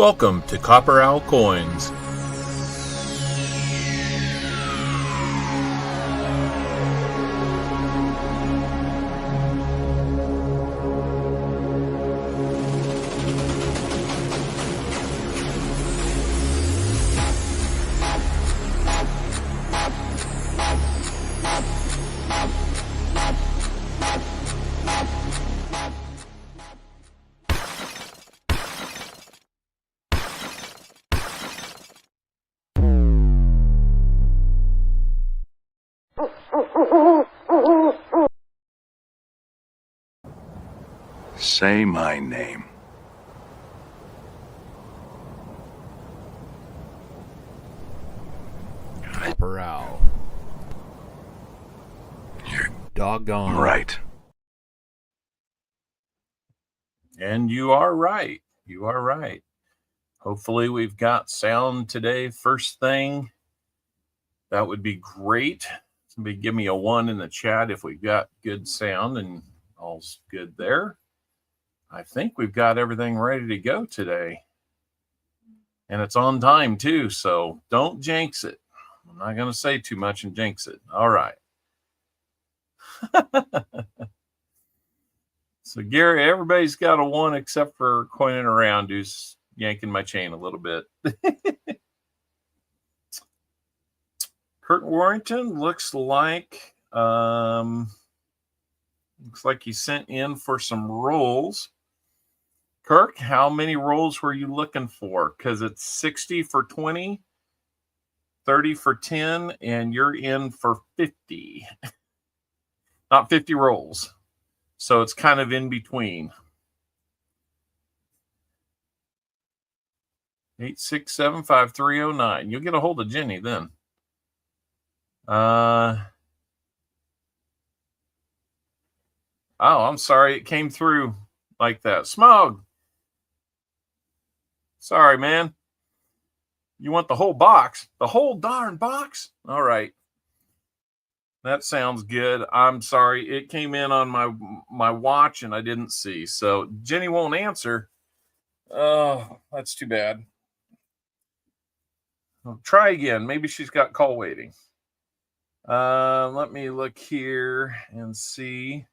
Welcome to CopperOwlCoins. Say my name. CopperOwl. You're doggone right. And you are right. You are right. Hopefully we've got sound today. First thing, that would be great. Somebody give me a 1 in the chat if we've got good sound, and all's good there. I think we've got everything ready to go today. And it's on time too, so don't jinx it. I'm not going to say too much and jinx it. All right. So Gary, everybody's got a 1 except for Coining Around, who's yanking my chain a little bit. Kurt Warrington looks like he sent in for some rolls. Kirk, how many rolls were you looking for? Because it's 60 for 20, 30 for 10, and you're in for 50. Not 50 rolls. So it's kind of in between. 8675309. You'll get a hold of Jenny then. Oh, I'm sorry. It came through like that. Smog. Sorry, man. You want the whole box? The whole darn box? All right. That sounds good. I'm sorry. It came in on my watch and I didn't see. So Jenny won't answer. Oh, that's too bad. I'll try again. Maybe she's got call waiting. Let me look here and see.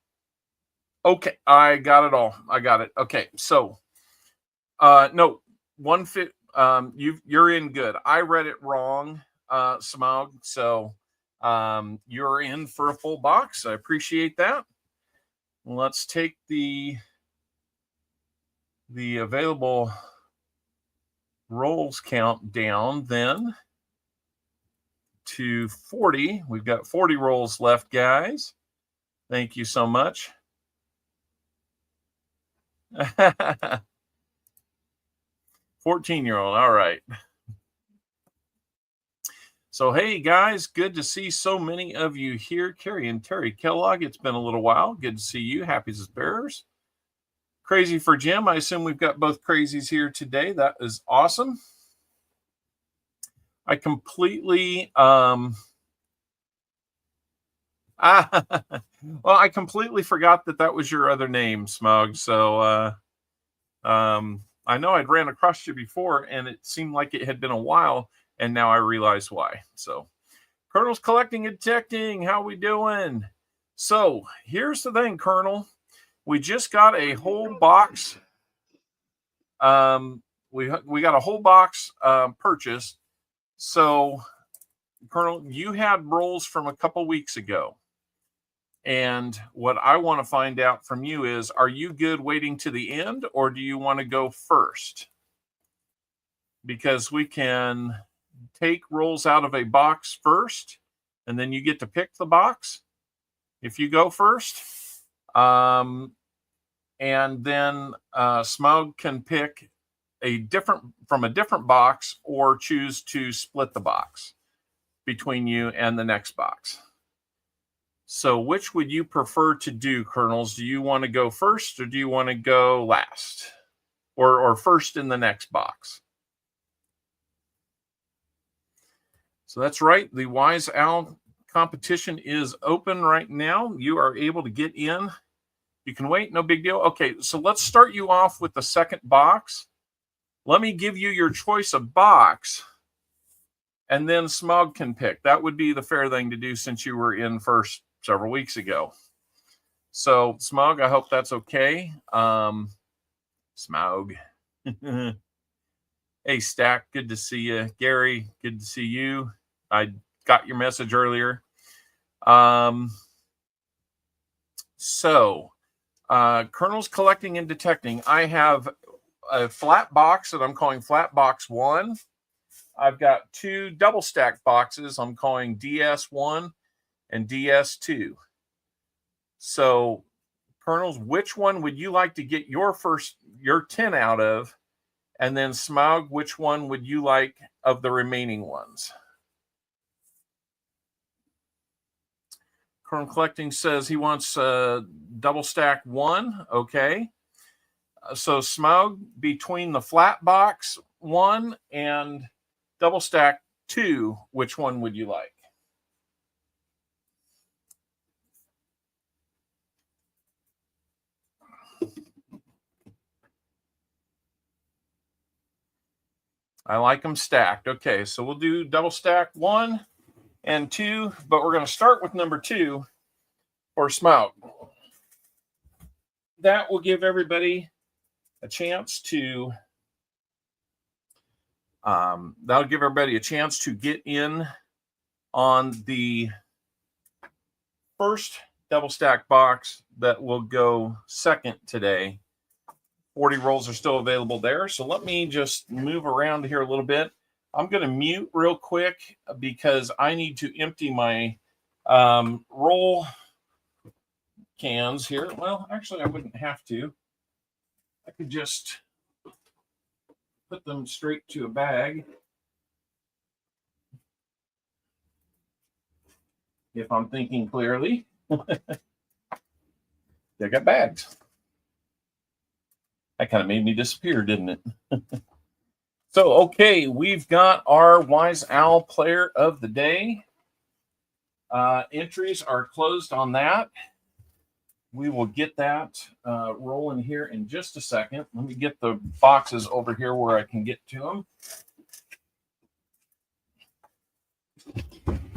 Okay, I got it all. I got it. Okay, so no, 150. You're in good. I read it wrong, Smog. So you're in for a full box. I appreciate that. Let's take the available rolls count down then to 40. We've got 40 rolls left, guys. Thank you so much. 14-year-old. All right. So, hey, guys, good to see so many of you here. Carrie and Terry Kellogg, it's been a little while. Good to see you. Happy as bears. Crazy for Jim. I assume we've got both crazies here today. That is awesome. I completely I completely forgot that was your other name, Smug. So I know I'd ran across you before and it seemed like it had been a while, and now I realize why. So Colonel's Collecting and Detecting, how we doing? So here's the thing, Colonel. We just got a whole box. We got a whole box purchased. So, Colonel, you had rolls from a couple weeks ago. And what I want to find out from you is, are you good waiting to the end, or do you want to go first? Because we can take rolls out of a box first, and then you get to pick the box if you go first. And then Smug can pick from a different box, or choose to split the box between you and the next box. So which would you prefer to do, Colonels? Do you want to go first, or do you want to go last, or first in the next box? So that's right. The Wise Owl competition is open right now. You are able to get in. You can wait, no big deal. Okay, so let's start you off with the second box. Let me give you your choice of box, and then Smug can pick. That would be the fair thing to do since you were in first several weeks ago. So, Smug, I hope that's okay. Smug. Hey, Stack, good to see you. Gary, good to see you. I got your message earlier. Colonel's Collecting and Detecting. I have a flat box that I'm calling Flat Box 1. I've got 2 double stack boxes I'm calling DS1 and DS2. So Colonels, which one would you like to get your 10 out of? And then Smaug, which one would you like of the remaining ones? Colonel Collecting says he wants double stack 1. Okay. So Smaug, between the flat box 1 and double stack 2, which one would you like? I like them stacked. Okay, so we'll do double stack 1 and 2, but we're going to start with number 2 for Smaug. That will give everybody a chance to get in on the first double stack box that will go second today. 40 rolls are still available there. So let me just move around here a little bit. I'm going to mute real quick because I need to empty my roll cans here. Well, actually, I wouldn't have to. I could just put them straight to a bag. If I'm thinking clearly. They got bags. That kind of made me disappear, didn't it? So, okay, we've got our Wise Owl player of the day. Entries are closed on that. We will get that rolling here in just a second. Let me get the boxes over here where I can get to them.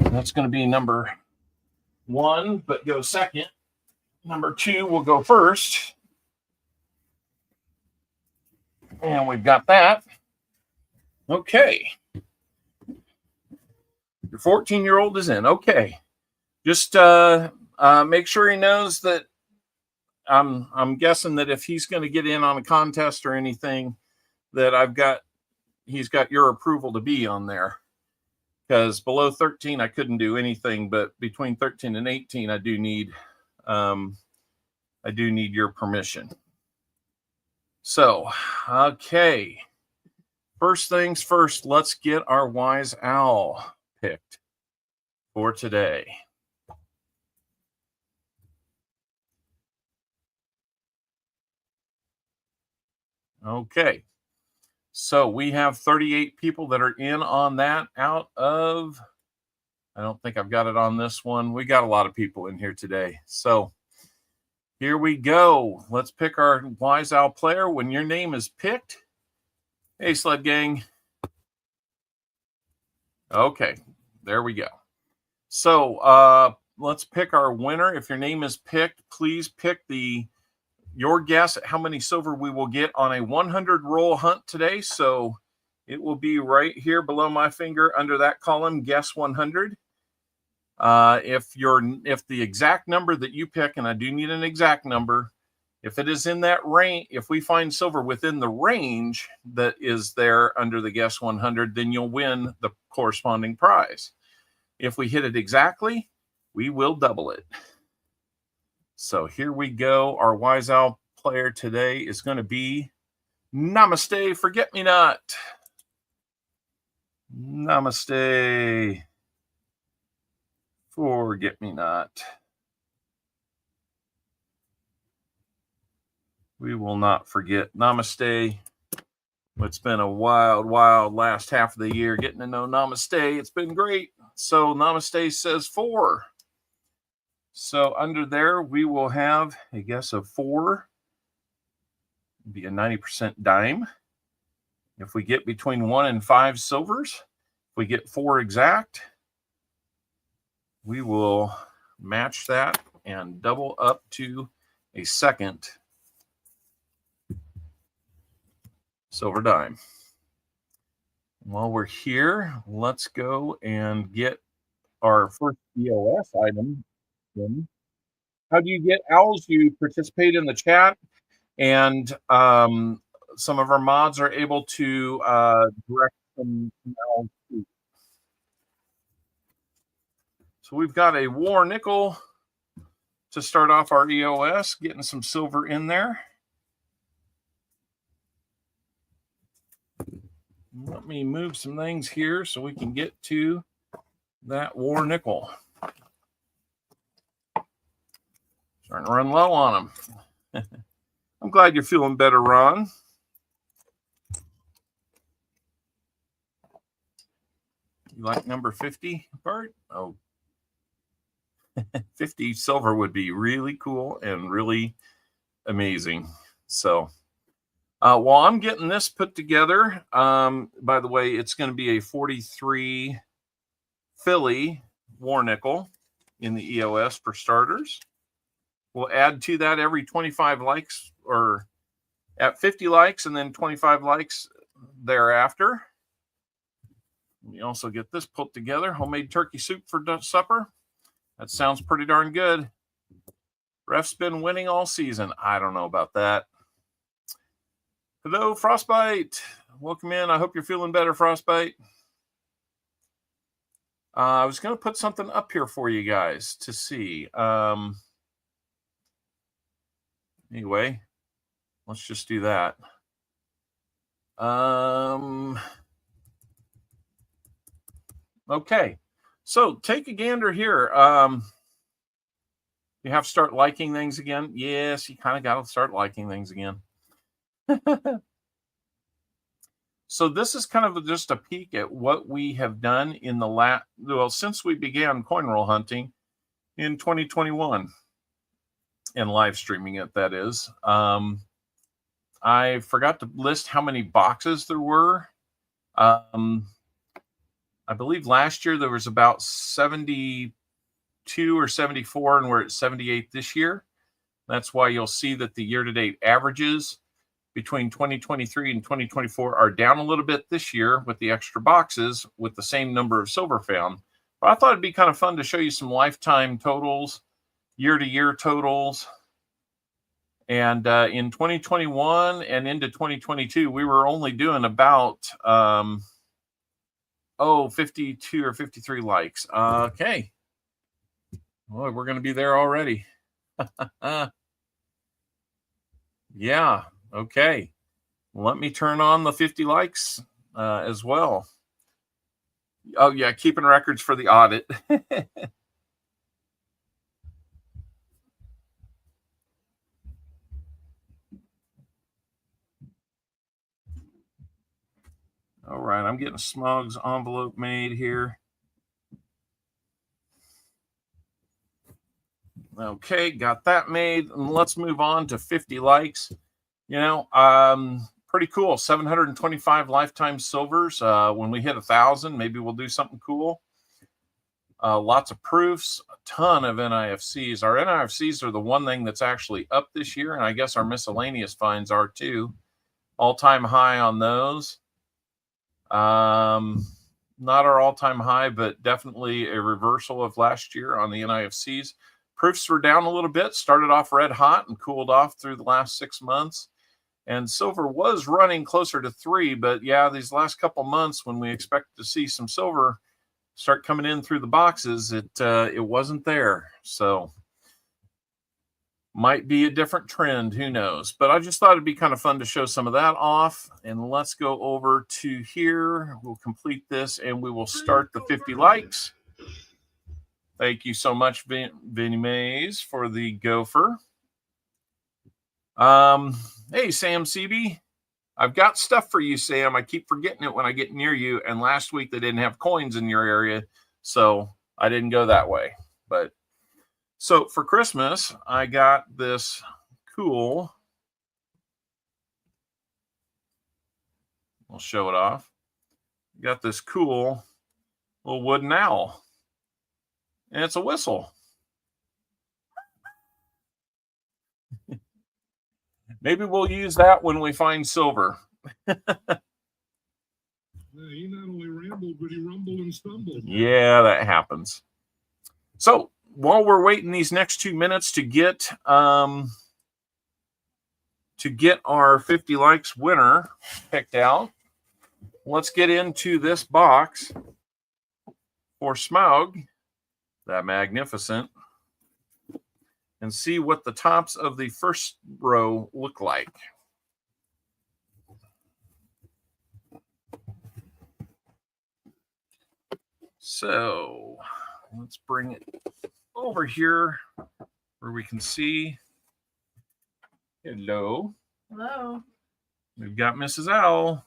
That's going to be number 1, but go second. Number 2 will go first. And we've got that. Okay. Your 14-year-old is in. Okay. Just make sure he knows that I'm guessing that if he's going to get in on a contest or anything, that he's got your approval to be on there. Because below 13, I couldn't do anything, but between 13 and 18, I do need your permission. So, okay. First things first, let's get our Wise Owl picked for today. Okay. So we have 38 people that are in on that out of, I don't think I've got it on this one. We got a lot of people in here today. So here we go. Let's pick our Wise Owl player. When your name is picked, hey, Sled Gang. Okay, there we go. So let's pick our winner. If your name is picked, please pick your guess at how many silver we will get on a 100 roll hunt today. So it will be right here below my finger under that column, guess 100. If the exact number that you pick, and I do need an exact number, if it is in that range, if we find silver within the range that is there under the guess 100, then you'll win the corresponding prize. If we hit it exactly, we will double it. So here we go. Our Wise Owl player today is going to be Namaste Forget-Me-Not. Namaste Forget-Me-Not. We will not forget. Namaste. It's been a wild last half of the year getting to know Namaste. It's been great. So Namaste says 4. So under there, we will have a guess of 4. It'd be a 90% dime. If we get between 1 and 5 silvers, if we get 4 exact, we will match that and double up to a second silver dime. While we're here, let's go and get our first EOS item. How do you get owls? You participate in the chat, and some of our mods are able to direct some owls. So we've got a war nickel, to start off our EOS, getting some silver in there. Let me move some things here so we can get to that war nickel. Starting to run low on them. I'm glad you're feeling better, Ron. You like number 50, Bart? Oh, 50 silver would be really cool and really amazing. So while I'm getting this put together, by the way, it's going to be a 43 Philly war nickel in the EOS for starters. We'll add to that every 25 likes, or at 50 likes and then 25 likes thereafter. We also get this put together, homemade turkey soup for supper. That sounds pretty darn good. Ref's been winning all season. I don't know about that. Hello, Frostbite. Welcome in. I hope you're feeling better, Frostbite. I was going to put something up here for you guys to see. Anyway, let's just do that. Okay, so take a gander here. You have to start liking things again. Yes, you kind of got to start liking things again. So this is kind of just a peek at what we have done in the since we began coin roll hunting in 2021 and live streaming it, that is. I forgot to list how many boxes there were. I believe last year there was about 72 or 74, and we're at 78 this year. That's why you'll see that the year-to-date averages between 2023 and 2024 are down a little bit this year with the extra boxes with the same number of silver found. But I thought it'd be kind of fun to show you some lifetime totals, year-to-year totals. And in 2021 and into 2022, we were only doing about 52 or 53 likes. Okay. Well, we're going to be there already. Yeah. Okay. Let me turn on the 50 likes as well. Oh, yeah. Keeping records for the audit. All right. I'm getting a Smugs envelope made here. Okay, got that made. And let's move on to 50 likes. You know, pretty cool. 725 lifetime silvers. When we hit 1,000, maybe we'll do something cool. Lots of proofs, a ton of NIFCs. Our NIFCs are the one thing that's actually up this year, and I guess our miscellaneous finds are too. All-time high on those. Not our all-time high, but definitely a reversal of last year on the NIFCs. Proofs were down a little bit, started off red hot and cooled off through the last 6 months. And silver was running closer to 3, but yeah, these last couple months when we expected to see some silver start coming in through the boxes, it wasn't there. So might be a different trend, who knows? But I just thought it'd be kind of fun to show some of that off. And let's go over to here. We'll complete this and we will start the 50 likes. Thank you so much, Vinny Mays, for the gopher. Hey, Sam CB. I've got stuff for you, Sam. I keep forgetting it when I get near you. And last week they didn't have coins in your area, so I didn't go that way. But so for Christmas, I got this cool. I'll show it off. Got this cool little wooden owl. And it's a whistle. Maybe we'll use that when we find silver. He not only rambled, but he rumbled and stumbled. Yeah, that happens. So while we're waiting these next 2 minutes to get our 50 likes winner picked out, let's get into this box for Smaug, that magnificent. and see what the tops of the first row look like. So let's bring it over here where we can see. Hello. Hello. We've got Mrs. Owl.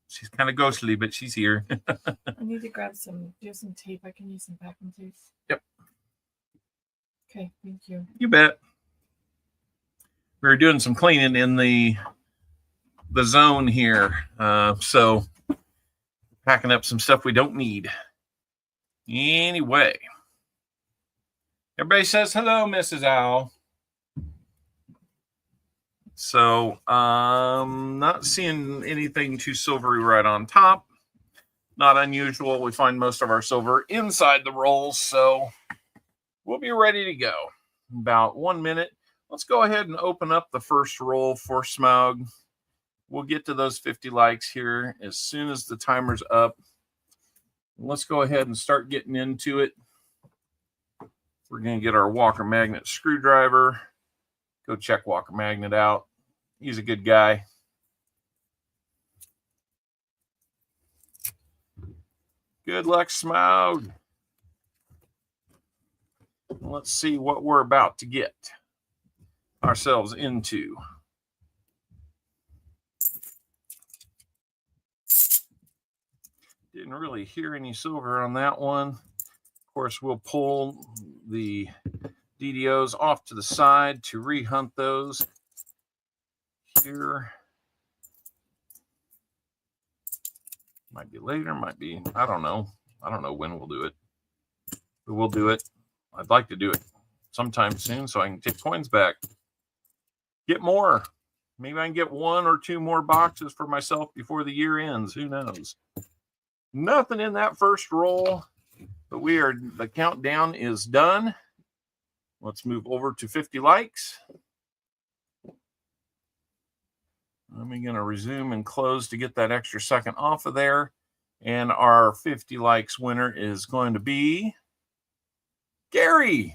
She's kind of ghostly, but she's here. I need to grab some. Do you have some tape? I can use some packing tape. Yep. Okay, thank you. You bet. We were doing some cleaning in the zone here. So packing up some stuff we don't need. Anyway. Everybody says hello, Mrs. Owl. So not seeing anything too silvery right on top. Not unusual. We find most of our silver inside the rolls, so we'll be ready to go. About 1 minute. Let's go ahead and open up the first roll for Smaug. We'll get to those 50 likes here as soon as the timer's up. Let's go ahead and start getting into it. We're going to get our Walker Magnet screwdriver. Go check Walker Magnet out. He's a good guy. Good luck, Smaug. Let's see what we're about to get ourselves into. Didn't really hear any silver on that one. Of course, we'll pull the DDOs off to the side to rehunt those here. Might be later, might be, I don't know. I don't know when we'll do it. But we'll do it. I'd like to do it sometime soon so I can take coins back. Get more. Maybe I can get 1 or 2 more boxes for myself before the year ends. Who knows? Nothing in that first roll, but the countdown is done. Let's move over to 50 likes. I'm going to resume and close to get that extra second off of there. And our 50 likes winner is going to be Gary.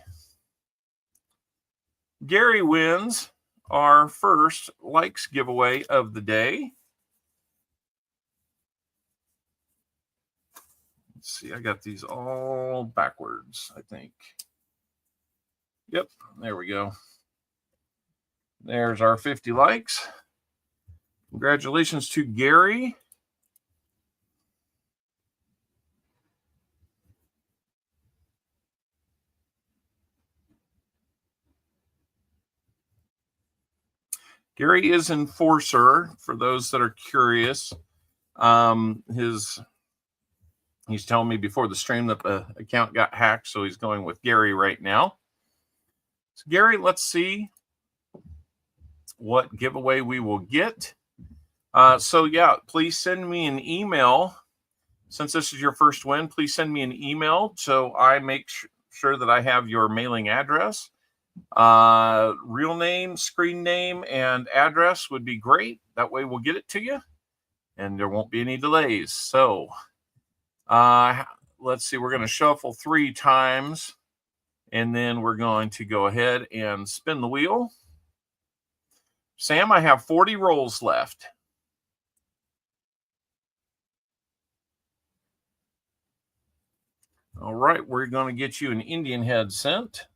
Gary wins our first likes giveaway of the day. Let's see, I got these all backwards, I think. Yep, there we go. There's our 50 likes. Congratulations to Gary. Gary is Enforcer, for those that are curious. He's telling me before the stream that the account got hacked, so he's going with Gary right now. So Gary, let's see what giveaway we will get. So yeah, please send me an email. Since this is your first win, please send me an email so I make sure that I have your mailing address. Real name, screen name, and address would be great. That way we'll get it to you and there won't be any delays. So let's see, we're going to shuffle 3 times and then we're going to go ahead and spin the wheel. Sam, I have 40 rolls left. All right, we're going to get you an Indian head sent.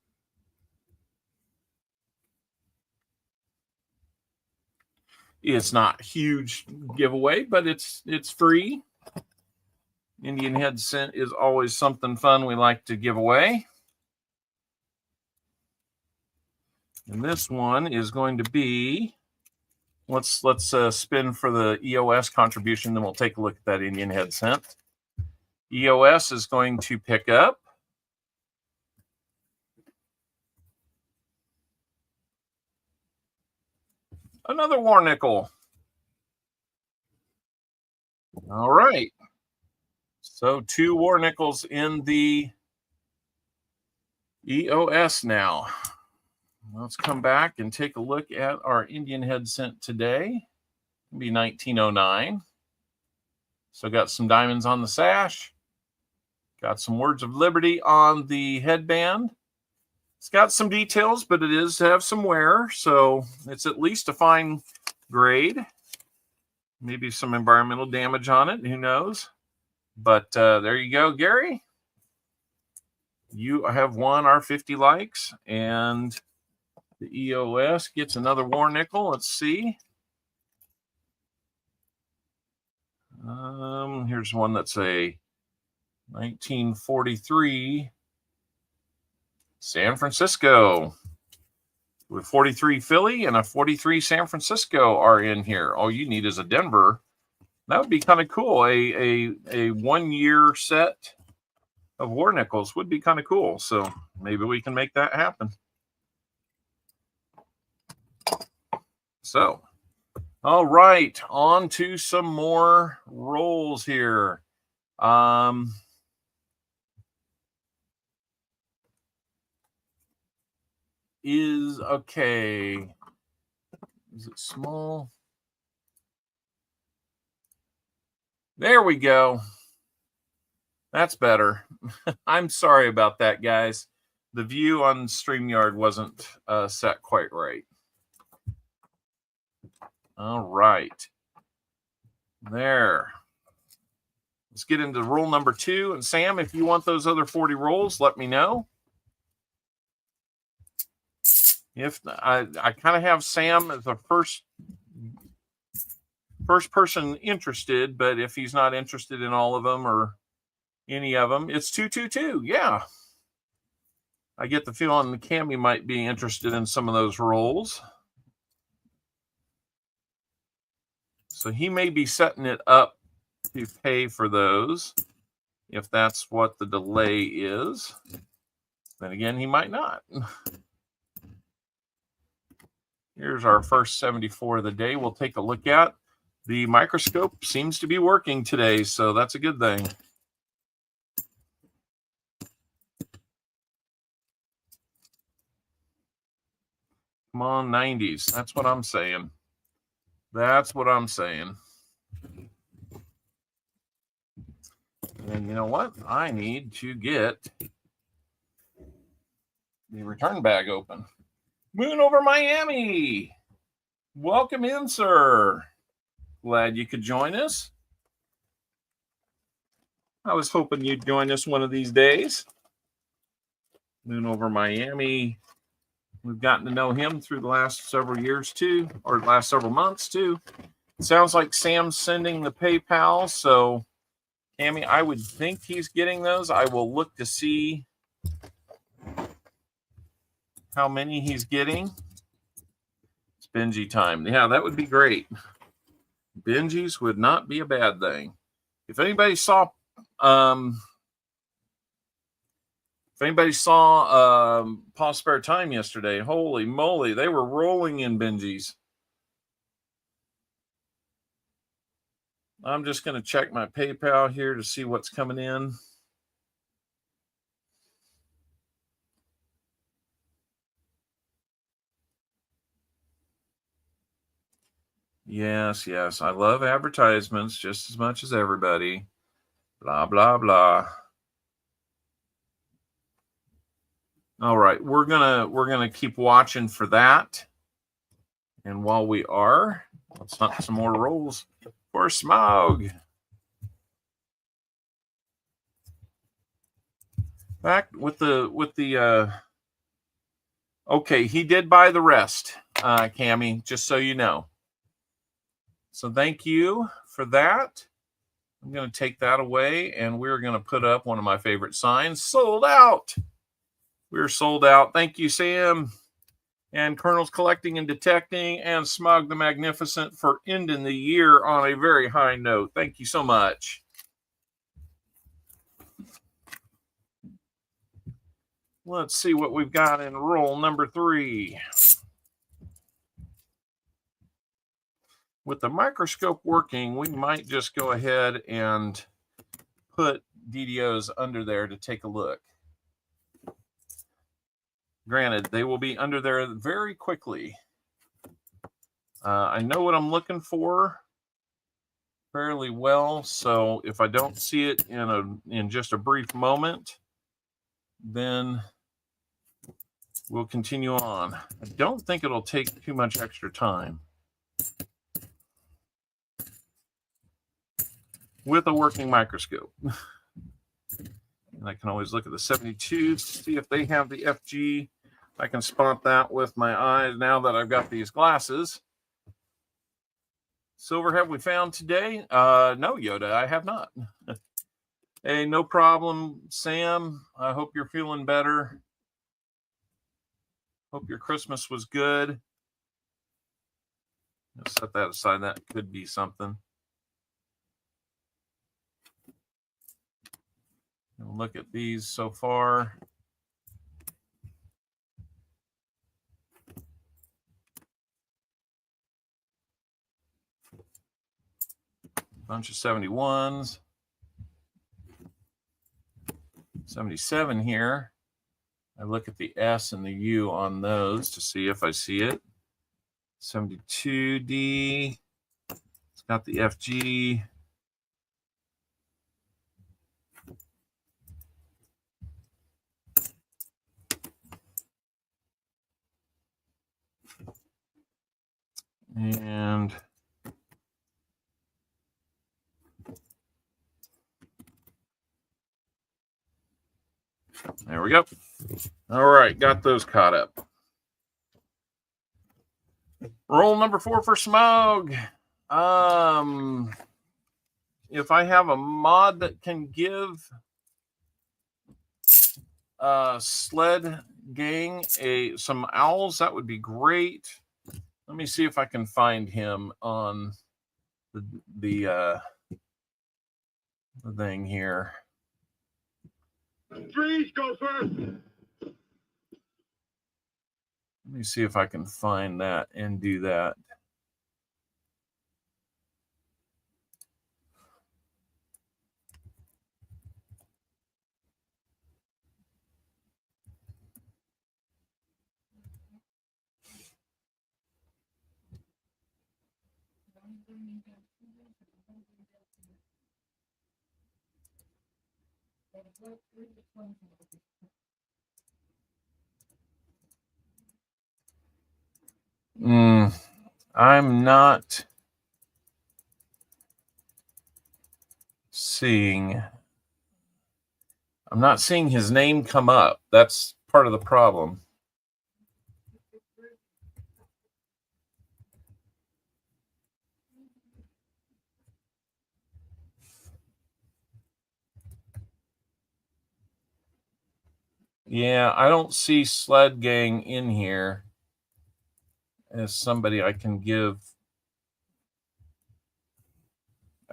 It's not a huge giveaway, but it's free. Indian head scent is always something fun we like to give away. And this one is going to be, let's spin for the EOS contribution, then we'll take a look at that Indian head scent. EOS is going to pick up another war nickel. All right. So 2 war nickels in the EOS now. Let's come back and take a look at our Indian head scent today. It'll be 1909. So got some diamonds on the sash. Got some words of liberty on the headband. It's got some details, but it is have some wear, so it's at least a fine grade. Maybe some environmental damage on it, who knows? But there you go, Gary. You have won our 50 likes, and the EOS gets another war nickel. Let's see. Here's one that's a 1943 San Francisco. With 43 Philly and a 43 San Francisco are in here. All you need is a Denver. That would be kind of cool. A 1 year set of war nickels would be kind of cool. So maybe we can make that happen. So, all right, on to some more rolls here. Is okay. Is it small? There we go. That's better. I'm sorry about that, guys. The view on StreamYard wasn't set quite right. All right. There. Let's get into roll number 2. And Sam, if you want those other 40 rolls, let me know. If I kind of have Sam as the first person interested, but if he's not interested in all of them or any of them, it's 222. Yeah. I get the feeling the Cammy might be interested in some of those rolls. So he may be setting it up to pay for those if that's what the delay is. Then again, he might not. Here's our first 74 of the day. We'll take a look at. The microscope seems to be working today, so that's a good thing. Come on, 90s. That's what I'm saying. That's what I'm saying. And you know what? I need to get the return bag open. Moon over Miami. Welcome in, sir. Glad you could join us. I was hoping you'd join us one of these days. Moon over Miami. We've gotten to know him through the last several years too, or last several months too. It sounds like Sam's sending the PayPal, so Cammy, I would think he's getting those. I will look to see how many he's getting. It's Benji time. Yeah, that would be great. Benji's would not be a bad thing. If anybody saw Paul Spare Time yesterday, holy moly, they were rolling in Benji's. I'm just going to check my PayPal here to see what's coming in. Yes, yes. I love advertisements just as much as everybody. Blah, blah, blah. All right, we're gonna keep watching for that. And while we are, let's hunt some more rolls for Smog. Back with the okay, he did buy the rest, Cammy, just so you know. So thank you for that. I'm going to take that away, and we're going to put up one of my favorite signs, sold out. We're sold out. Thank you, Sam. And Colonel's Collecting and Detecting and Smog the Magnificent for ending the year on a very high note. Thank you so much. Let's see what we've got in roll number 3. With the microscope working, we might just go ahead and put DDOs under there to take a look. Granted, they will be under there very quickly. I know what I'm looking for fairly well, so if I don't see it in just a brief moment, then we'll continue on. I don't think it'll take too much extra time with a working microscope. And I can always look at the 72s to see if they have the FG. I can spot that with my eyes now that I've got these glasses. Silver have we found today? No, Yoda, I have not. Hey, no problem, Sam. I hope you're feeling better. Hope your Christmas was good. I'll set that aside. That could be something. We'll look at these so far. Bunch of 71s. 77 here. I look at the S and the U on those to see if I see it. 72D. It's got the FG. And there we go. All right, got those caught up. Roll number 4 for Smog. If I have a mod that can give Sled Gang some owls, that would be great. Let me see if I can find him on the thing here. Freeze, go first. Let me see if I can find that and do that. I'm not seeing his name come up. That's part of the problem. Yeah, I don't see Sled Gang in here as somebody I can give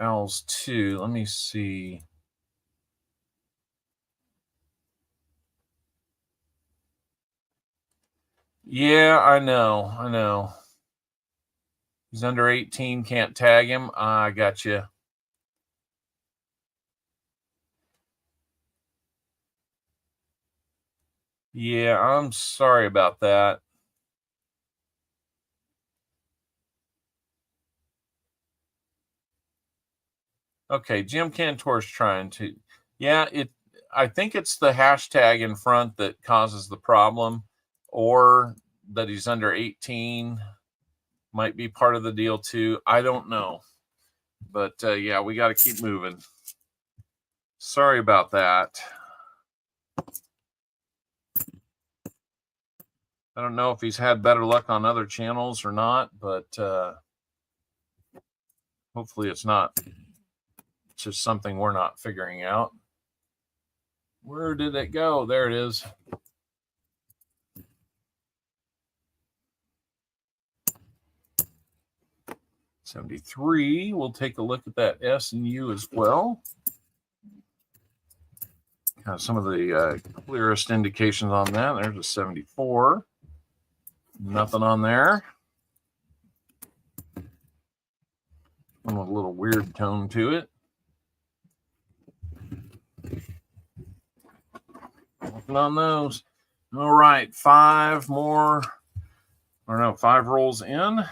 owls to. Let me see. Yeah, I know. He's under 18, can't tag him. I got you. Yeah, I'm sorry about that. Okay, Jim Cantor's trying to. Yeah, I think it's the hashtag in front that causes the problem, or that he's under 18 might be part of the deal too. I don't know. But yeah, we got to keep moving. Sorry about that. I don't know if he's had better luck on other channels or not, but hopefully it's not just something we're not figuring out. Where did it go? There it is. $73. We'll take a look at that S and U as well. Some of the clearest indications on that. There's a 74. Nothing on there. One with a little weird tone to it. Nothing on those. All right, 5 more. Or no, 5 rolls in.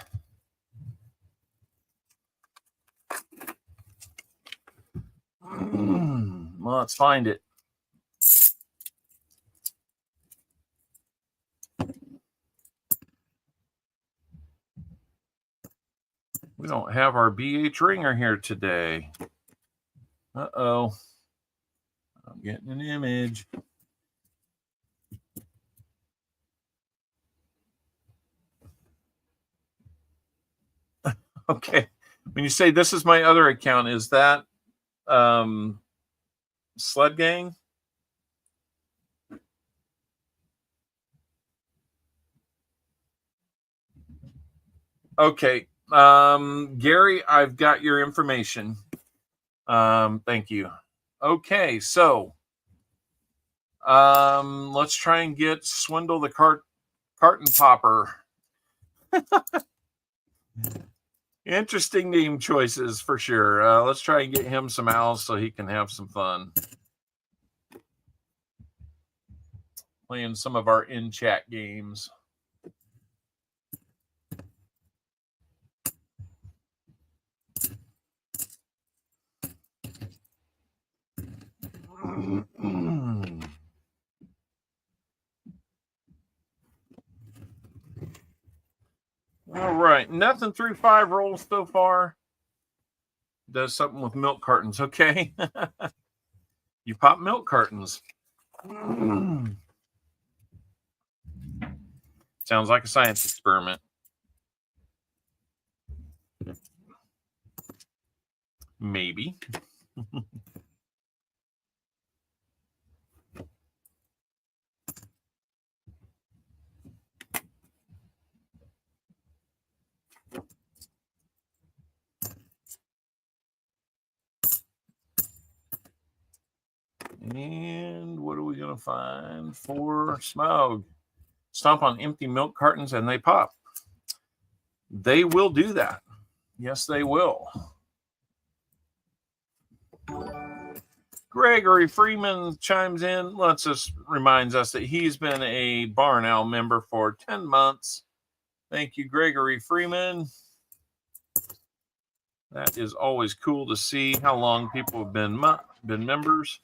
Well, let's find it. We don't have our BH ringer here today. Uh-oh. I'm getting an image. Okay. When you say this is my other account, is that Sled Gang? Okay. Gary, I've got your information. Thank you. Okay, so let's try and get Swindle the Carton Popper. Interesting name choices for sure. Let's try and get him some owls so he can have some fun. Playing some of our in-chat games. All right, nothing through 5 rolls so far. Does something with milk cartons, okay? You pop milk cartons. Sounds like a science experiment. Maybe. And what are we going to find for Smaug? Stomp on empty milk cartons and they pop. They will do that. Yes, they will. Gregory Freeman chimes in, reminds us that he's been a Barn Owl member for 10 months. Thank you, Gregory Freeman. That is always cool to see how long people have been members.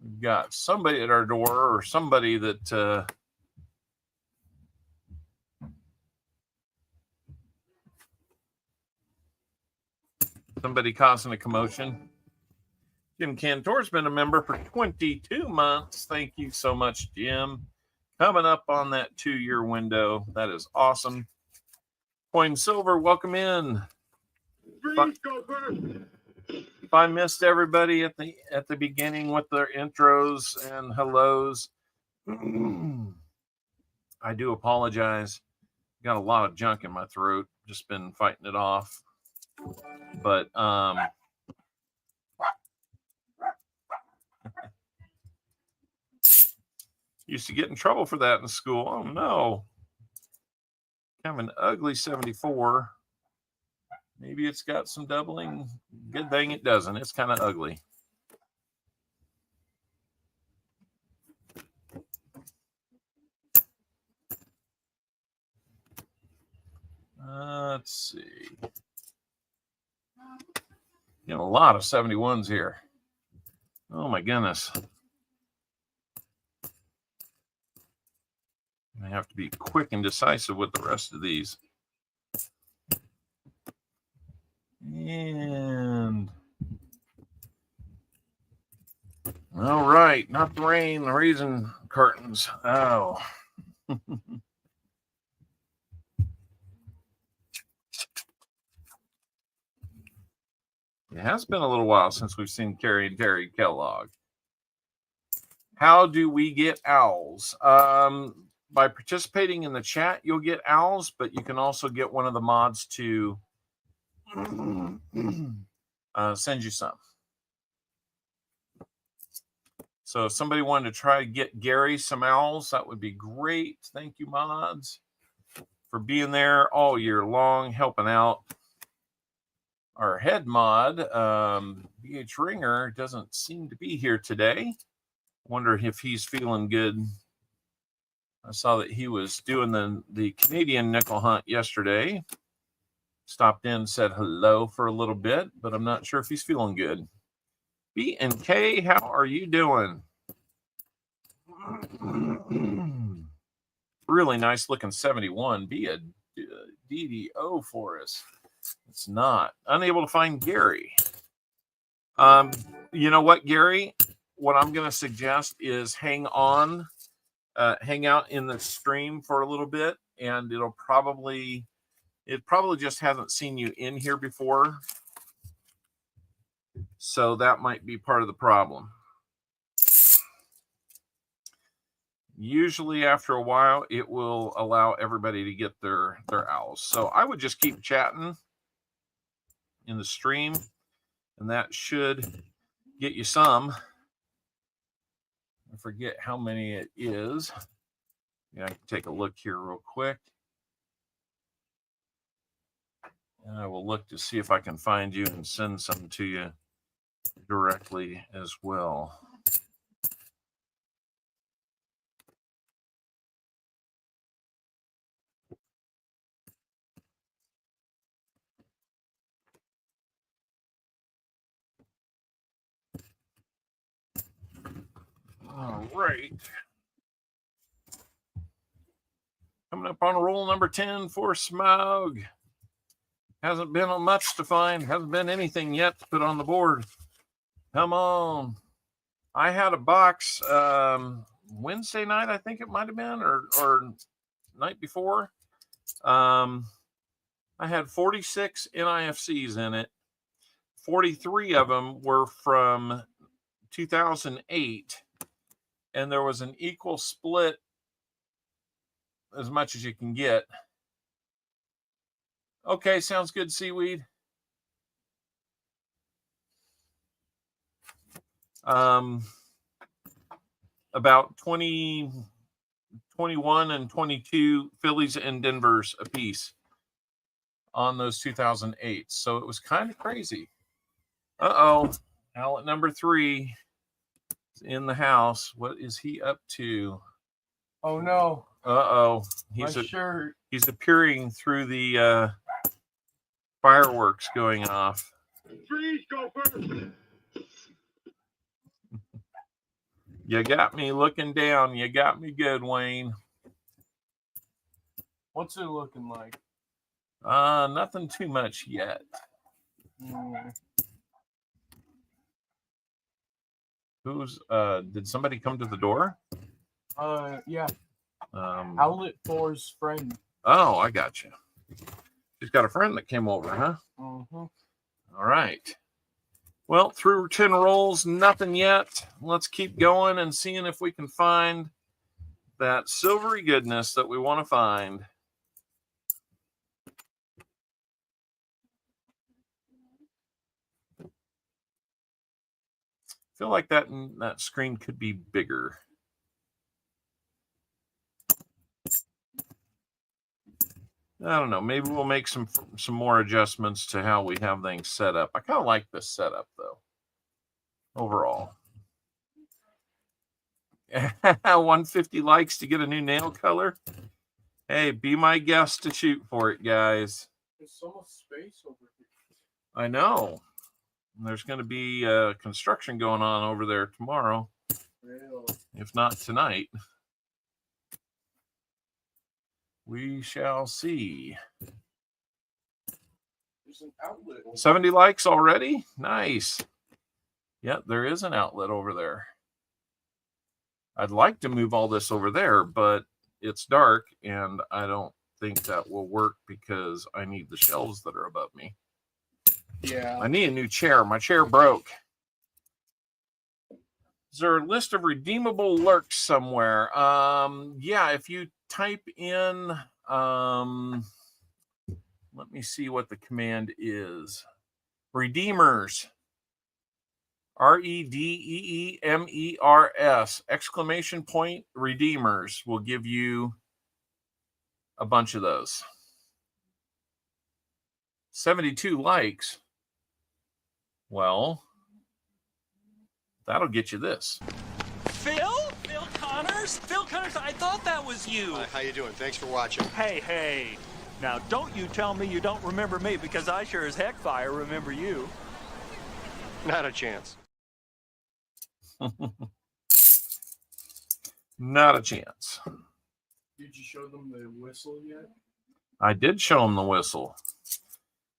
We've got somebody at our door, or somebody that somebody causing a commotion. Jim Cantor's been a member for 22 months. Thank you so much, Jim. Coming up on that 2-year window. That is awesome. Coin Silver, welcome in. If I missed everybody at the beginning with their intros and hellos, I do apologize. Got a lot of junk in my throat. Just been fighting it off. But used to get in trouble for that in school. Oh no. Kind of an ugly 74. Maybe it's got some doubling. Good thing it doesn't. It's kind of ugly. Let's see. You know, a lot of 71s here. Oh my goodness. I have to be quick and decisive with the rest of these. And all right, not the rain, the raisin curtains. Oh. It has been a little while since we've seen Carrie and Terry Kellogg. How do we get owls? By participating in the chat, you'll get owls, but you can also get one of the mods to send you some. So if somebody wanted to try to get Gary some owls, that would be great. Thank you, mods, for being there all year long, helping out. Our head mod, BH Ringer, doesn't seem to be here today. Wonder if he's feeling good. I saw that he was doing the Canadian nickel hunt yesterday. Stopped in, said hello for a little bit, but I'm not sure if he's feeling good. B and K, how are you doing? Really nice looking 71. Be a DDO for us. It's not. Unable to find Gary. You know what, Gary? What I'm going to suggest is hang on, hang out in the stream for a little bit, and it probably just hasn't seen you in here before. So that might be part of the problem. Usually after a while, it will allow everybody to get their owls. So I would just keep chatting in the stream, and that should get you some. I forget how many it is. Yeah, I can take a look here real quick. And I will look to see if I can find you and send some to you directly as well. All right. Coming up on roll number 10 for Smog. Hasn't been much to find. Hasn't been anything yet to put on the board. Come on. I had a box Wednesday night, I think it might have been, or night before. I had 46 NIFCs in it. 43 of them were from 2008. And there was an equal split, as much as you can get. Okay, sounds good, Seaweed. About 20, 21, and 22 Phillies and Denvers apiece on those 2008. So it was kind of crazy. Uh-oh. Outlet number 3 is in the house. What is he up to? Oh no. Uh-oh. He's appearing through the fireworks going off. Freeze, go first. You got me looking down. You got me good, Wayne. What's it looking like? Nothing too much yet. Who's did somebody come to the door? Yeah. Outlet 4's friend. Oh, I got you. She's got a friend that came over, huh? Mm-hmm. All right. Well, through 10 rolls, nothing yet. Let's keep going and seeing if we can find that silvery goodness that we want to find. I feel like that screen could be bigger. I don't know. Maybe we'll make some more adjustments to how we have things set up. I kind of like this setup, though, overall. 150 likes to get a new nail color. Hey, be my guest to shoot for it, guys. There's so much space over here. I know. There's going to be construction going on over there tomorrow. Really? If not tonight. We shall see. There's an outlet. 70 likes already? Nice. Yep, there is an outlet over there. I'd like to move all this over there, but it's dark, and I don't think that will work because I need the shelves that are above me. Yeah. I need a new chair. My chair broke. Is there a list of redeemable lurks somewhere? Yeah, if you type in, let me see what the command is. Redeemers. REDEEMERS, exclamation point, redeemers will give you a bunch of those. 72 likes. Well, that'll get you this. Phil Connors? Phil Connors, I thought that was you. Hi, how you doing? Thanks for watching. Hey. Now, don't you tell me you don't remember me, because I sure as heck fire remember you. Not a chance. Not a chance. Did you show them the whistle yet? I did show them the whistle.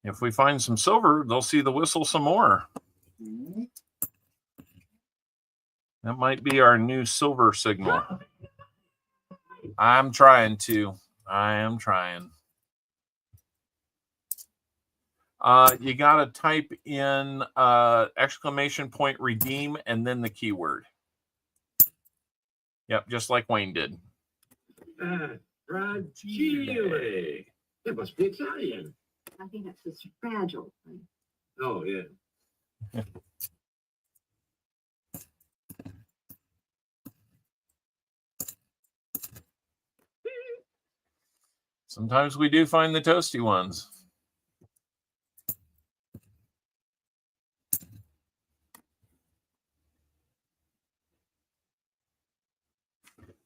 If we find some silver, they'll see the whistle some more. That might be our new silver signal. I'm trying to. I am trying. You got to type in exclamation point redeem and then the keyword. Yep, just like Wayne did. Fragile. It must be Italian. I think that's just fragile. Oh, yeah. Sometimes we do find the toasty ones.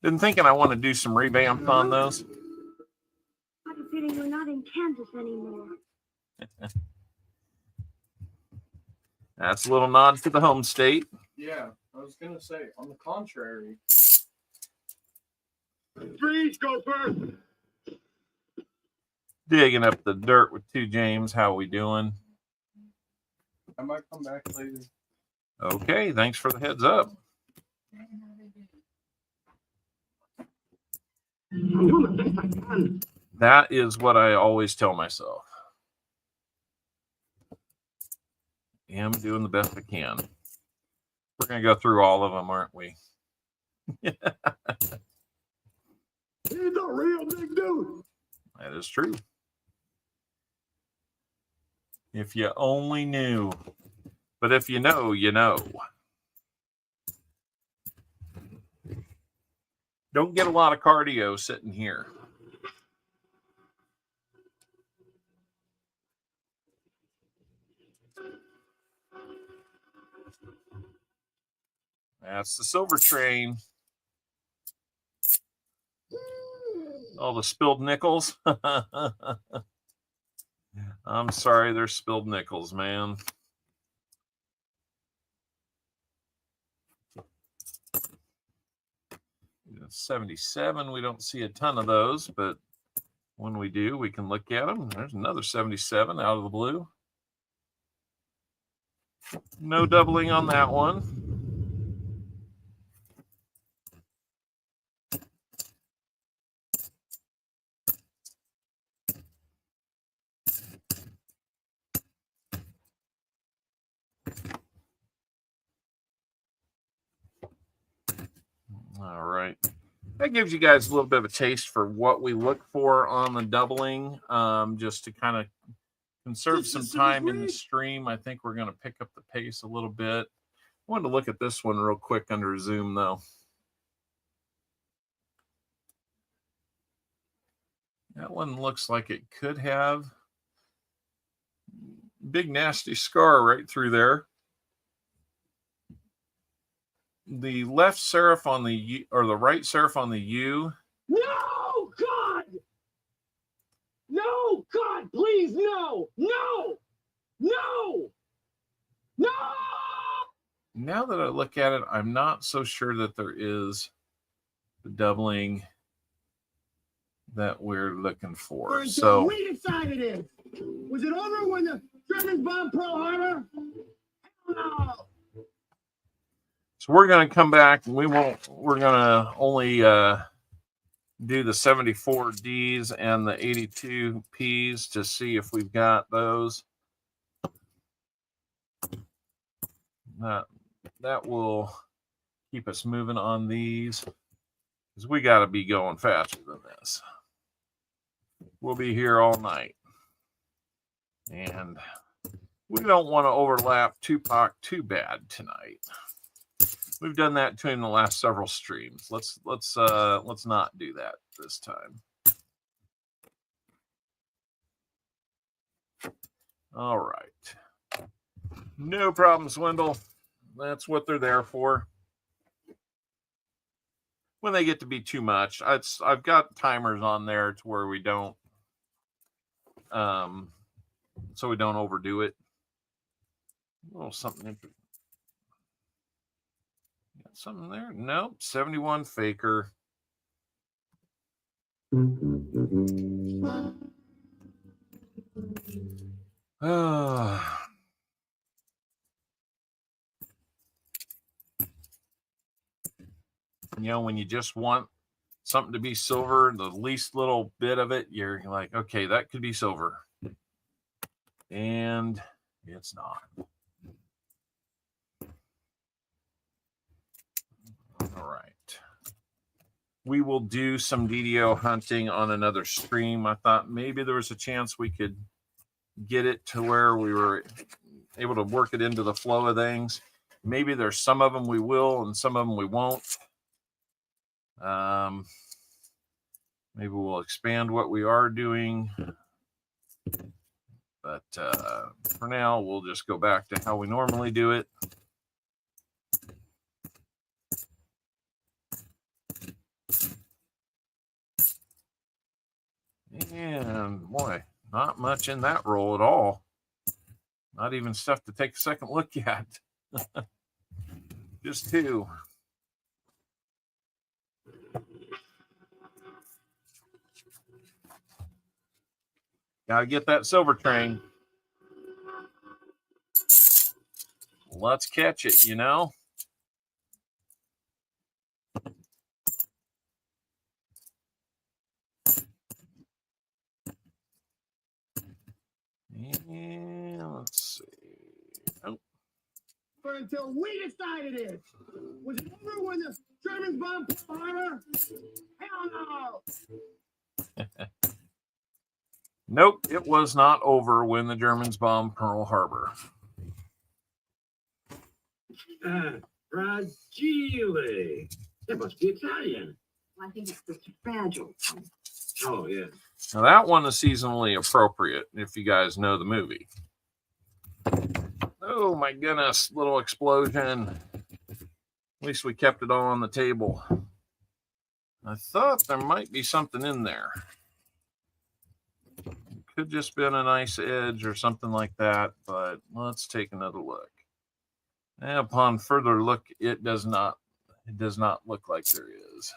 Been thinking I want to do some revamp on those. I have a feeling we're not in Kansas anymore. That's a little nod to the home state. Yeah, I was gonna say, on the contrary. Freeze, Gopher! Digging up the dirt with 2 James. How we doing? I might come back later. Okay, thanks for the heads up. I'm doing the best I can. That is what I always tell myself. I'm doing the best I can. We're going to go through all of them, aren't we? He's a real big dude. That is true. If you only knew. But if you know, you know. Don't get a lot of cardio sitting here. That's the silver train. All the spilled nickels. I'm sorry, there's spilled nickels, man. That's 77. We don't see a ton of those, but when we do, we can look at them. There's another 77 out of the blue. No doubling on that one. All right. That gives you guys a little bit of a taste for what we look for on the doubling, just to kind of conserve some time in the stream. I think we're going to pick up the pace a little bit. I wanted to look at this one real quick under Zoom, though. That one looks like it could have big nasty scar right through there. The left serif on the U, or the right serif on the U. No, God! No, God, please, no! No! No! No! Now that I look at it, I'm not so sure that there is the doubling that we're looking for. So we decided it. Was it over when the Germans bombed Pearl Harbor? No. So we're going to come back and we're going to only do the 74 Ds and the 82 Ps to see if we've got those. That will keep us moving on these, because we got to be going faster than this. We'll be here all night. And we don't want to overlap Tupac too bad tonight. We've done that to him the last several streams. Let's not do that this time. All right. No problem, Swindle. That's what they're there for. When they get to be too much, I've got timers on there to where we don't, so we don't overdo it. A little something interesting. Got something there? Nope. 71 faker. You know, when you just want something to be silver, the least little bit of it, you're like, okay, that could be silver. And it's not. All right. We will do some DDO hunting on another stream. I thought maybe there was a chance we could get it to where we were able to work it into the flow of things. Maybe there's some of them we will and some of them we won't. Maybe we'll expand what we are doing. But for now, we'll just go back to how we normally do it. And boy, not much in that roll at all. Not even stuff to take a second look at. Just two. Got to get that silver train. Let's catch it, you know. And let's see. Oh. Until we decided it. Was it over when the Germans bombed Pearl Harbor? Hell no! Nope, it was not over when the Germans bombed Pearl Harbor. Fragile. That must be Italian. I think it's the fragile. Oh, yeah. Now that one is seasonally appropriate if you guys know the movie. Oh my goodness, little explosion. At least we kept it all on the table. I thought there might be something in there. Could just been a nice edge or something like that, but let's take another look. And upon further look, it does not look like there is.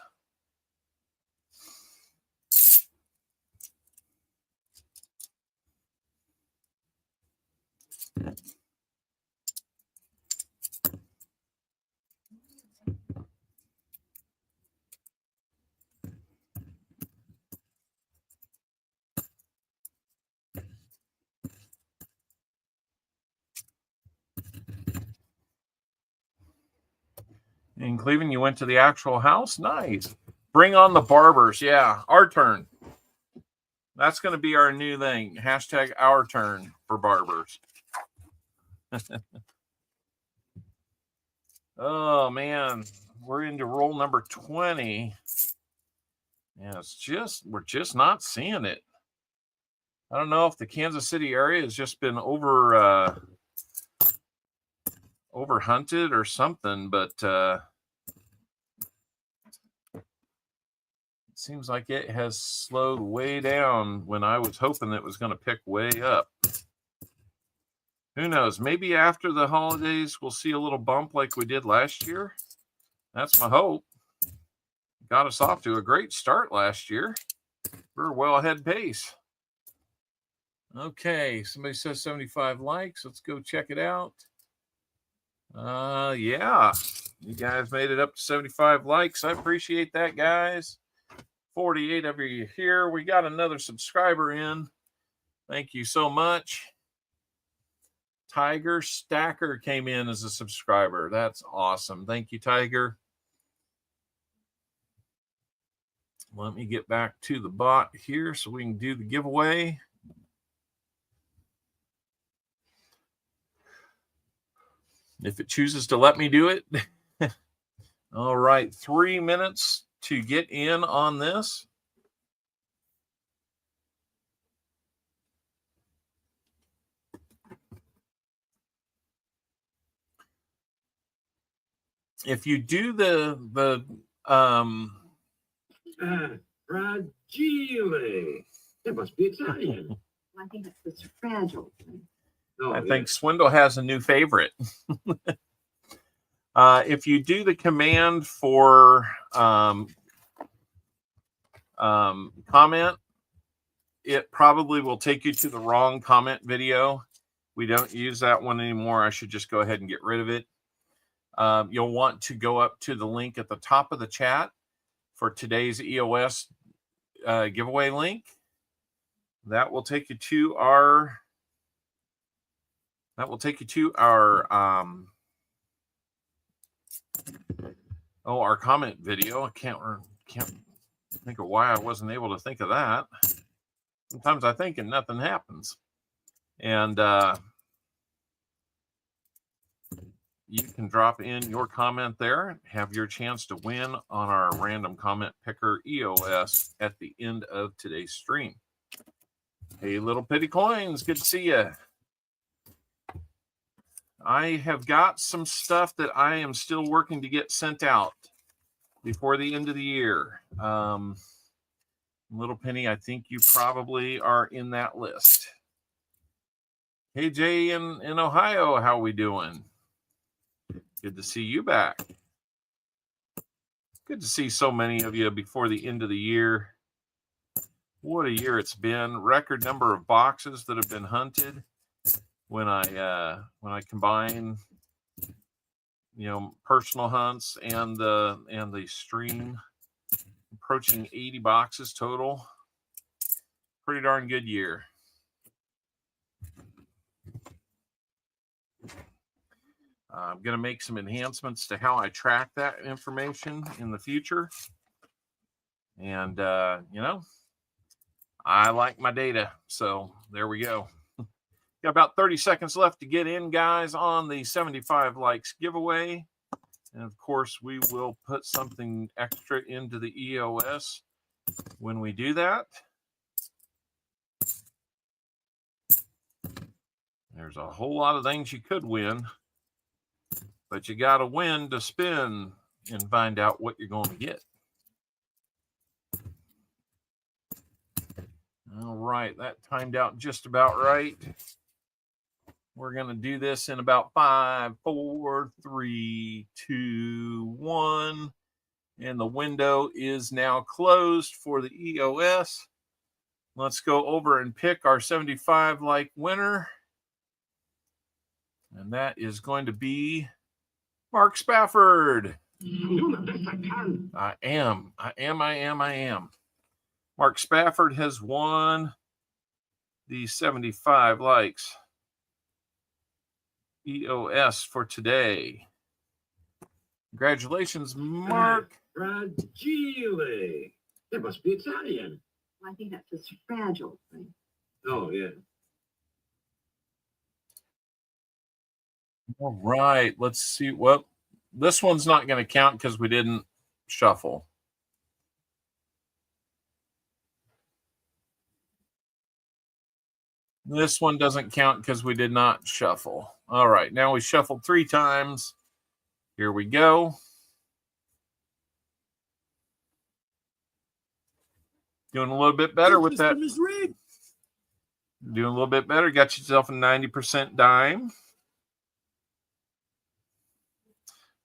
In Cleveland, you went to the actual house? Nice. Bring on the barbers. Yeah, our turn. That's going to be our new thing. Hashtag our turn for barbers. Oh, man. We're into roll number 20. Yeah, we're just not seeing it. I don't know if the Kansas City area has just been over hunted or something, but it seems like it has slowed way down when I was hoping it was going to pick way up. Who knows? Maybe after the holidays, we'll see a little bump like we did last year. That's my hope. Got us off to a great start last year. We're well ahead pace. Okay, somebody says 75 likes. Let's go check it out. Yeah, you guys made it up to 75 likes. I appreciate that, guys. 48 of you here. We got another subscriber in. Thank you so much. Tiger Stacker came in as a subscriber. That's awesome. Thank you, Tiger. Let me get back to the bot here so we can do the giveaway. If it chooses to let me do it. All right, 3 minutes to get in on this. If you do the Fragile. That must be Italian. I think it's the fragile. Oh, I think Swindle has a new favorite. If you do the command for comment, it probably will take you to the wrong comment video. We don't use that one anymore. I should just go ahead and get rid of it. You'll want to go up to the link at the top of the chat for today's EOS giveaway link. That will take you to our our comment video. I can't think of why I wasn't able to think of that. Sometimes I think and nothing happens. And you can drop in your comment there, have your chance to win on our random comment picker EOS at the end of today's stream. Hey, little pitty coins, good to see you. I have got some stuff that I am still working to get sent out before the end of the year. Little Penny, I think you probably are in that list. Hey, Jay in Ohio, how we doing? Good to see you back. Good to see so many of you before the end of the year. What a year it's been. Record number of boxes that have been hunted. When I combine, personal hunts and the stream, approaching 80 boxes total. Pretty darn good year. I'm going to make some enhancements to how I track that information in the future. And, I like my data. So there we go. Got about 30 seconds left to get in, guys, on the 75 likes giveaway. And, of course, we will put something extra into the EOS when we do that. There's a whole lot of things you could win, but you got to win to spin and find out what you're going to get. All right, that timed out just about right. We're going to do this in about 5, 4, 3, 2, 1. And the window is now closed for the EOS. Let's go over and pick our 75 like winner. And that is going to be Mark Spafford. I am. Mark Spafford has won the 75 likes EOS for today. Congratulations, Mark. Fragile. That must be Italian. I think that's just fragile. Right? Oh, yeah. All right, let's see. Well, this one's not going to count because we didn't shuffle. This one doesn't count because we did not shuffle. All right, now we shuffled 3 times. Here we go. Doing a little bit better with that. Doing a little bit better. Got yourself a 90% dime.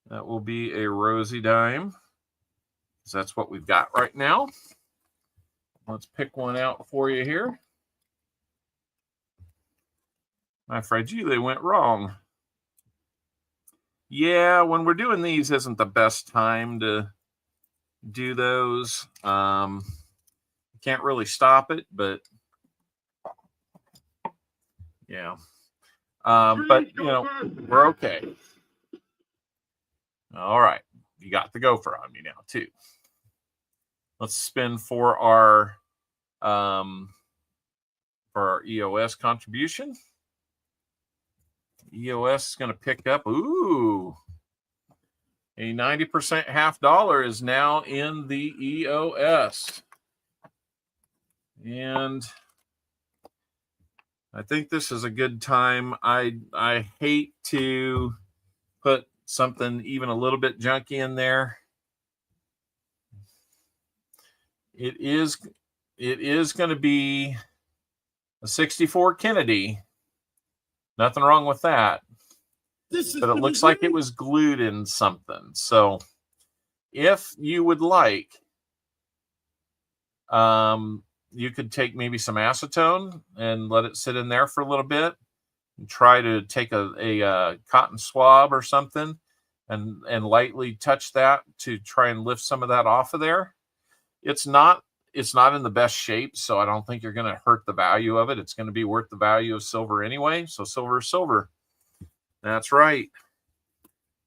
That will be a rosy dime, because that's what we've got right now. Let's pick one out for you here. My fragile went wrong. Yeah, when we're doing these isn't the best time to do those. Can't really stop it, but yeah. But, we're okay. All right. You got the gopher on me now, too. Let's spin for our EOS contribution. EOS is going to pick up, a 90% half dollar is now in the EOS. And I think this is a good time. I hate to put something even a little bit junky in there. It is going to be a 64 Kennedy. Nothing wrong with that. But it looks like it was glued in something. So if you would like, you could take maybe some acetone and let it sit in there for a little bit. try to take a cotton swab or something and lightly touch that to try and lift some of that off of there. It's not in the best shape, so I don't think you're going to hurt the value of it. It's going to be worth the value of silver anyway. So silver is silver. That's right.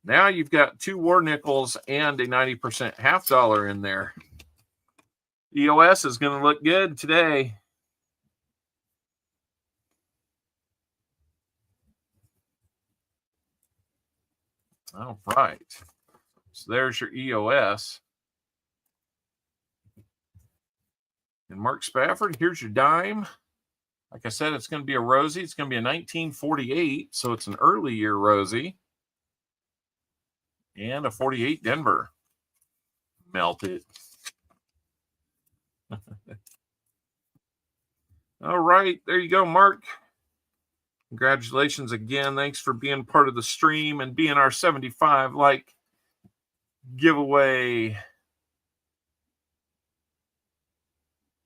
Now you've got 2 war nickels and a 90% half dollar in there. EOS is going to look good today. All right. So there's your EOS. And Mark Spafford, here's your dime. Like I said, it's going to be a Rosie. It's going to be a 1948, so it's an early year Rosie. And a 48 Denver. Melted. All right, there you go, Mark. Congratulations again. Thanks for being part of the stream and being our 75 like giveaway.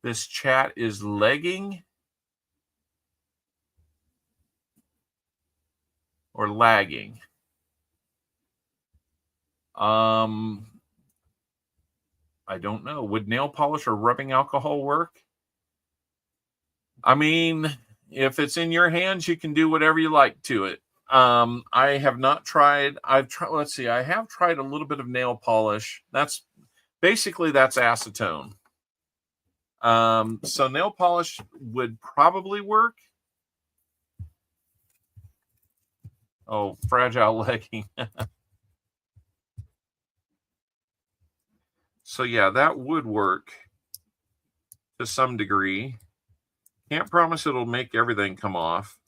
This chat is lagging or lagging. I don't know. Would nail polish or rubbing alcohol work? I mean, if it's in your hands, you can do whatever you like to it. I have not tried. I've tried. Let's see. I have tried a little bit of nail polish. That's acetone. So nail polish would probably work. Oh, fragile legging. So yeah, that would work to some degree. Can't promise it'll make everything come off.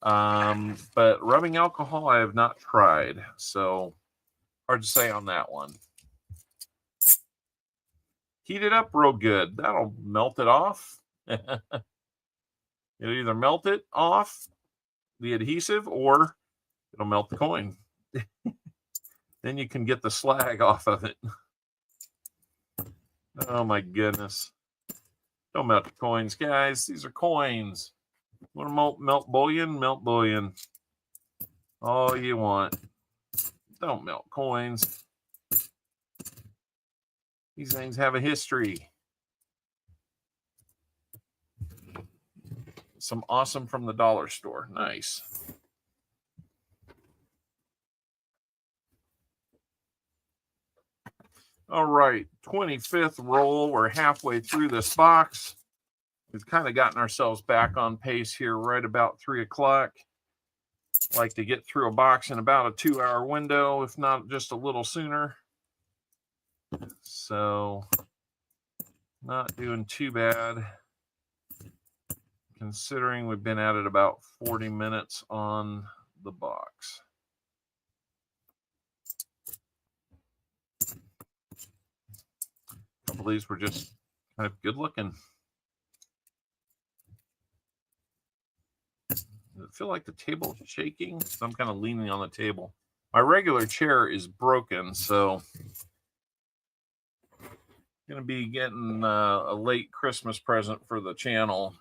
But rubbing alcohol, I have not tried. So hard to say on that one. Heat it up real good. That'll melt it off. It'll either melt it off, the adhesive, or it'll melt the coin. Then you can get the slag off of it. Oh my goodness. Don't melt the coins, guys. These are coins. Want to melt bullion? Melt bullion. All you want. Don't melt coins. These things have a history. Some awesome from the dollar store. Nice. All right, 25th roll. We're halfway through this box. We've kind of gotten ourselves back on pace here right about 3 o'clock. Like to get through a box in about a 2-hour window, if not just a little sooner. So, not doing too bad, considering we've been at it about 40 minutes on the box. A couple of these were just kind of good looking. Does it feel like the table is shaking? So I'm kind of leaning on the table. My regular chair is broken, so going to be getting a late Christmas present for the channel.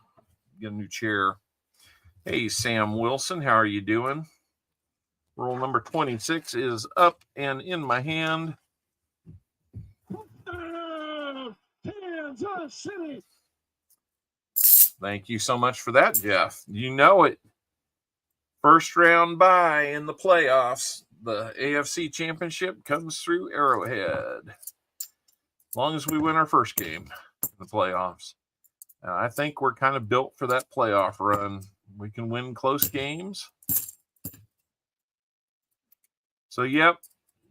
Get a new chair. Hey, Sam Wilson, how are you doing? Roll number 26 is up and in my hand. Kansas City. Thank you so much for that, Jeff. You know it. First round bye in the playoffs. The AFC Championship comes through Arrowhead. As long as we win our first game in the playoffs. I think we're kind of built for that playoff run. We can win close games. So, yep,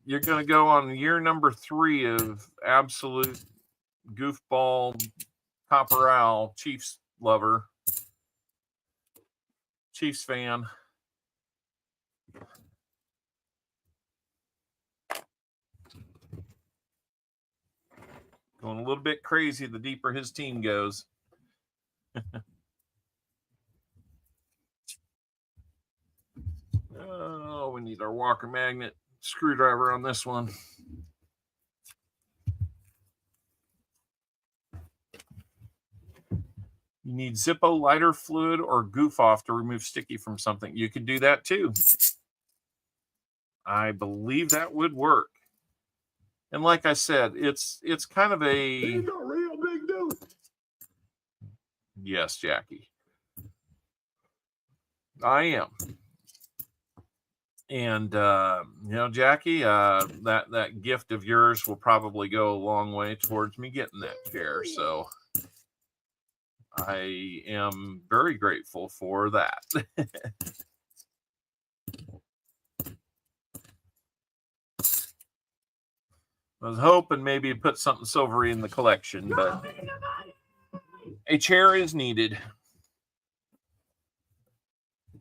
you're going to go on year number 3 of absolute goofball, Copper Owl, Chiefs lover, Chiefs fan. Going a little bit crazy the deeper his team goes. Oh, we need our Walker magnet screwdriver on this one. You need Zippo lighter fluid or goof off to remove sticky from something. You could do that too. I believe that would work. And like I said, it's kind of a... He's a real big dude. Yes, Jackie. I am. And, you know, Jackie, that gift of yours will probably go a long way towards me getting that chair. So I am very grateful for that. I was hoping maybe put something silvery in the collection, but a chair is needed.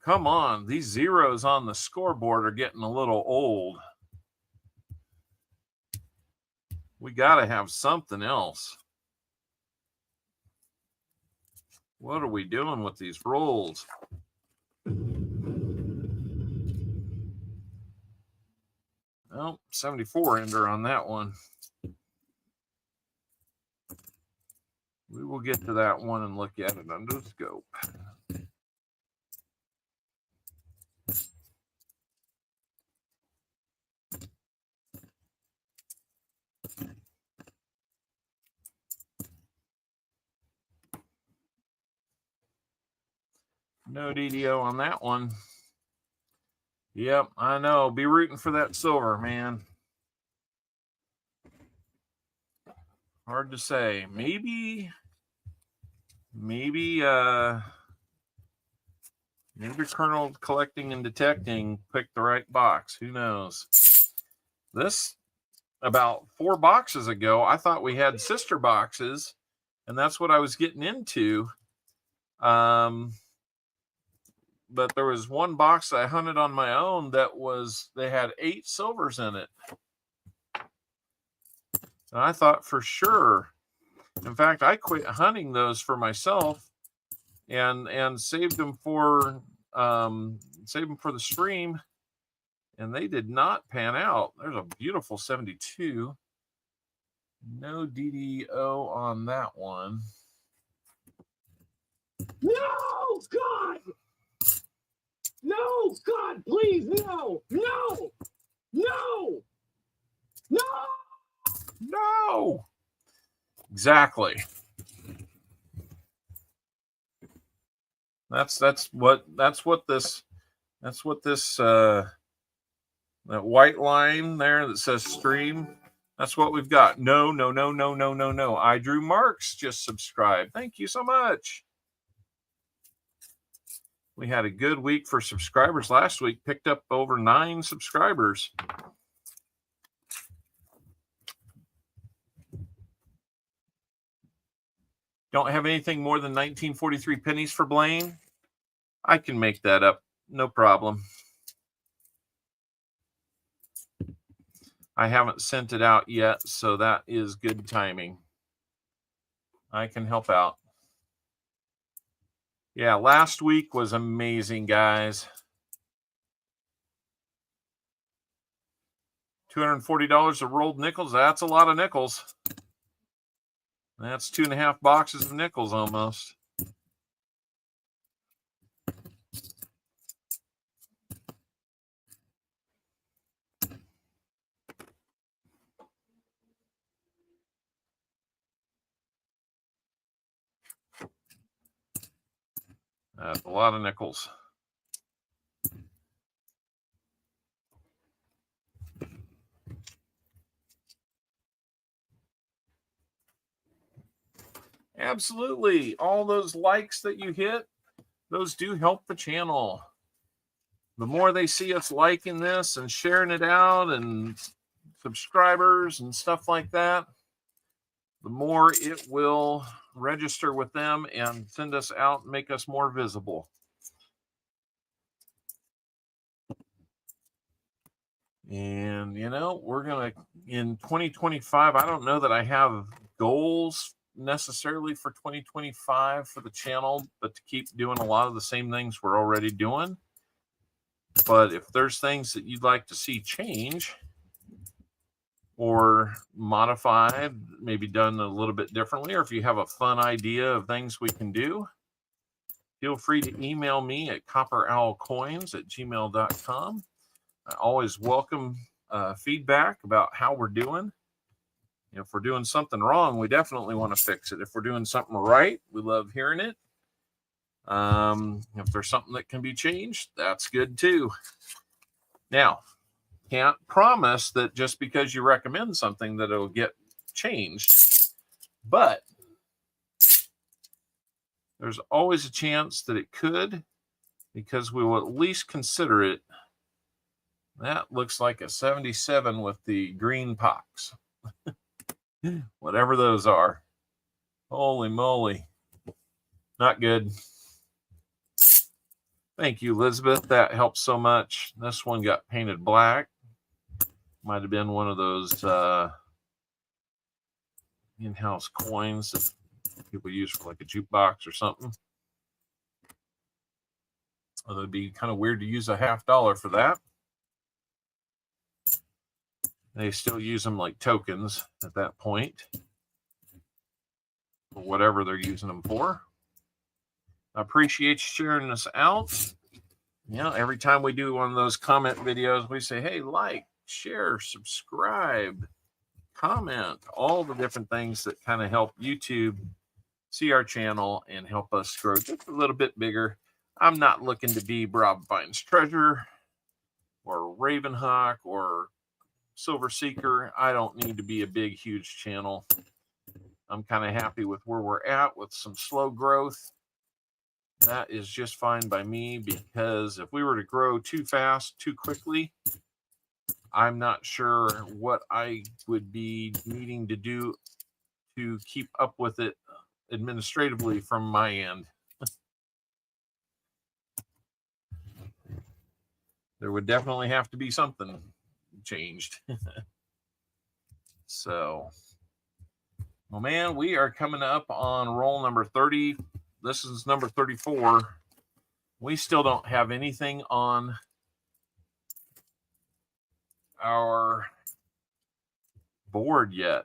Come on, these zeros on the scoreboard are getting a little old. We got to have something else. What are we doing with these rolls? Oh, 74 ender on that one. We will get to that one and look at it under the scope. No DDO on that one. Yep, I know. Be rooting for that silver, man. Hard to say. Maybe Colonel Collecting and Detecting picked the right box. Who knows? This, about 4 boxes ago, I thought we had sister boxes, and that's what I was getting into. But there was one box I hunted on my own that they had 8 silvers in it. And I thought for sure. In fact, I quit hunting those for myself and saved them for the stream, and they did not pan out. There's a beautiful 72. No DDO on that one. No, God! No, God, please, no! No! No! No! No! Exactly. That's what this that white line there that says stream, that's what we've got. No. I Drew Marks just subscribed. Thank you so much. We had a good week for subscribers last week, picked up over 9 subscribers. Don't have anything more than 1943 pennies for Blaine? I can make that up. No problem. I haven't sent it out yet, so that is good timing. I can help out. Yeah, last week was amazing, guys. $240 of rolled nickels. That's a lot of nickels. That's 2.5 boxes of nickels almost. That's a lot of nickels. Absolutely. All those likes that you hit, those do help the channel. The more they see us liking this and sharing it out and subscribers and stuff like that, the more it will register with them and send us out and make us more visible. And, you know, we're going to, in 2025, I don't know that I have goals necessarily for 2025 for the channel, but to keep doing a lot of the same things we're already doing. But if there's things that you'd like to see change or modified, maybe done a little bit differently, or if you have a fun idea of things we can do, feel free to email me at CopperOwlCoins@gmail.com. I always welcome feedback about how we're doing. If we're doing something wrong, we definitely want to fix it. If we're doing something right, we love hearing it. If there's something that can be changed, that's good too. Now, can't promise that just because you recommend something that it'll get changed, but there's always a chance that it could, because we will at least consider it. That looks like a 77 with the green pox. Whatever those are. Holy moly. Not good. Thank you, Elizabeth. That helps so much. This one got painted black. Might have been one of those in-house coins that people use for like a jukebox or something. Although it'd be kind of weird to use a $50 for that. They still use them like tokens at that point, or whatever they're using them for. I appreciate you sharing this out. Every time we do one of those comment videos, we say, hey, like, share, subscribe, comment, all the different things that kind of help YouTube see our channel and help us grow just a little bit bigger. I'm not looking to be Rob Fine's Treasure or Ravenhawk or Silver Seeker. I don't need to be a big, huge channel. I'm kind of happy with where we're at with some slow growth. That is just fine by me, because if we were to grow too fast, too quickly, I'm not sure what I would be needing to do to keep up with it administratively from my end. There would definitely have to be something changed. So, well, man, we are coming up on roll number 30. This is number 34. We still don't have anything on our board yet.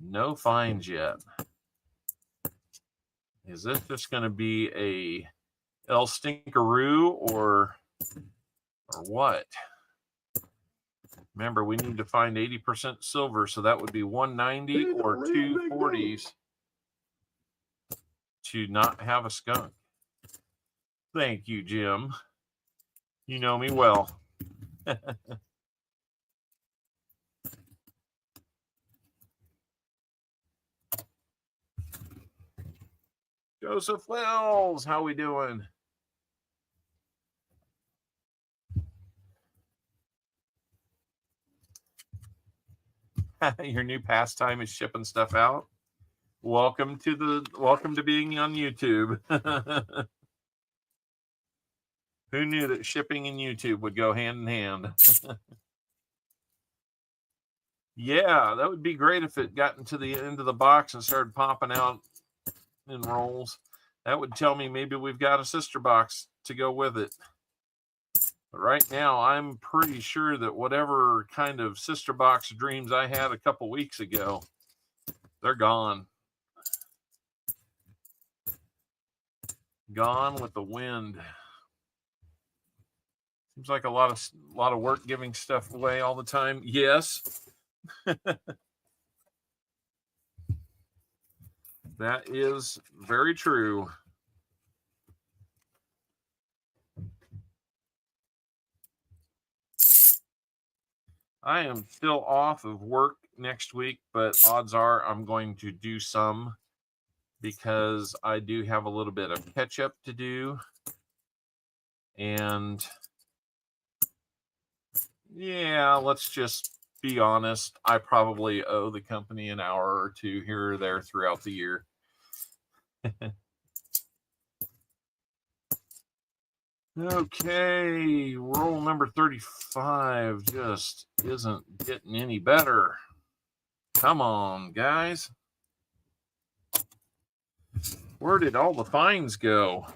No finds yet. Is this just going to be a El Stinkeroo or what? Remember, we need to find 80% silver, so that would be 190 or 240s to not have a skunk. Thank you, Jim. You know me well. Joseph Wells, how we doing? Your new pastime is shipping stuff out. Welcome to being on YouTube. Who knew that shipping and YouTube would go hand in hand? Yeah, that would be great if it got into the end of the box and started popping out in rolls. That would tell me maybe we've got a sister box to go with it. But right now, I'm pretty sure that whatever kind of sister box dreams I had a couple weeks ago, they're gone. Gone with the wind. Seems like a lot of work giving stuff away all the time. Yes. That is very true. I am still off of work next week, but odds are I'm going to do some, because I do have a little bit of catch up to do. And yeah, let's just be honest. I probably owe the company an hour or two here or there throughout the year. Okay, roll number 35 just isn't getting any better. Come on, guys. Where did all the fines go?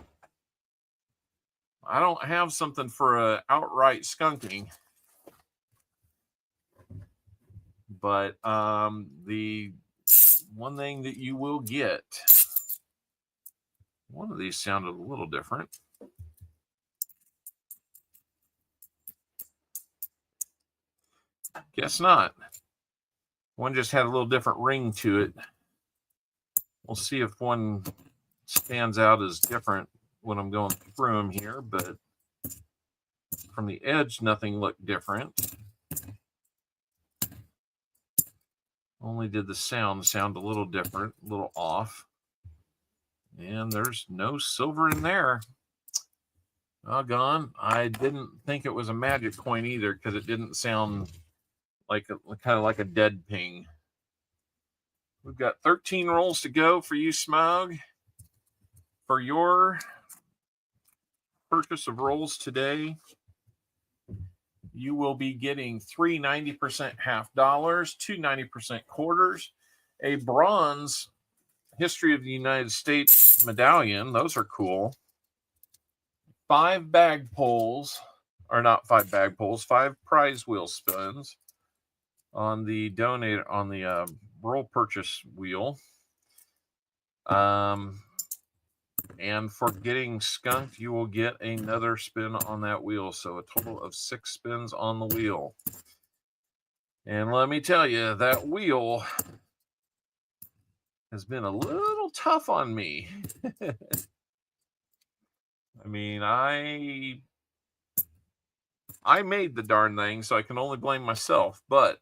I don't have something for a outright skunking. But the one thing that you will get One of these sounded a little different. Guess not. One just had a little different ring to it. We'll see if one stands out as different when I'm going through them here, but from the edge, nothing looked different. Only did the sound a little different, a little off. And there's no silver in there. Doggone. I didn't think it was a magic coin either because it didn't sound like kind of like a dead ping. We've got 13 rolls to go for you, Smog. For your purchase of rolls today, you will be getting 3 90% half dollars, 2 90% quarters, a bronze History of the United States medallion. Those are cool. 5 bag pulls, or not 5 bag pulls, 5 prize wheel spins on the roll purchase wheel. And for getting skunked, you will get another spin on that wheel. So a total of 6 spins on the wheel. And let me tell you, that wheel has been a little tough on me. I mean, I made the darn thing, so I can only blame myself, but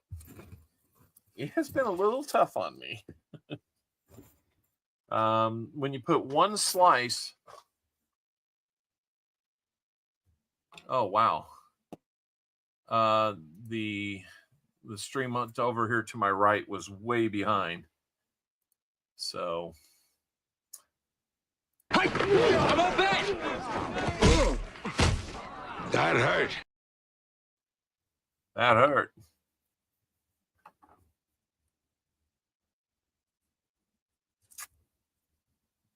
it has been a little tough on me. When you put one slice, oh wow, the stream over here to my right was way behind, so How about that? That hurt. that hurt.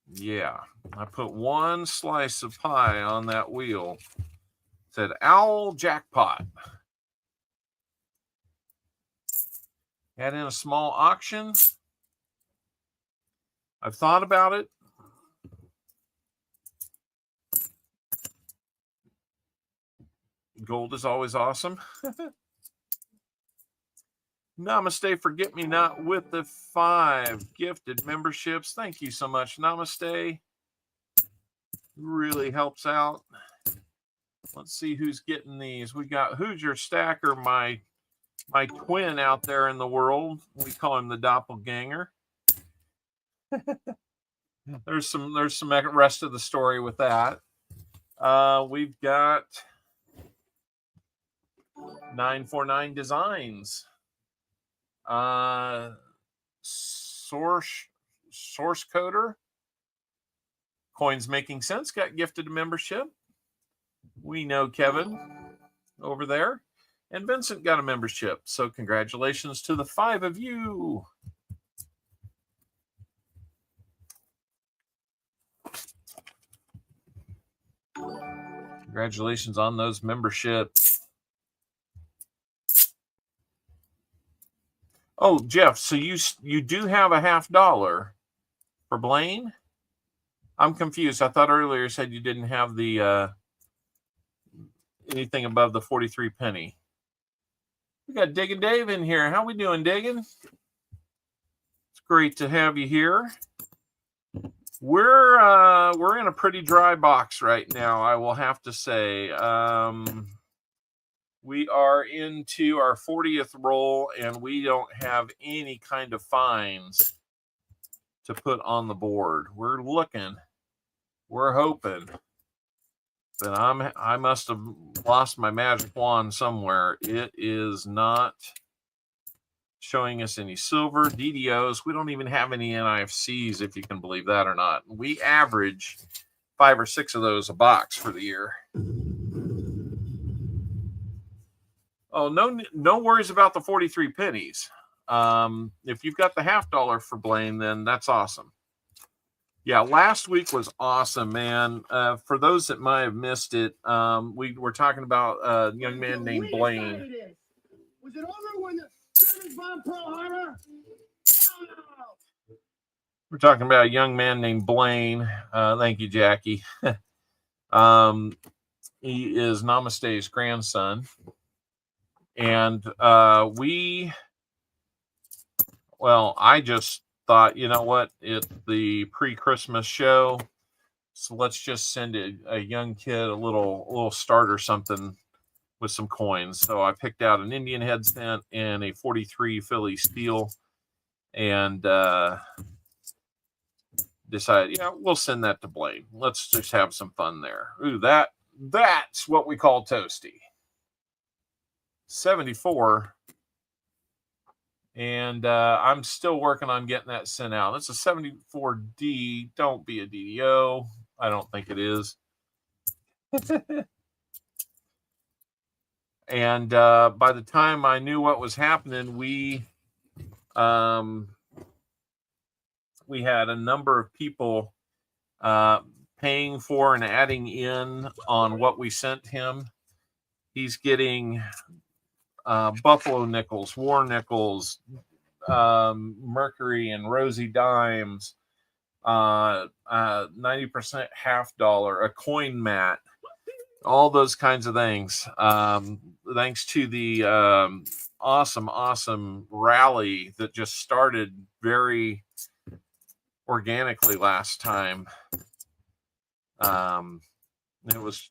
Yeah, I put one slice of pie on that wheel. It said Owl Jackpot. Had in a small auction. I've thought about it. Gold is always awesome. Namaste, forget me not with the 5 gifted memberships. Thank you so much. Namaste. Really helps out. Let's see who's getting these. We got Hoosier Stacker, my twin out there in the world. We call him the doppelganger. There's some rest of the story with that. We've got 949 Designs. Source Coder. Coins Making Sense got gifted a membership. We know Kevin over there. And Vincent got a membership. So congratulations to the 5 of you. Congratulations on those memberships. Oh, Jeff, so you do have a $50 for Blaine? I'm confused. I thought earlier you said you didn't have the anything above the 43 penny. We got Diggin' Dave in here. How we doing, Diggin'? It's great to have you here. We're in a pretty dry box right now, I will have to say. We are into our 40th roll, and we don't have any kind of fines to put on the board. We're looking. We're hoping. But I must have lost my magic wand somewhere. It is not showing us any silver. DDOs. We don't even have any NIFCs, if you can believe that or not. We average 5 or 6 of those a box for the year. Oh, no worries about the 43 pennies. If you've got the $50 for Blaine, then that's awesome. Yeah, last week was awesome, man. For those that might have missed it, we were talking about a young man named Blaine. Was it over when the Germans bombed Pearl Harbor? Hell no! We're talking about a young man named Blaine. Thank you, Jackie. He is Namaste's grandson. And I just thought, you know what? It's the pre-Christmas show. So let's just send a young kid a little starter something with some coins. So I picked out an Indian head cent and a 43 Philly steel, and decided, we'll send that to Blaine. Let's just have some fun there. Ooh, that's what we call toasty. 74. And I'm still working on getting that sent out. It's a 74D. Don't be a DDO. I don't think it is. And by the time I knew what was happening, we had a number of people paying for and adding in on what we sent him. He's getting Buffalo nickels, war nickels, Mercury and Rosy dimes, 90% half dollar, a coin mat, all those kinds of things. Thanks to the awesome rally that just started very organically last time. It was,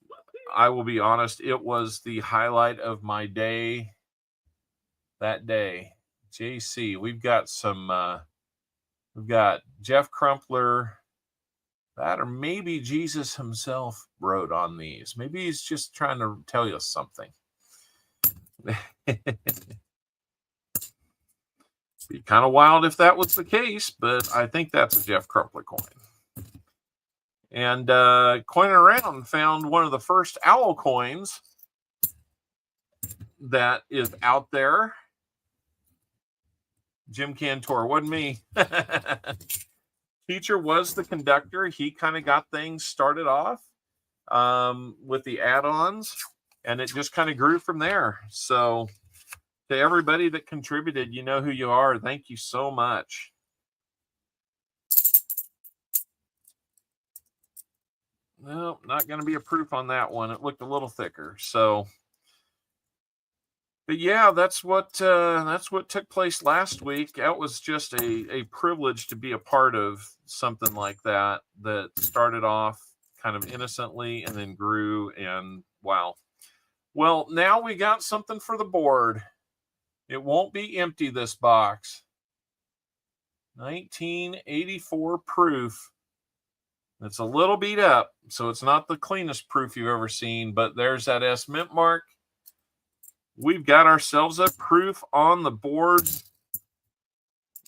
I will be honest, it was the highlight of my day that day. JC, we've got Jeff Crumpler, that, or maybe Jesus himself wrote on these. Maybe he's just trying to tell you something. Be kind of wild if that was the case, but I think that's a Jeff Crumpler coin. And Coin Around found one of the first owl coins that is out there. Jim Cantor, wasn't me. Teacher was the conductor. He kind of got things started off with the add-ons, and it just kind of grew from there. So to everybody that contributed, you know who you are. Thank you so much. No, not going to be a proof on that one. It looked a little thicker. So, but yeah, that's what took place last week. That was just a privilege to be a part of something like that started off kind of innocently and then grew, and wow. Well, now we got something for the board. It won't be empty, this box. 1984 proof. It's a little beat up, so it's not the cleanest proof you've ever seen, but there's that S mint mark. We've got ourselves a proof on the board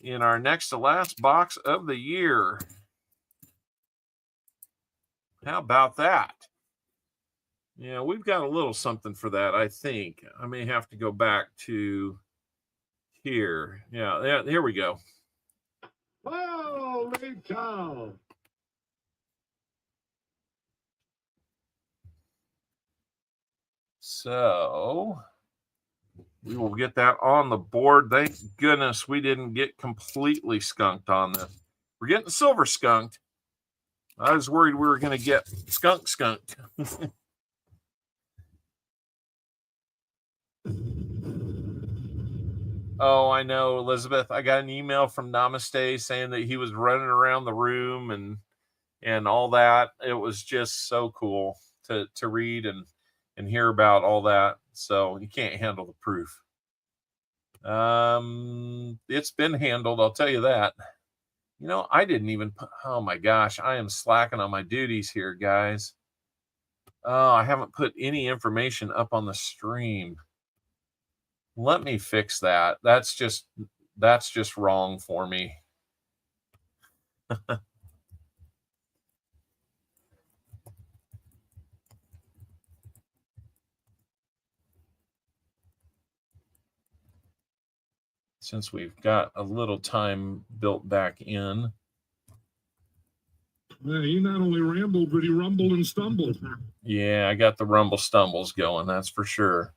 in our next to last box of the year. How about that? Yeah, we've got a little something for that, I think. I may have to go back to here. Yeah, here we go. Holy cow! So we will get that on the board. Thank goodness we didn't get completely skunked on this. We're getting silver skunked. I was worried we were going to get skunked. Oh, I know, Elizabeth. I got an email from Namaste saying that he was running around the room and all that. It was just so cool to read and hear about all that. So you can't handle the proof. It's been handled, I'll tell you that. You know, I didn't even oh my gosh, I am slacking on my duties here, guys. Oh, I haven't put any information up on the stream. Let me fix that. That's just wrong for me. Since we've got a little time built back in. Yeah, he not only rambled, but he rumbled and stumbled. Yeah, I got the rumble stumbles going, that's for sure.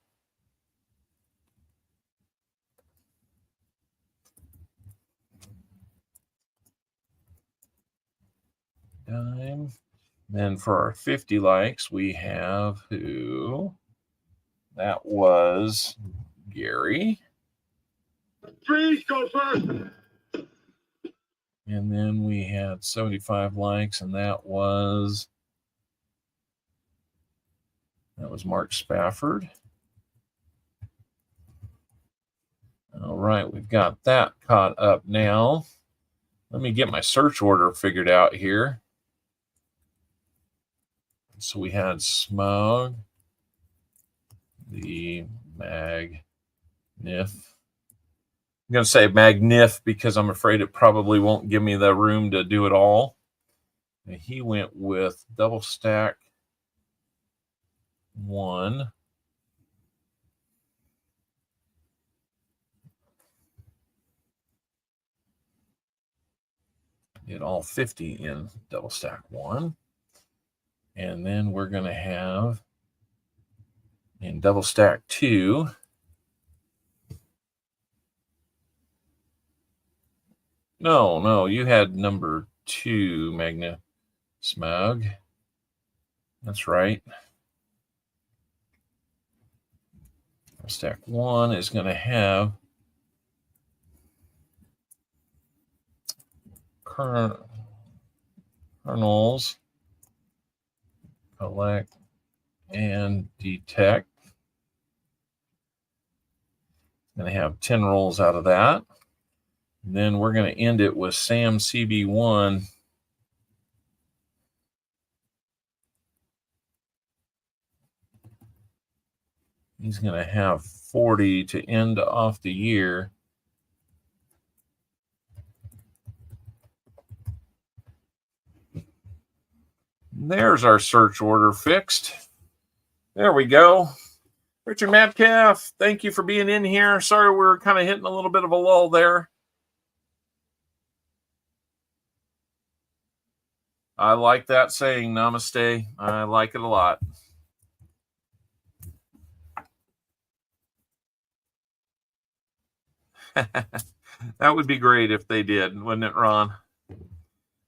Then for our 50 likes, we have who? That was Gary. Freeze, go first. And then we had 75 likes, and that was Mark Spafford. All right, we've got that caught up now. Let me get my search order figured out here. So we had Smog, the Magnif. I'm going to say Magnif because I'm afraid it probably won't give me the room to do it all. And he went with double stack 1. Did all 50 in double stack 1. And then we're going to have in double stack 2. No, you had number 2, Magna Smog. That's right. Stack 1 is going to have kernels, collect, and detect. Going to have 10 rolls out of that. And then we're going to end it with Sam CB1. He's going to have 40 to end off the year. There's our search order fixed. There we go. Richard Metcalf, thank you for being in here. Sorry we're kind of hitting a little bit of a lull there. I like that saying, namaste. I like it a lot. That would be great if they did, wouldn't it, Ron?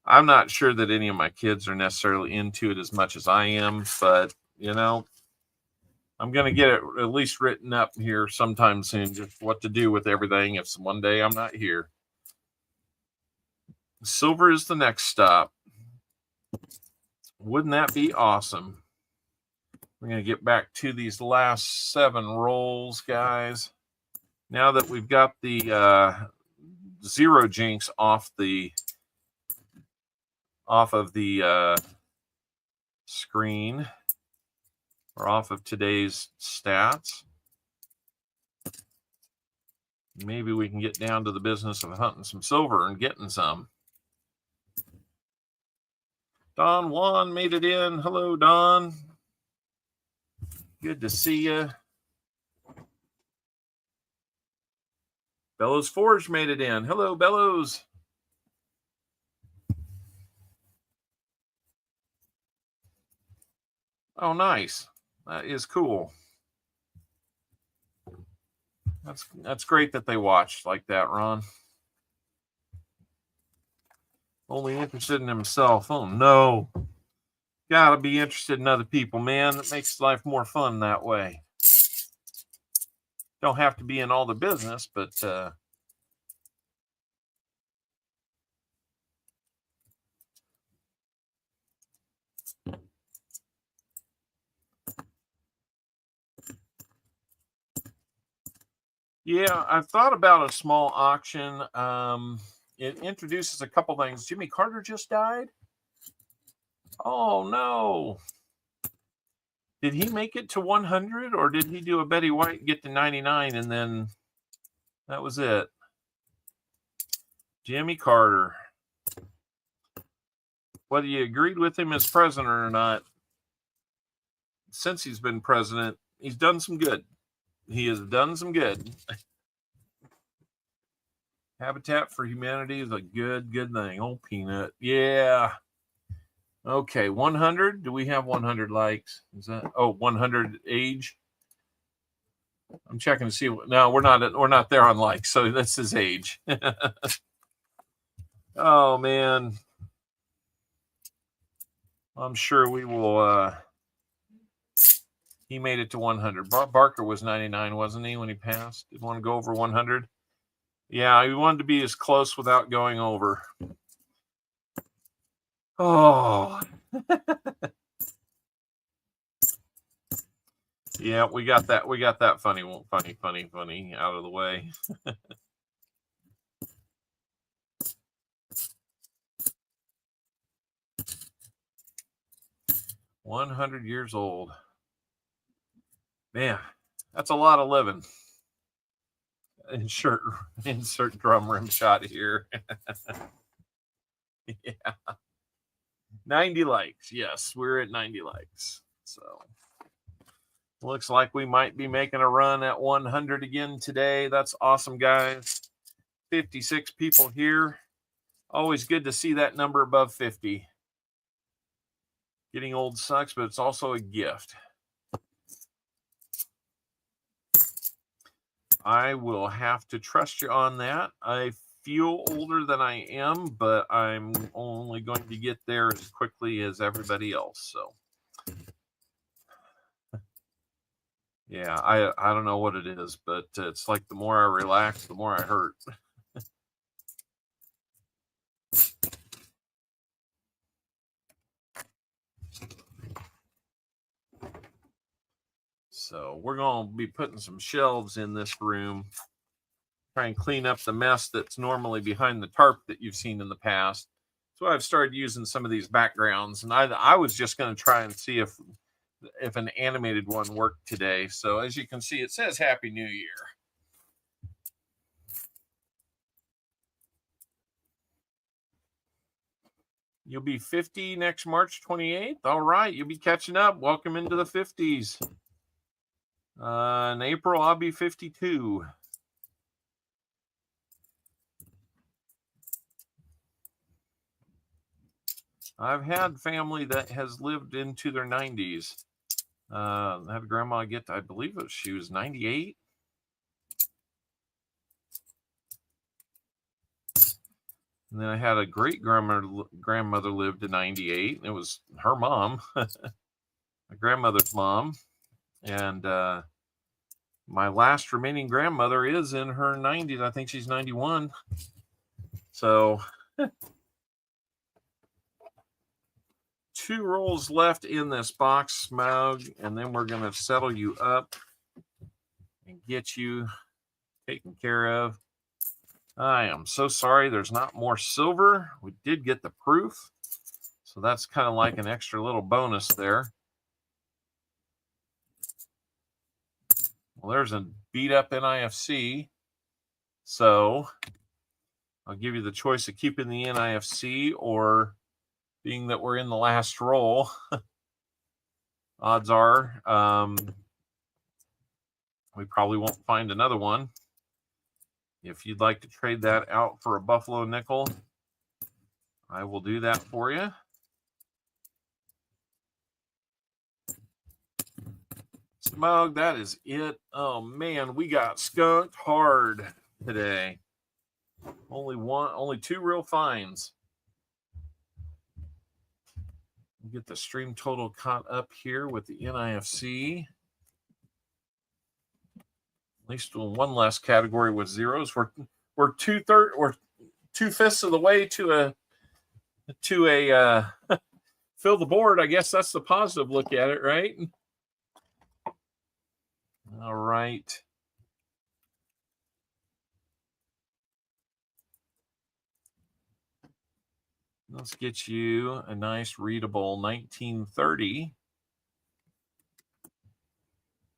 I'm not sure that any of my kids are necessarily into it as much as I am, but, you know, I'm going to get it at least written up here sometime soon, just what to do with everything if one day I'm not here. Silver is the next stop. Wouldn't that be awesome? We're going to get back to these last 7 rolls, guys. Now that we've got the zero jinx off of the screen, or off of today's stats, maybe we can get down to the business of hunting some silver and getting some. Don Juan made it in. Hello, Don. Good to see you. Bellows Forge made it in. Hello, Bellows. Oh, nice. That is cool. That's great that they watched like that, Ron. Only interested in himself. Oh, no. Gotta be interested in other people, man. It makes life more fun that way. Don't have to be in all the business, but yeah, I've thought about a small auction. It introduces a couple things. Jimmy Carter just died. Oh, no. Did he make it to 100, or did he do a Betty White and get to 99 and then that was it? Jimmy Carter. Whether you agreed with him as president or not, since he's been president, he's done some good. He has done some good. Habitat for Humanity is a good thing. Oh, Peanut. Yeah. Okay, 100. Do we have 100 likes? Is that 100 age? I'm checking to see. No, we're not there on likes, so that's his age. Oh man. I'm sure we will. He made it to 100. Barker was 99, wasn't he, when he passed? Didn't want to go over 100. Yeah, he wanted to be as close without going over. Oh. Yeah, we got that. We got that funny out of the way. 100 years old. Man, that's a lot of living. Insert drum rim shot here. Yeah. 90 likes. Yes, we're at 90 likes. So looks like we might be making a run at 100 again today. That's awesome, guys. 56 people here. Always good to see that number above 50. Getting old sucks, but it's also a gift. I will have to trust you on that. I feel older than I am, but I'm only going to get there as quickly as everybody else. So, yeah, I don't know what it is, but it's like the more I relax, the more I hurt. So we're going to be putting some shelves in this room. Try and clean up the mess that's normally behind the tarp that you've seen in the past. So I've started using some of these backgrounds, and I was just going to try and see if an animated one worked today. So as you can see, it says Happy New Year. You'll be 50 next March 28th. All right, you'll be catching up. Welcome into the 50s. In April, I'll be 52. I've had family that has lived into their 90s. I had a grandma get, I believe she was 98. And then I had a great grandmother lived to 98. It was her mom, my grandmother's mom. And my last remaining grandmother is in her 90s. I think she's 91. So 2 rolls left in this box, Smaug, and then we're going to settle you up and get you taken care of. I am so sorry there's not more silver. We did get the proof, so that's kind of like an extra little bonus there. Well, there's a beat up NIFC, so I'll give you the choice of keeping the NIFC or, being that we're in the last roll, odds are we probably won't find another one. If you'd like to trade that out for a Buffalo nickel, I will do that for you. Smug, that is it. Oh man, we got skunked hard today. Only 2 real finds. Get the stream total caught up here with the NIFC. At least one less category with zeros. We're 2/5 of the way to a fill the board. I guess that's the positive look at it, right? All right. Let's get you a nice readable 1930.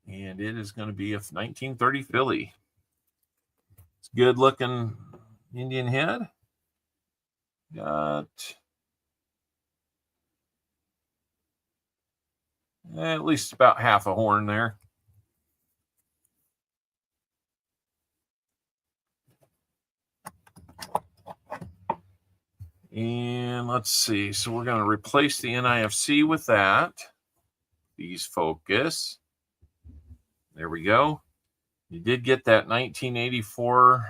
And it is going to be a 1930 Philly. It's good looking Indian head. Got at least about half a horn there. And let's see. So we're going to replace the NIFC with that. These focus. There we go. You did get that 1984.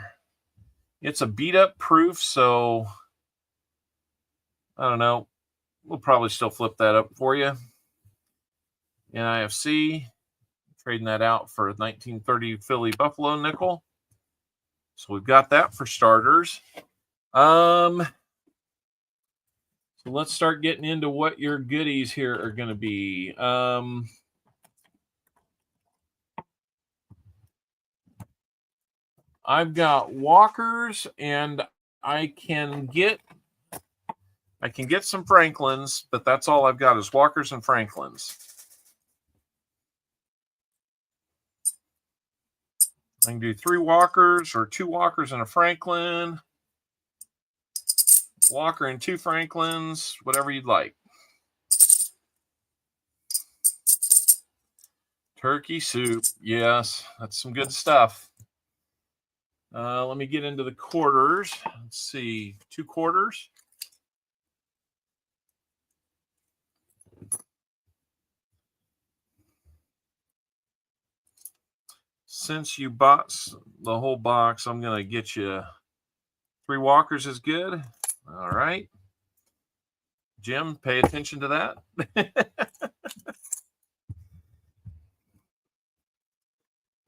It's a beat up proof, so I don't know. we'll probably still flip that up for you. NIFC, trading that out for 1930 Philly Buffalo nickel. So we've got that for starters. So let's start getting into what your goodies here are going to be. I've got Walkers, and I can get some Franklins, but that's all I've got is Walkers and Franklins. I can do 3 Walkers or 2 Walkers and a Franklin. Walker and 2 Franklins, whatever you'd like. Turkey soup. Yes, that's some good stuff. Let me get into the quarters. Let's see. 2 quarters. Since you bought the whole box, I'm going to get you 3 Walkers is good. All right. Jim, pay attention to that.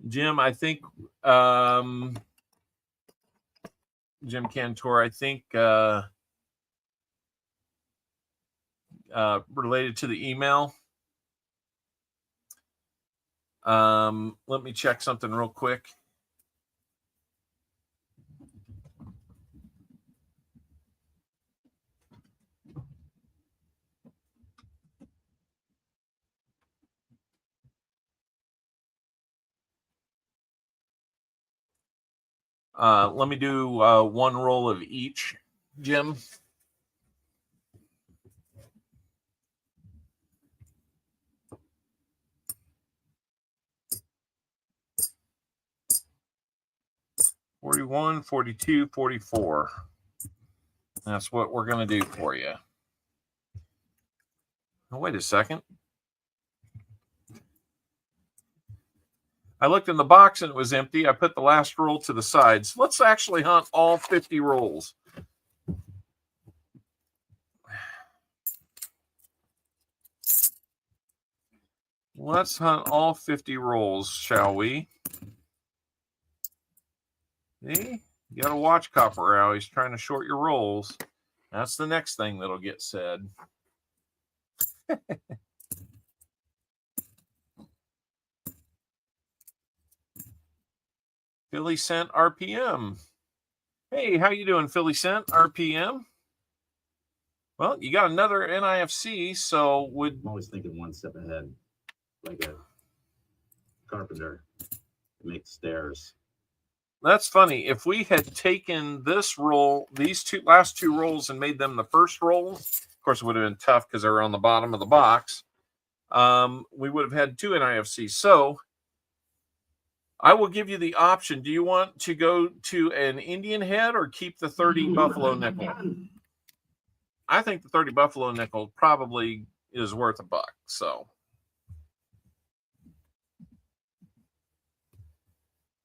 Jim, I think, Jim Cantor, I think, related to the email. Let me check something real quick. Let me do 1 roll of each, Jim. $41, $42, $44. That's what we're going to do for you. Oh, wait a second. I looked in the box and it was empty. I put the last roll to the side. So let's actually hunt all 50 rolls. Let's hunt all 50 rolls, shall we? See? You got to watch CopperOwl. He's trying to short your rolls. That's the next thing that'll get said. Philly Cent RPM. Hey, how you doing, Philly Cent RPM? Well, you got another NIFC, so would... I'm always thinking 1 step ahead, like a carpenter to make stairs. That's funny. If we had taken this roll, these last two rolls, and made them the first roll, of course, it would have been tough because they were on the bottom of the box. We would have had 2 NIFCs. So I will give you the option. Do you want to go to an Indian head or keep the 30 Buffalo nickel? I think the 30 Buffalo nickel probably is worth $1. So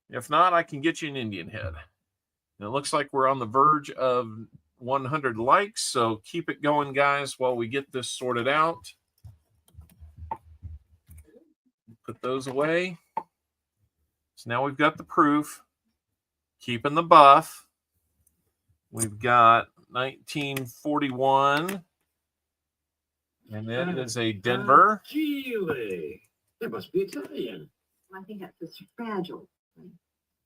if not, I can get you an Indian head. And it looks like we're on the verge of 100 likes. So keep it going, guys, while we get this sorted out. Put those away. So now we've got the proof, keeping the buff. We've got 1941, and then it is a Denver. Chile. That must be Italian. I think that's a fragile.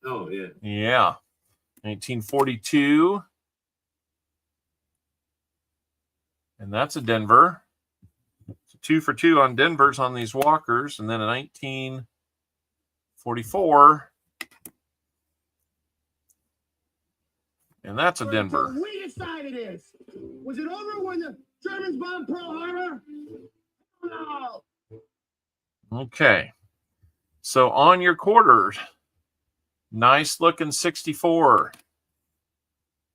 Oh, yeah. Yeah. 1942. And that's a Denver. So 2 for 2 on Denvers on these walkers. And then a 1944. And that's a Denver. We decided this. Was it over when the Germans bombed Pearl Harbor? No. Okay. So on your quarters, nice looking 64.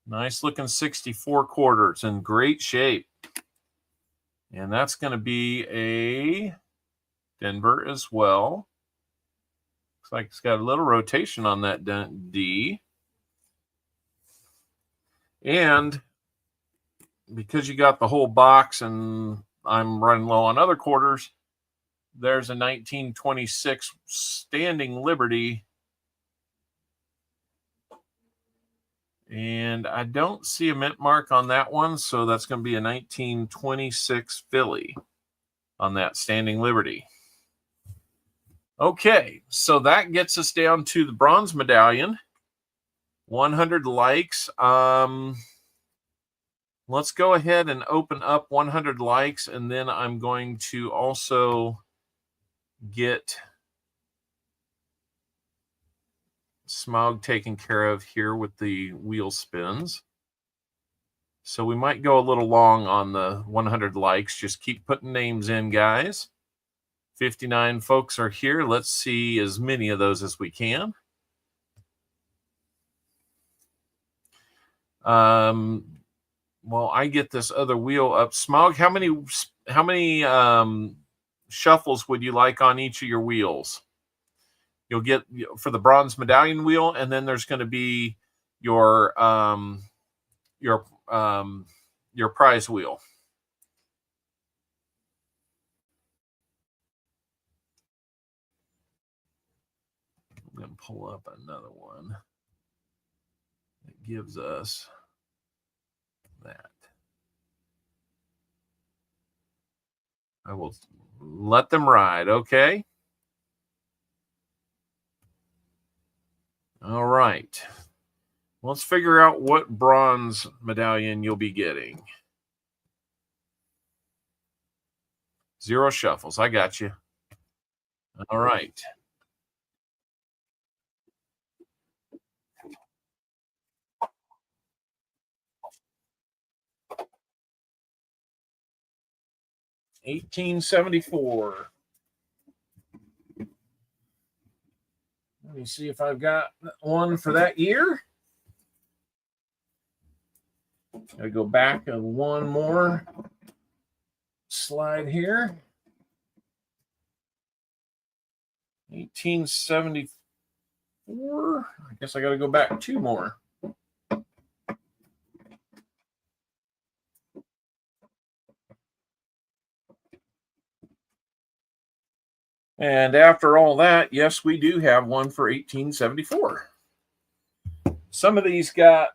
Nice looking 64 quarters in great shape. And that's going to be a Denver as well. Looks like it's got a little rotation on that D. And because you got the whole box and I'm running low on other quarters, there's a 1926 Standing Liberty. And I don't see a mint mark on that one, so that's going to be a 1926 Philly on that Standing Liberty. Okay, so that gets us down to the bronze medallion. 100 likes. Let's go ahead and open up 100 likes, and then I'm going to also get Smog taken care of here with the wheel spins. So we might go a little long on the 100 likes. Just keep putting names in, guys. 59 folks are here. Let's see as many of those as we can. Well, I get this other wheel up. Smog, how many shuffles would you like on each of your wheels? You'll get for the bronze medallion wheel, and then there's going to be your prize wheel. I'm going to pull up another one that gives us that. I will let them ride, okay? All right. Let's figure out what bronze medallion you'll be getting. 0 shuffles. I got you. All right. $18.74. Let me see if I've got one for that year. I go back one more slide here. 1874. I guess I got to go back 2 more. And after all that, yes, we do have one for 1874. Some of these got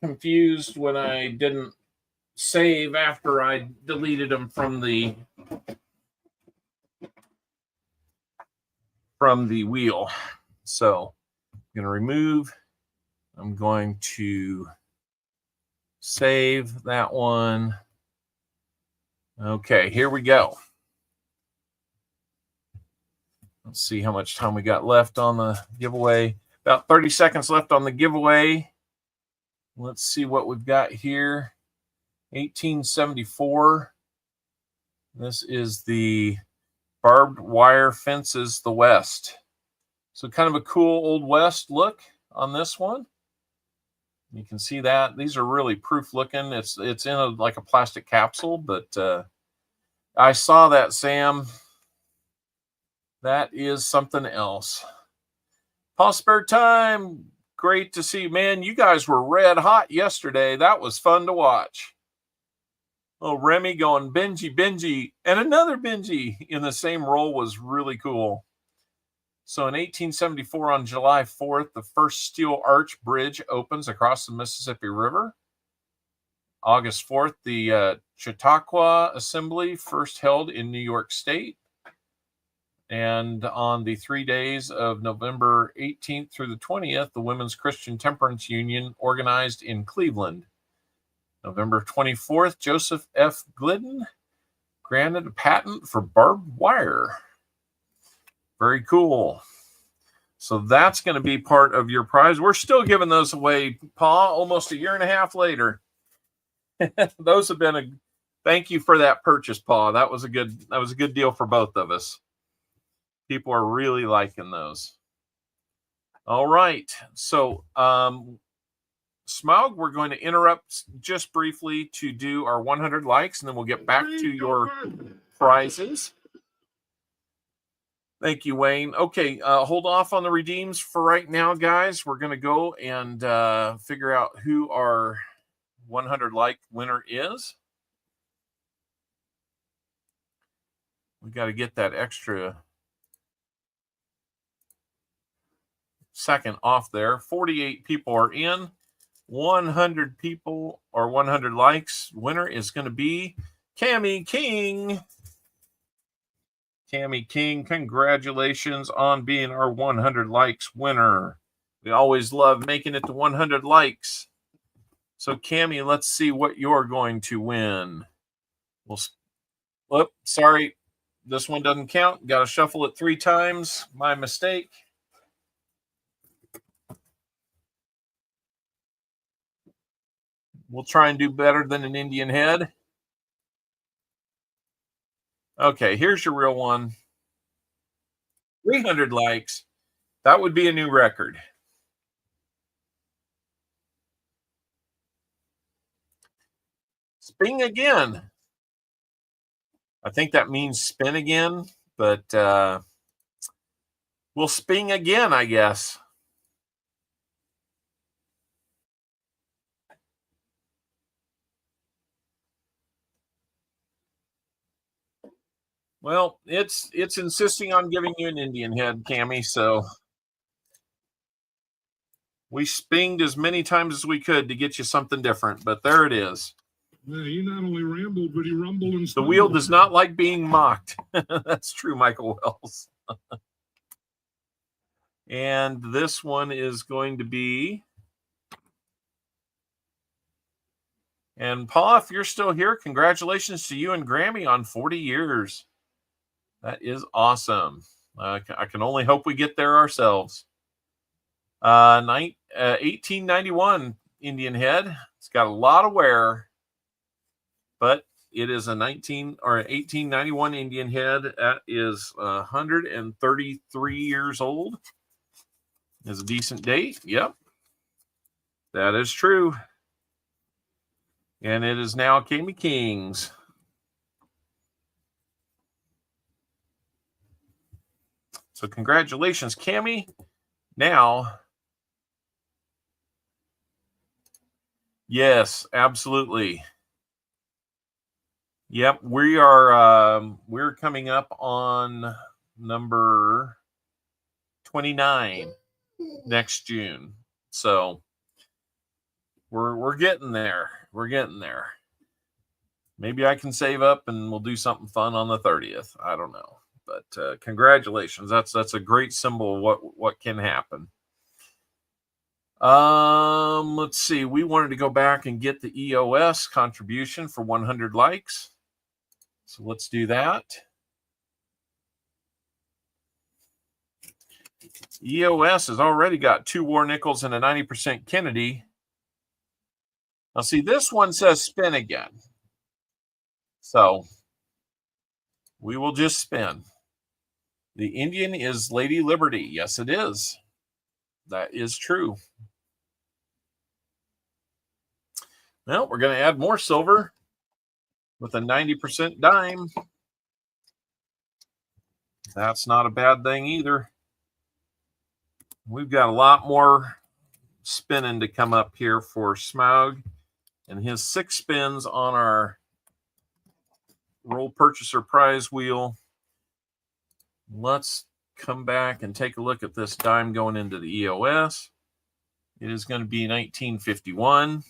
confused when I didn't save after I deleted them from the wheel. So I'm going to remove. I'm going to save that one. Okay, here we go. Let's see how much time we got left on the giveaway. About 30 seconds left on the giveaway. Let's see what we've got here. 1874. This is the barbed wire fences, the West. So kind of a cool Old West look on this one. You can see that. These are really proof looking. It's in like a plastic capsule, but I saw that, Sam. That is something else. Paul Spare Time, great to see you, man. You guys were red hot yesterday. That was fun to watch. Oh, Remy going Benji, and another Benji in the same role was really cool. So in 1874, on July 4th, the first steel arch bridge opens across the Mississippi River. August 4th, the Chautauqua Assembly first held in New York State. And on the 3 days of November 18th through the 20th, the Women's Christian Temperance Union organized in Cleveland. November 24th, Joseph F. Glidden granted a patent for barbed wire. Very cool. So that's going to be part of your prize. We're still giving those away, Pa, almost a year and a half later. Those have been a thank you for that purchase, Pa. That was a good deal for both of us. People are really liking those. All right. So, Smaug, we're going to interrupt just briefly to do our 100 likes, and then we'll get back to your prizes. Thank you, Wayne. Okay, hold off on the redeems for right now, guys. We're going to go and figure out who our 100 like winner is. We got to get that extra second off there. 48 people are in. 100 people or 100 likes. Winner is going to be Cami King. Cami King, congratulations on being our 100 likes winner. We always love making it to 100 likes. So, Cami, let's see what you're going to win. Sorry. This one doesn't count. Got to shuffle it 3 times. My mistake. We'll try and do better than an Indian head. Okay, here's your real one. 300 likes. That would be a new record. Spin again. I think that means spin again, but we'll spin again, I guess. Well, it's insisting on giving you an Indian head, Cami, so we spinged as many times as we could to get you something different, but there it is. Yeah, he not only rambled, but he rumbled and The wheel does not like being mocked. That's true, Michael Wells. And this one is going to be... And Paul, if you're still here, congratulations to you and Grammy on 40 years. That is awesome. I can only hope we get there ourselves. 1891 Indian head. It's got a lot of wear, but it is a 1891 Indian head. That is 133 years old. Is a decent date. Yep, that is true. And it is now Cami King's. So congratulations, Cami. Now, yes, absolutely. Yep, we're coming up on number 29 next June. So we're getting there. We're getting there. Maybe I can save up and we'll do something fun on the 30th. I don't know. But congratulations. That's a great symbol of what can happen. Let's see. We wanted to go back and get the EOS contribution for 100 likes. So let's do that. EOS has already got 2 war nickels and a 90% Kennedy. Now see, this one says spin again. So we will just spin. The Indian is Lady Liberty. Yes, it is. That is true. Well, we're going to add more silver with a 90% dime. That's not a bad thing either. We've got a lot more spinning to come up here for Smaug and his 6 spins on our roll purchaser prize wheel. Let's come back and take a look at this dime going into the EOS. It is going to be 1951.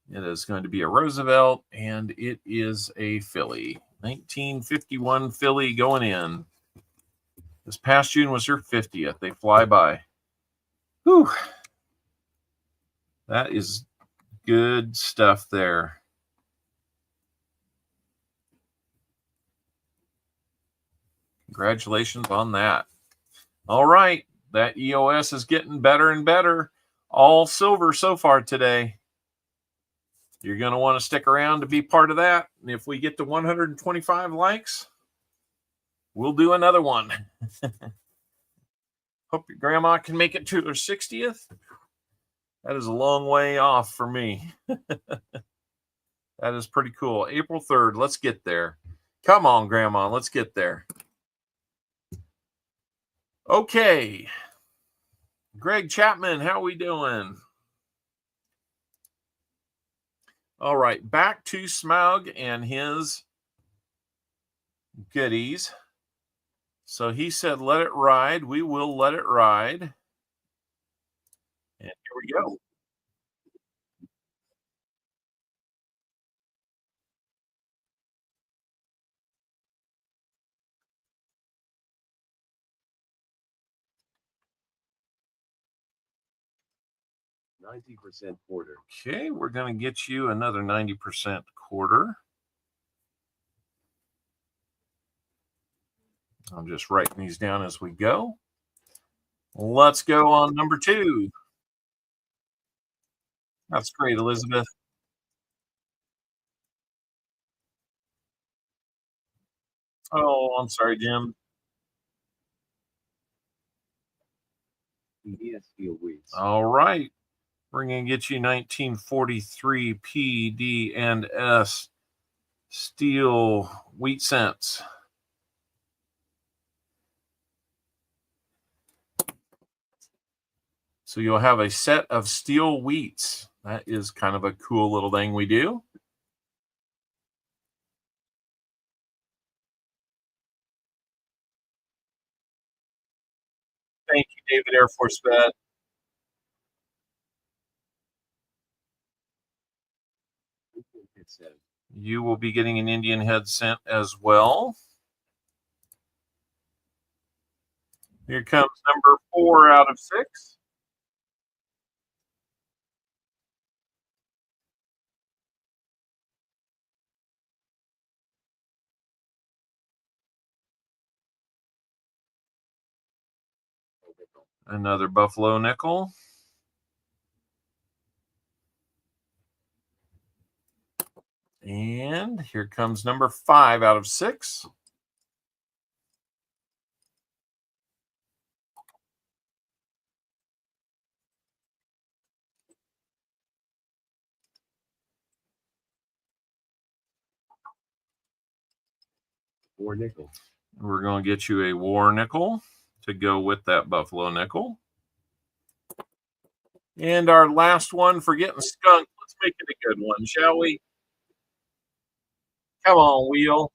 It is going to be a Roosevelt, and it is a Philly. 1951 Philly going in. This past June was her 50th. They fly by. Whew. That is good stuff there. Congratulations on that. All right. That EOS is getting better and better. All silver so far today. You're going to want to stick around to be part of that. And if we get to 125 likes, we'll do another one. Hope your grandma can make it to her 60th. That is a long way off for me. That is pretty cool. April 3rd. Let's get there. Come on, Grandma. Let's get there. Okay. Greg Chapman, how we doing? All right, back to Smaug and his goodies. So he said, let it ride. We will let it ride. And here we go. $90 quarter. Okay, we're going to get you another 90% quarter. I'm just writing these down as we go. Let's go on number 2. That's great, Elizabeth. Oh, I'm sorry, Jim. EOS wheats. All right. We're going to get you 1943 PD&S steel wheat cents. So you'll have a set of steel wheats. That is kind of a cool little thing we do. Thank you, David Air Force Vet. You will be getting an Indian head cent as well. Here comes number 4 out of 6. Another Buffalo nickel. And here comes number 5 out of 6. War nickel. We're going to get you a war nickel to go with that Buffalo nickel. And our last one for getting skunked. Let's make it a good one, shall we? Come on, wheel.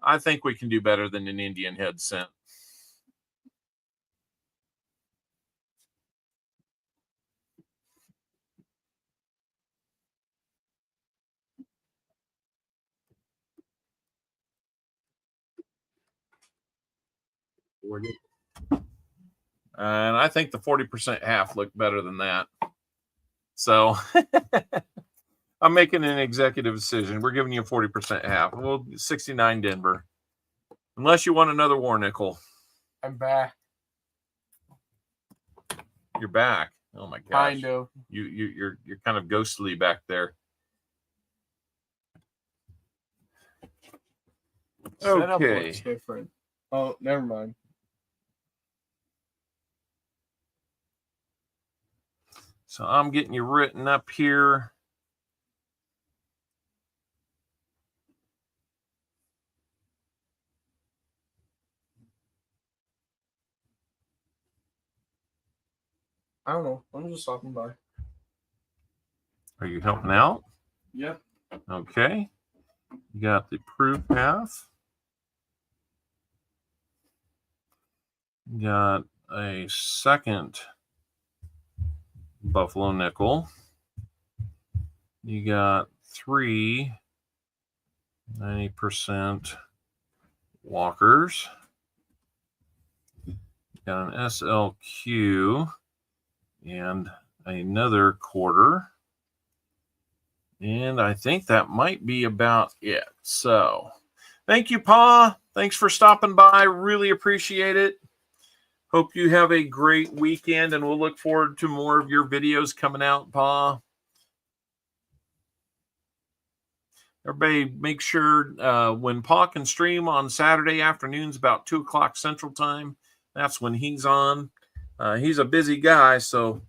I think we can do better than an Indian head cent. War nickel. And I think the 40% half looked better than that. So I'm making an executive decision. We're giving you a 40% half. We'll 69 Denver. Unless you want another war nickel. I'm back. You're back. Oh my gosh. Kind of. You're kind of ghostly back there. Setup Okay. looks different. Oh, never mind. So I'm getting you written up here. I don't know. I'm just stopping by. Are you helping out? Yep. Okay. You got the proof half. You got a second Buffalo nickel. You got 3 90% walkers. You got an SLQ and another quarter. And I think that might be about it. So thank you, Pa. Thanks for stopping by. Really appreciate it. Hope you have a great weekend, and we'll look forward to more of your videos coming out, Pa. Everybody make sure when Pa can stream on Saturday afternoons about 2 o'clock Central Time, that's when he's on. He's a busy guy, so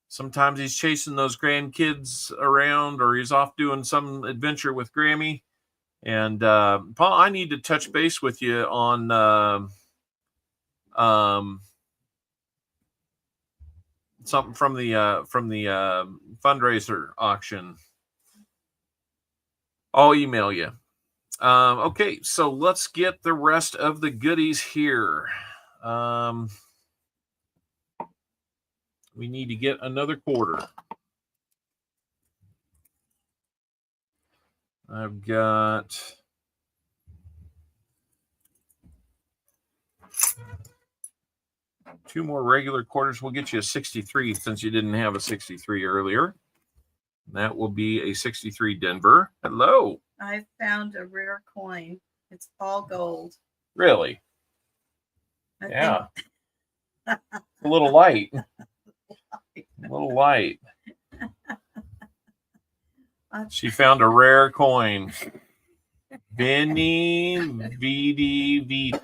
sometimes he's chasing those grandkids around or he's off doing some adventure with Grammy. And Paul, I need to touch base with you on something from the fundraiser auction. I'll email you. Okay, so let's get the rest of the goodies here. We need to get another quarter. I've got two more regular quarters. We'll get you a 63 since you didn't have a 63 earlier. That will be a 63 Denver. Hello. I found a rare coin. It's all gold. Really? I A little light. A little light. She found a rare coin. Benny VDVT.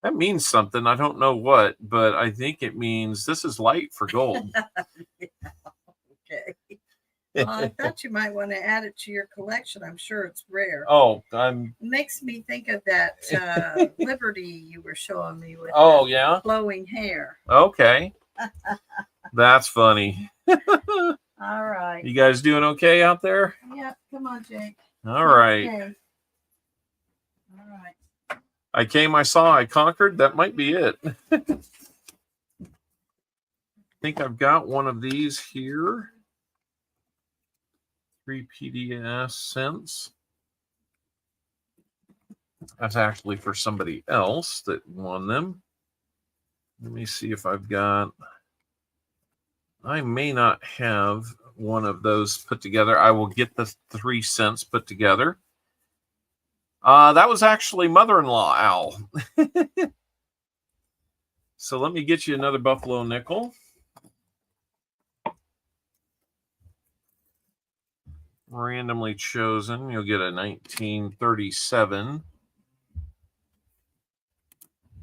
That means something. I don't know what, but I think it means this is light for gold. Okay. Well, I thought you might want to add it to your collection. I'm sure it's rare. Oh, It makes me think of that Liberty you were showing me with yeah. flowing hair. Okay. That's funny. All right. You guys doing okay out there? Yeah, come on, Jake. All right. Okay. All right. I came, I saw, I conquered. That might be it. I think I've got one of these here. 3 PDS cents. That's actually for somebody else that won them. Let me see if I've got... I may not have one of those put together. I will get the 3 cents put together. That was actually mother-in-law owl. So let me get you another buffalo nickel. Randomly chosen. You'll get a 1937.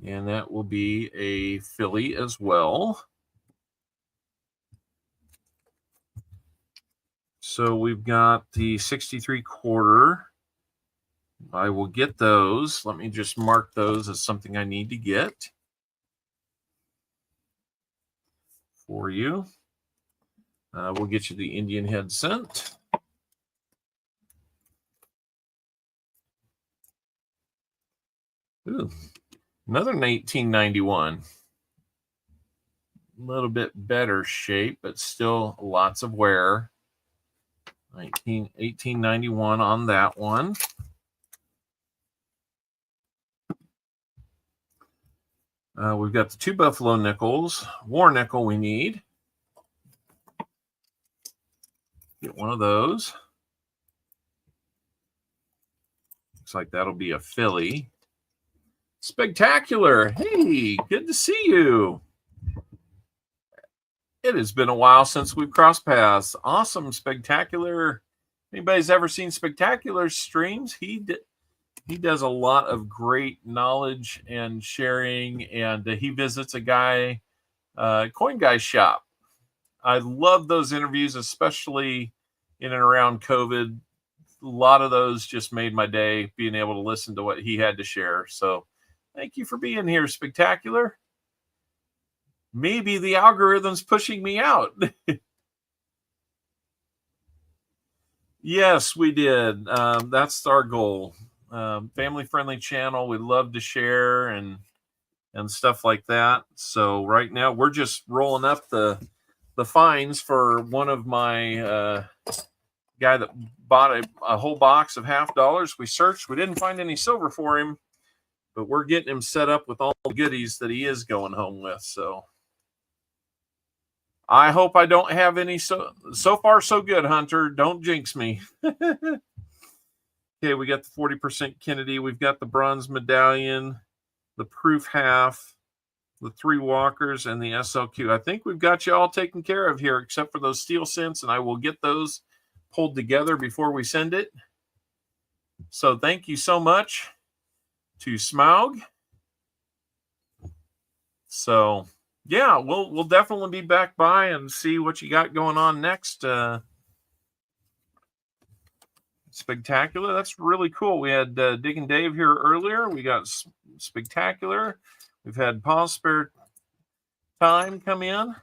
And that will be a Philly as well. So we've got the 63 quarter. I will get those. Let me just mark those as something I need to get for you. We'll get you the Indian head cent. Ooh, another 1891. A little bit better shape, but still lots of wear. 1891 on that one. We've got the 2 buffalo nickels. War nickel we need. Get one of those. Looks like that'll be a Philly. Spectacular. Hey, good to see you. It has been a while since we've crossed paths. Awesome, Spectacular. Anybody's ever seen Spectacular streams? He does a lot of great knowledge and sharing, and he visits a guy, Coin Guy shop. I love those interviews, especially in and around COVID. A lot of those just made my day, being able to listen to what he had to share. So thank you for being here, Spectacular. Maybe the algorithm's pushing me out. Yes, we did. That's our goal. Family-friendly channel. We love to share and stuff like that. So right now we're just rolling up the fines for one of my guy that bought a whole box of $50. We searched. We didn't find any silver for him, but we're getting him set up with all the goodies that he is going home with. So I hope I don't have any. So far, so good, Hunter. Don't jinx me. Okay, we got the 40% Kennedy. We've got the bronze medallion, the proof half, the 3 walkers, and the SLQ. I think we've got you all taken care of here, except for those steel cents, and I will get those pulled together before we send it. So thank you so much to Smaug. So yeah, we'll definitely be back by and see what you got going on next. Let's Spectacular. That's really cool. We had Dick and Dave here earlier. We got Spectacular. We've had Pause Spare Time come in. A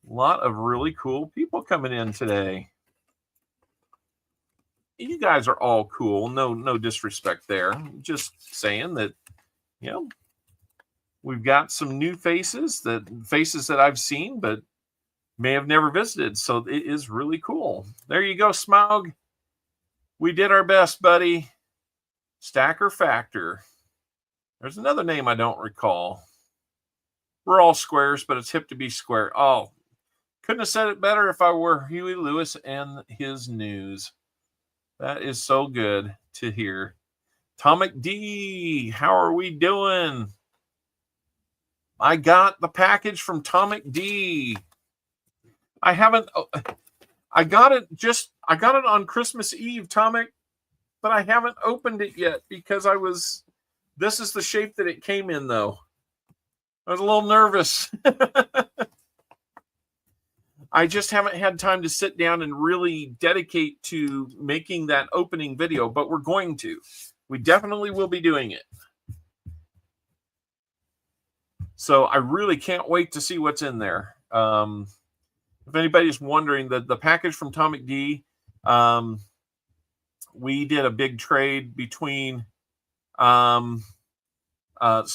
lot of really cool people coming in today. You guys are all cool. No disrespect there. Just saying that, you know, we've got some new faces that I've seen but may have never visited. So it is really cool. There you go, Smaug. We did our best, buddy. Stacker Factor. There's another name I don't recall. We're all squares, but it's hip to be square. Oh, couldn't have said it better if I were Huey Lewis and his news. That is so good to hear. Atomic D, how are we doing? I got the package from Atomic D. I got it on Christmas Eve, Tomic, but I haven't opened it yet because this is the shape that it came in, though. I was a little nervous. I just haven't had time to sit down and really dedicate to making that opening video, but we're going to. We definitely will be doing it. So I really can't wait to see what's in there. If anybody's wondering, the package from Atomic D, we did a big trade between some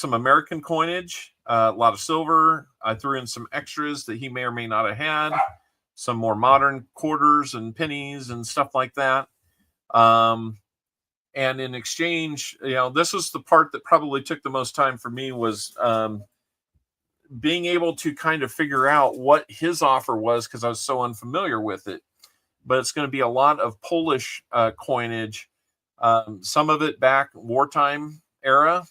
American coinage, a lot of silver. I threw in some extras that he may or may not have had, some more modern quarters and pennies and stuff like that. And in exchange, you know, this was the part that probably took the most time for me was being able to kind of figure out what his offer was because I was so unfamiliar with it. But it's going to be a lot of Polish coinage, some of it back wartime era,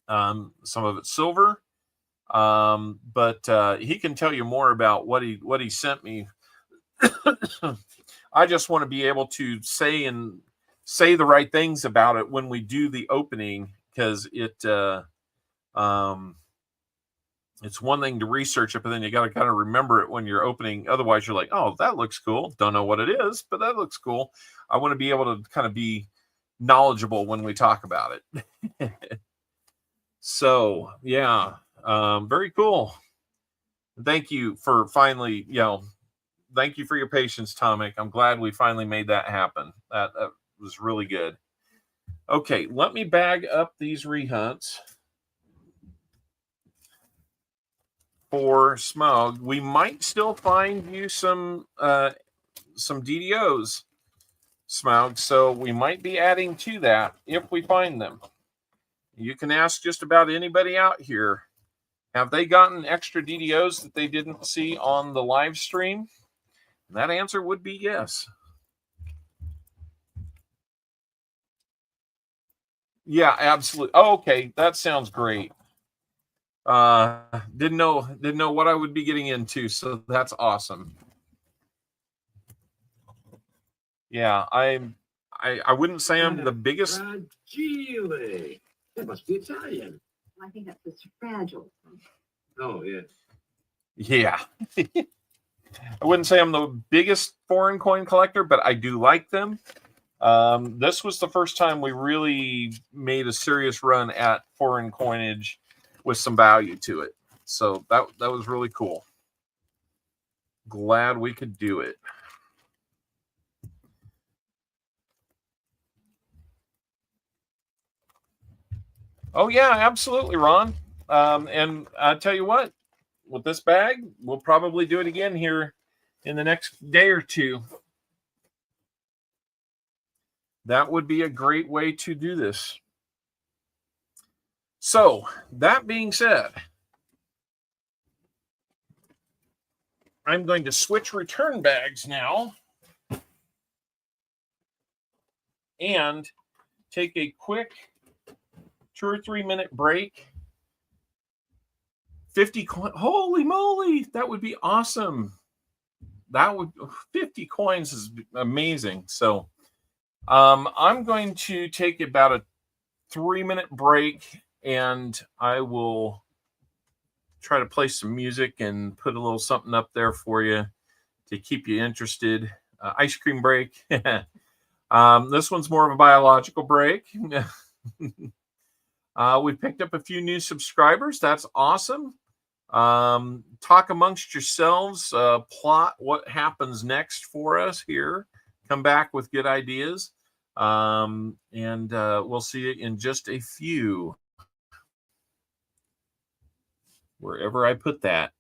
some of it silver. But he can tell you more about what he sent me. I just want to be able to say the right things about it when we do the opening, because it's one thing to research it, but then you got to kind of remember it when you're opening. Otherwise, you're like, oh, that looks cool. Don't know what it is, but that looks cool. I want to be able to kind of be knowledgeable when we talk about it. So, yeah, very cool. Thank you for finally, thank you for your patience, Tomic. I'm glad we finally made that happen. That was really good. Okay, let me bag up these rehunts. For Smug, we might still find you some DDOs, Smug, so we might be adding to that if we find them. You can ask just about anybody out here, have they gotten extra DDOs that they didn't see on the live stream? And that answer would be yes. Yeah, absolutely. Oh, okay, that sounds great. Didn't know what I would be getting into, so that's awesome. Yeah, I wouldn't say I'm the biggest. Fragile. That must be Italian. I think that's the fragile. Oh, yeah. Yeah. I wouldn't say I'm the biggest foreign coin collector, but I do like them. This was the first time we really made a serious run at foreign coinage with some value to it. So that was really cool. Glad we could do it. Oh yeah, absolutely, Ron. And I tell you what, with this bag, we'll probably do it again here in the next day or two. That would be a great way to do this. So, that being said, I'm going to switch return bags now and take a quick 2 or 3 minute break. 50 coins. Holy moly, that would be awesome. 50 coins is amazing. So, I'm going to take about a 3 minute break, and I will try to play some music and put a little something up there for you to keep you interested. ice cream break. This one's more of a biological break. We picked up a few new subscribers. That's awesome. Talk amongst yourselves, plot what happens next for us here. Come back with good ideas. And we'll see you in just a few. Wherever I put that.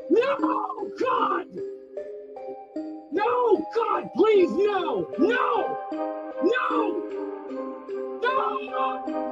No, God! No, God, please, no! No! No! No!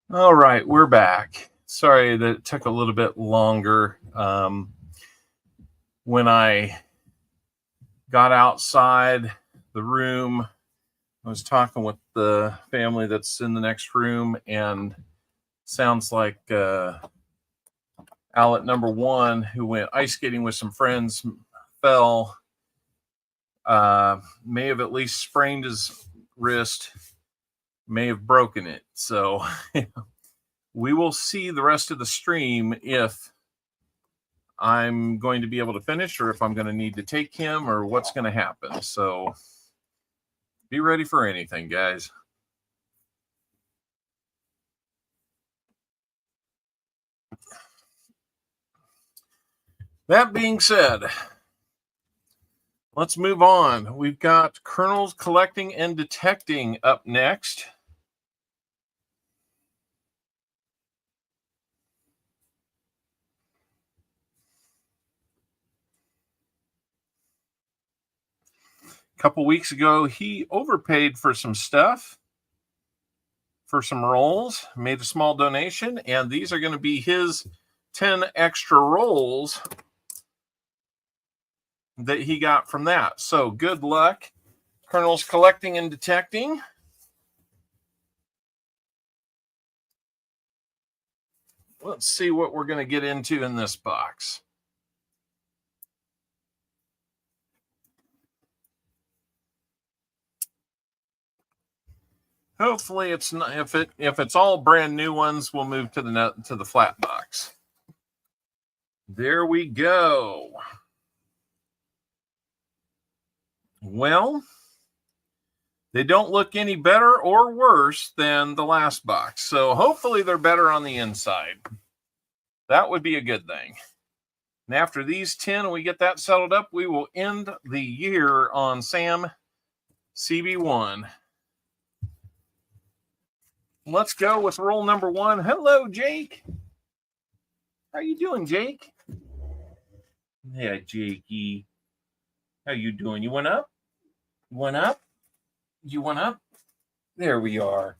All right, we're back. Sorry that it took a little bit longer. When I got outside the room, I was talking with the family that's in the next room, and sounds like Owlet number one, who went ice skating with some friends, fell. May have at least sprained his wrist, may have broken it. So we will see the rest of the stream if I'm going to be able to finish or if I'm going to need to take him or what's going to happen. So be ready for anything, guys. That being said, let's move on. We've got kernels collecting and detecting up next. A couple weeks ago, he overpaid for some stuff, for some rolls, made a small donation, and these are going to be his 10 extra rolls that he got from that. So good luck, kernels collecting and detecting. Let's see what we're going to get into in this box. Hopefully it's not, if it's all brand new ones, we'll move to the flat box. There we go. Well, they don't look any better or worse than the last box. So hopefully they're better on the inside. That would be a good thing. And after these 10, we get that settled up, we will end the year on Sam CB1. Let's go with roll number one. Hello, Jake. How you doing, Jake? Yeah, Jakey. How you doing? You went up? You went up? You went up? There we are.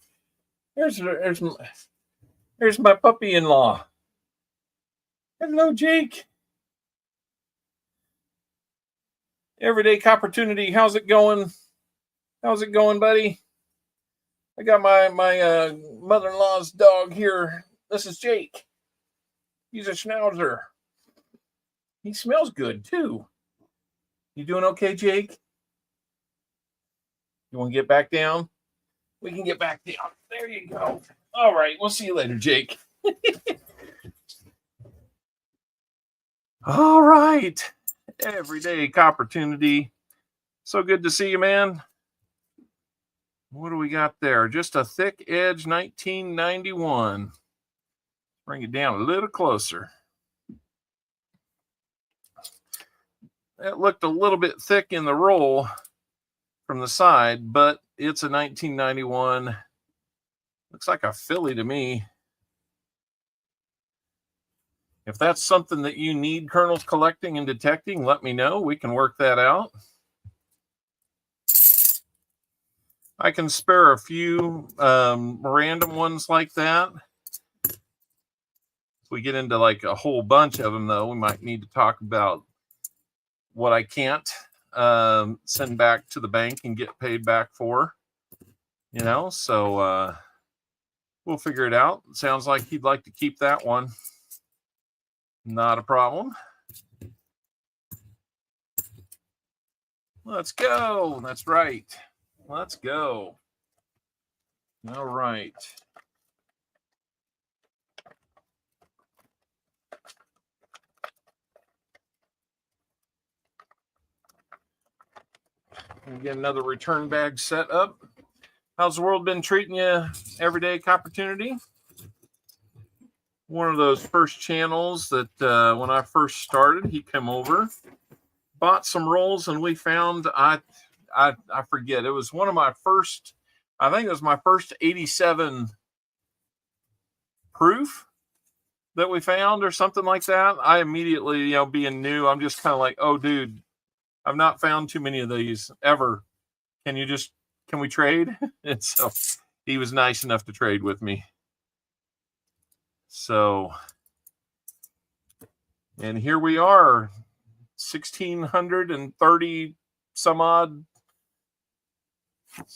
There's my puppy-in-law. Hello, Jake. Everyday Opportunity. How's it going? How's it going, buddy? I got my mother-in-law's dog here. This is Jake. He's a schnauzer. He smells good, too. You doing okay, Jake? You want to get back down? We can get back down. There you go. All right. We'll see you later, Jake. All right. Everyday Opportunity. So good to see you, man. What do we got there? Just a thick edge 1991. Bring it down a little closer. It looked a little bit thick in the roll from the side, but it's a 1991. Looks like a Philly to me. If that's something that you need kernels collecting and detecting, let me know. We can work that out. I can spare a few random ones like that. If we get into like a whole bunch of them, though, we might need to talk about what I can't send back to the bank and get paid back for. You know, so we'll figure it out. It sounds like he'd like to keep that one. Not a problem. Let's go. That's right. Let's go. All right. We get another return bag set up. How's the world been treating you? Everyday Opportunity. One of those first channels that when I first started, he came over, bought some rolls, and we found I forget. It was one of my first. I think it was my first 87 proof that we found, or something like that. I immediately, being new, I'm just kind of like, oh, dude, I've not found too many of these ever. Can we trade? And so he was nice enough to trade with me. So, and here we are, 1,630 some odd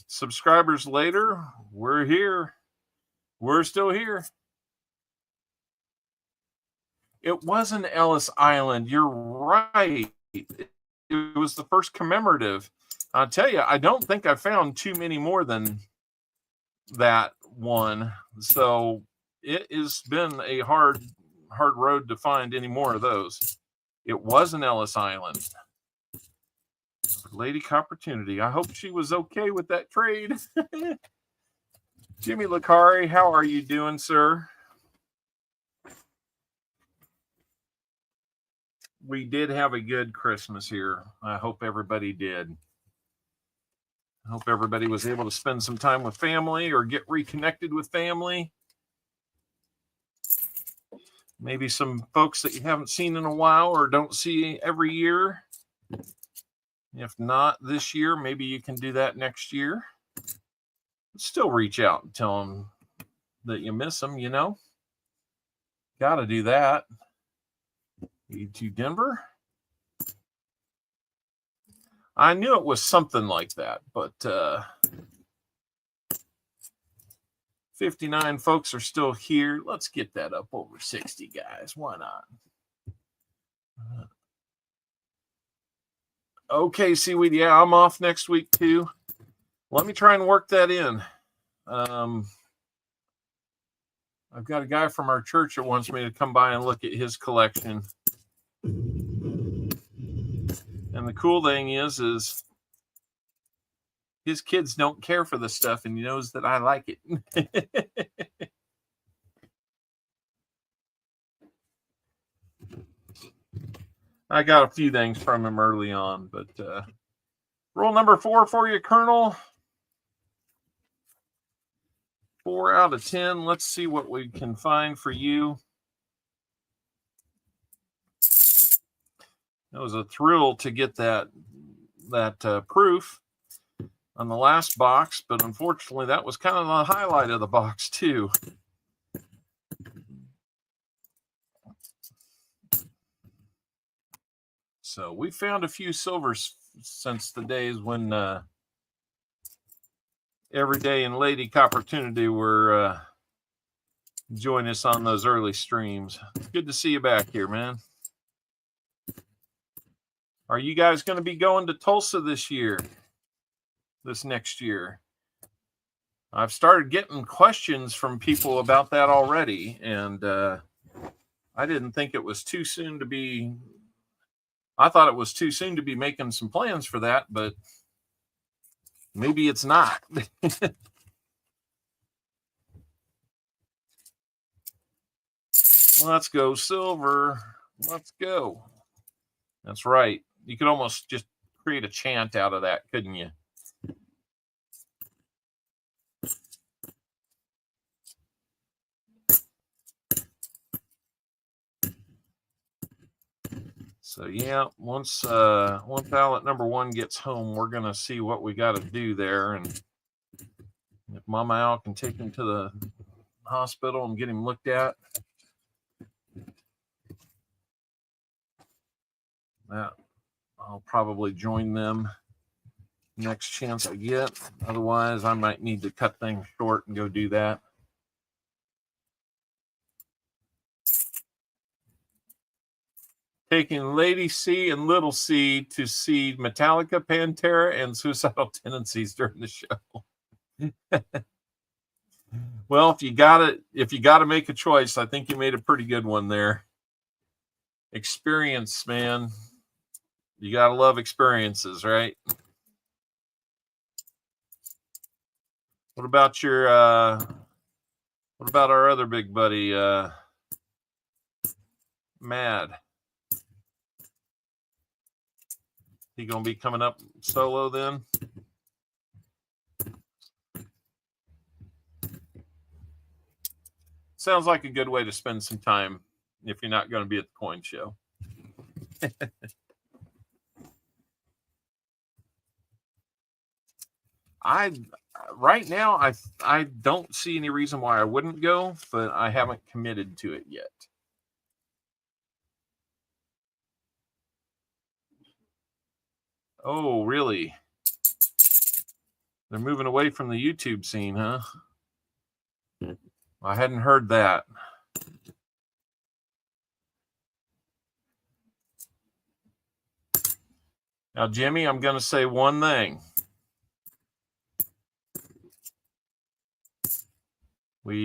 subscribers later. We're here. We're still here. It wasn't Ellis Island. You're right. It was the first commemorative. I'll tell you, I don't think I found too many more than that one. So it has been a hard road to find any more of those. It wasn't Ellis Island. Lady Opportunity. I hope she was okay with that trade. Jimmy Lacari, how are you doing, sir? We did have a good Christmas here. I hope everybody did. I hope everybody was able to spend some time with family or get reconnected with family. Maybe some folks that you haven't seen in a while or don't see every year. If not this year, maybe you can do that next year. Still reach out and tell them that you miss them, you know. Got to do that. To Denver? I knew it was something like that, but 59 folks are still here. Let's get that up over 60, guys. Why not? Okay, Seaweed. Yeah, I'm off next week too. Let me try and work that in. I've got a guy from our church that wants me to come by and look at his collection. And the cool thing is his kids don't care for this stuff, and he knows that I like it. I got a few things from him early on, but roll number 4 for you, Colonel. 4 out of 10. Let's see what we can find for you. It was a thrill to get that proof on the last box, but unfortunately that was kind of the highlight of the box too. So we found a few silvers since the days when Everyday and Lady Opportunity were joining us on those early streams. Good to see you back here, man. Are you guys going to be going to Tulsa this next year? I've started getting questions from people about that already, and I didn't think it was too soon to be. I thought it was too soon to be making some plans for that, but maybe it's not. Let's go silver. Let's go. That's right. You could almost just create a chant out of that, couldn't you? So yeah, once ballot number 1 gets home, we're gonna see what we got to do there, and if Mama Al can take him to the hospital and get him looked at, that I'll probably join them next chance I get. Otherwise, I might need to cut things short and go do that. Taking Lady C and Little C to see Metallica, Pantera, and Suicidal Tendencies during the show. Well, if you got to make a choice, I think you made a pretty good one there. Experience, man. You got to love experiences, right? What about our other big buddy, Mad? He gonna be coming up solo then? Sounds like a good way to spend some time if you're not going to be at the coin show. Right now, I don't see any reason why I wouldn't go, but I haven't committed to it yet. Oh, really? They're moving away from the YouTube scene, huh? I hadn't heard that. Now, Jimmy, I'm going to say one thing. Let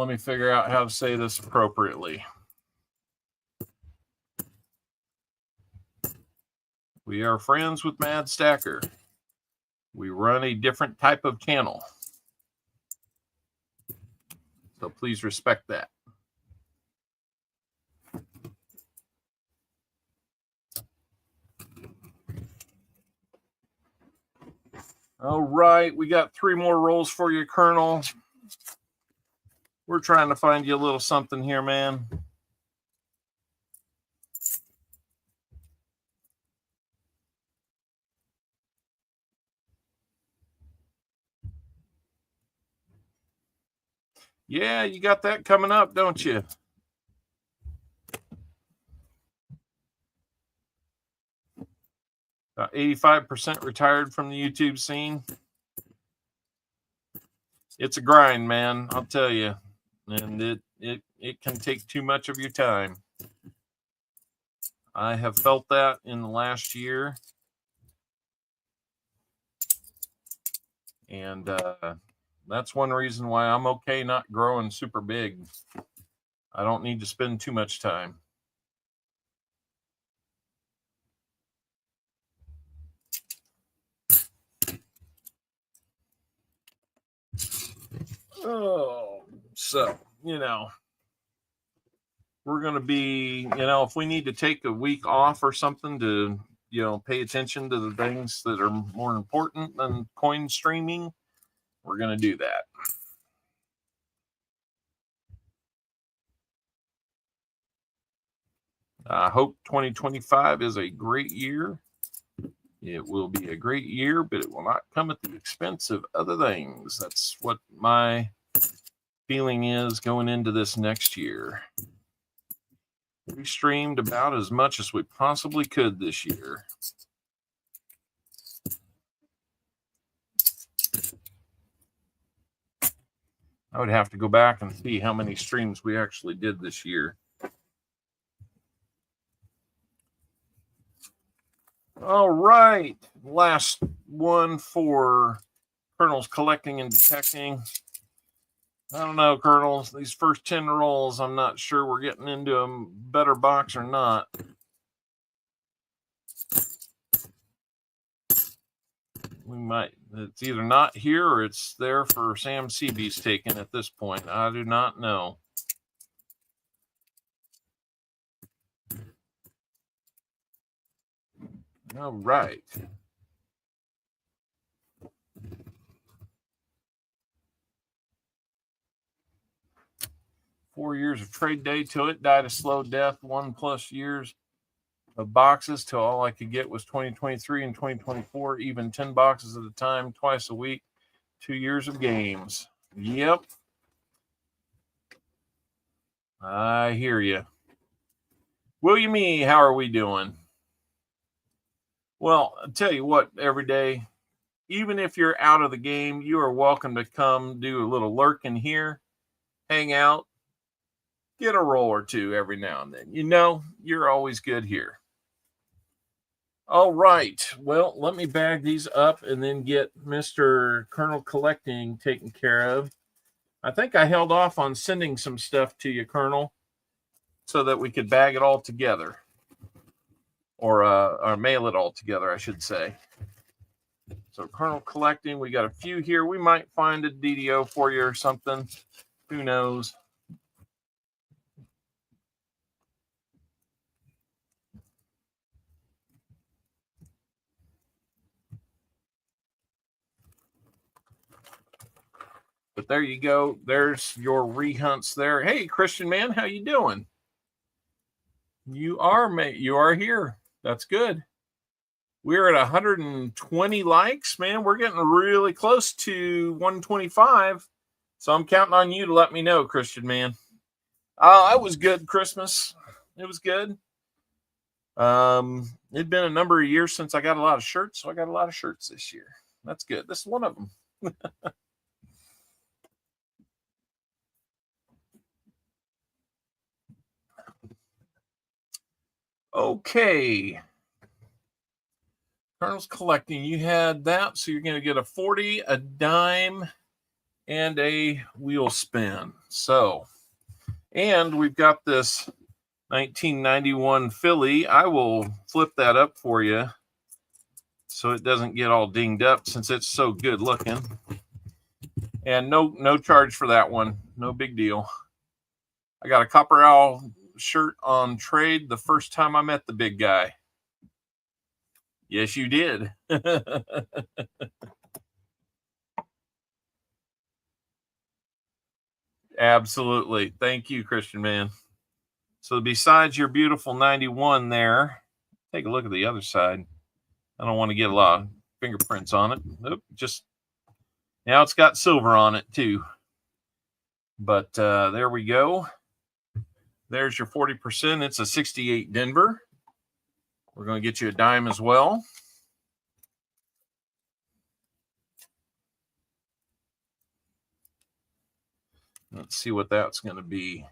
me figure out how to say this appropriately. We are friends with Mad Stacker. We run a different type of channel. So please respect that. All right, we got 3 more rolls for you, Colonel. We're trying to find you a little something here, man. Yeah, you got that coming up, don't you? About 85% retired from the YouTube scene. It's a grind, man, I'll tell you. And it can take too much of your time. I have felt that in the last year. And that's one reason why I'm okay not growing super big. I don't need to spend too much time. Oh, so, we're going to be, if we need to take a week off or something to, pay attention to the things that are more important than coin streaming, we're going to do that. I hope 2025 is a great year. It will be a great year, but it will not come at the expense of other things. That's what my feeling is going into this next year. We streamed about as much as we possibly could this year. I would have to go back and see how many streams we actually did this year. All right, last one for Colonel's collecting and detecting. I don't know, Colonels. These first 10 rolls, I'm not sure we're getting into a better box or not. We might. It's either not here or it's there for Sam Seabee's taken at this point. I do not know. All right. "4 years of trade day till it died a slow death, 1+ years of boxes till all I could get was 2023 and 2024, even 10 boxes at a time, twice a week, 2 years of games." Yep. I hear you. William E., how are we doing? Well, I'll tell you what, every day, even if you're out of the game, you are welcome to come do a little lurking here, hang out, get a roll or two every now and then. You're always good here. All right. Well, let me bag these up and then get Mr. Colonel Collecting taken care of. I think I held off on sending some stuff to you, Colonel, so that we could bag it all together. Or mail it all together, I should say. So Colonel Collecting, we got a few here. We might find a DDO for you or something. Who knows? But there you go. There's your rehunts there. Hey, Christian man, how you doing? You are here. That's good. We're at 120 likes, man. We're getting really close to 125. So I'm counting on you to let me know, Christian, man. It was good Christmas. It was good. It'd been a number of years since I got a lot of shirts, so I got a lot of shirts this year. That's good. This is one of them. Okay. Colonel's collecting. You had that, so you're going to get a 40, a dime, and a wheel spin. So, and we've got this 1991 Philly. I will flip that up for you so it doesn't get all dinged up since it's so good looking. And no charge for that one. No big deal. I got a Copper Owl shirt on trade the first time I met the big guy. Yes, you did. Absolutely. Thank you, Christian, man. So besides your beautiful 91 there, take a look at the other side. I don't want to get a lot of fingerprints on it. Nope, just now it's got silver on it too. But there we go. There's your 40%. It's a 68 Denver. We're going to get you a dime as well. Let's see what that's going to be.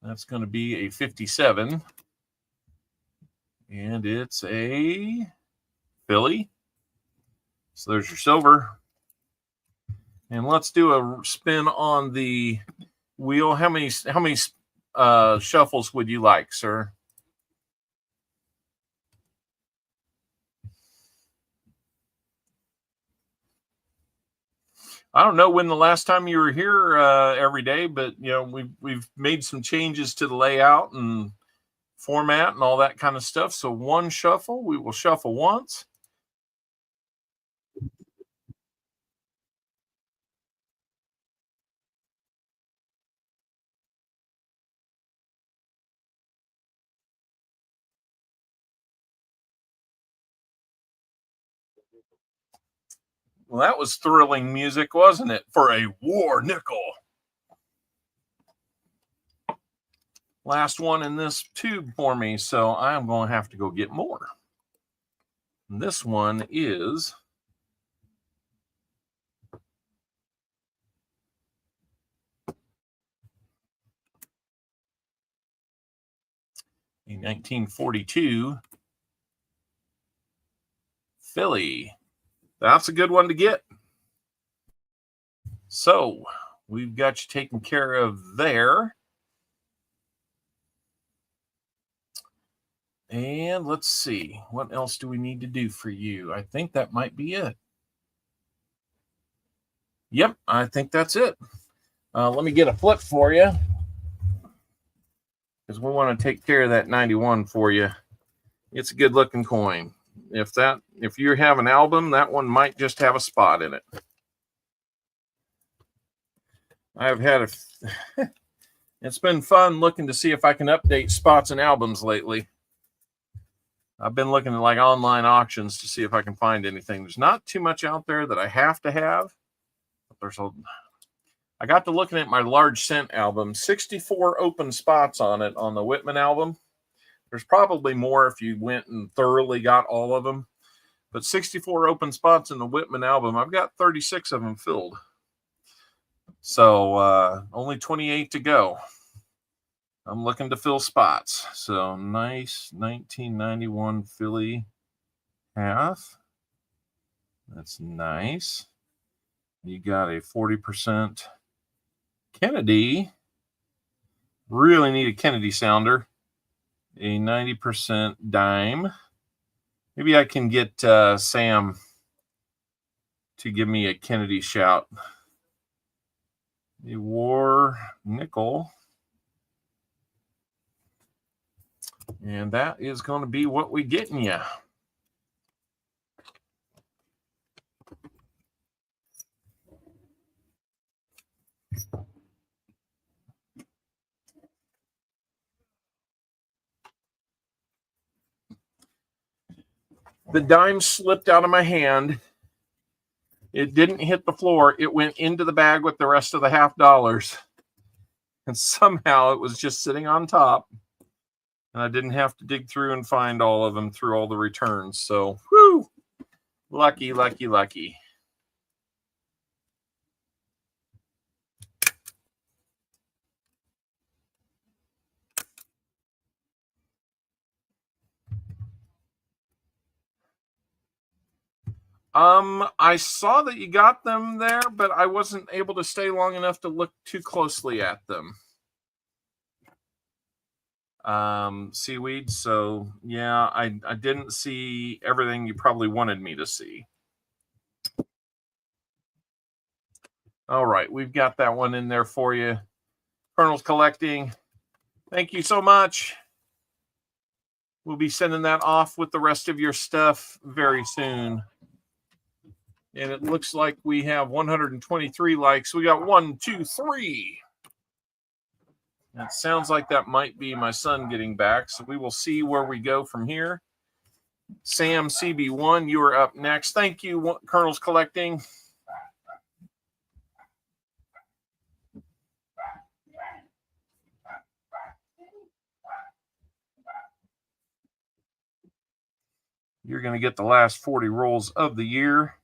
That's going to be a 57. And it's a Philly. So there's your silver. And let's do a spin on the wheel. How many shuffles would you like, sir? I don't know when the last time you were here every day, but you know we've made some changes to the layout and format and all that kind of stuff. So one shuffle, we will shuffle once. Well, that was thrilling music, wasn't it? For a war nickel. Last one in this tube for me, so I am going to have to go get more. And this one is a 1942 Philly. That's a good one to get. So we've got you taken care of there. And let's see, what else do we need to do for you? I think that might be it. Yep, I think that's it. Let me get a flip for you, because we want to take care of that 91 for you. It's a good looking coin. If you have an album, that one might just have a spot in it. I've had it's been fun looking to see if I can update spots and albums lately. I've been looking at like online auctions to see if I can find anything. There's not too much out there that I have to have. But I got to looking at my large cent album, 64 open spots on it on the Whitman album. There's probably more if you went and thoroughly got all of them. But 64 open spots in the Whitman album, I've got 36 of them filled. So only 28 to go. I'm looking to fill spots. So nice 1991 Philly half. That's nice. You got a 40% Kennedy. Really need a Kennedy sounder. A 90% dime. Maybe I can get Sam to give me a Kennedy shout. A war nickel. And that is going to be what we getting you. The dime slipped out of my hand. It didn't hit the floor. It went into the bag with the rest of the $50. And somehow it was just sitting on top. And I didn't have to dig through and find all of them through all the returns. So, whoo! Lucky, lucky, lucky. I saw that you got them there, but I wasn't able to stay long enough to look too closely at them. Seaweed. So yeah, I didn't see everything you probably wanted me to see. All right, we've got that one in there for you. Colonel's collecting. Thank you so much. We'll be sending that off with the rest of your stuff very soon. And it looks like we have 123 likes. We got 1, 2, 3. It sounds like that might be my son getting back. So we will see where we go from here. Sam CB1, you are up next. Thank you, Colonel's collecting. You're going to get the last 40 rolls of the year.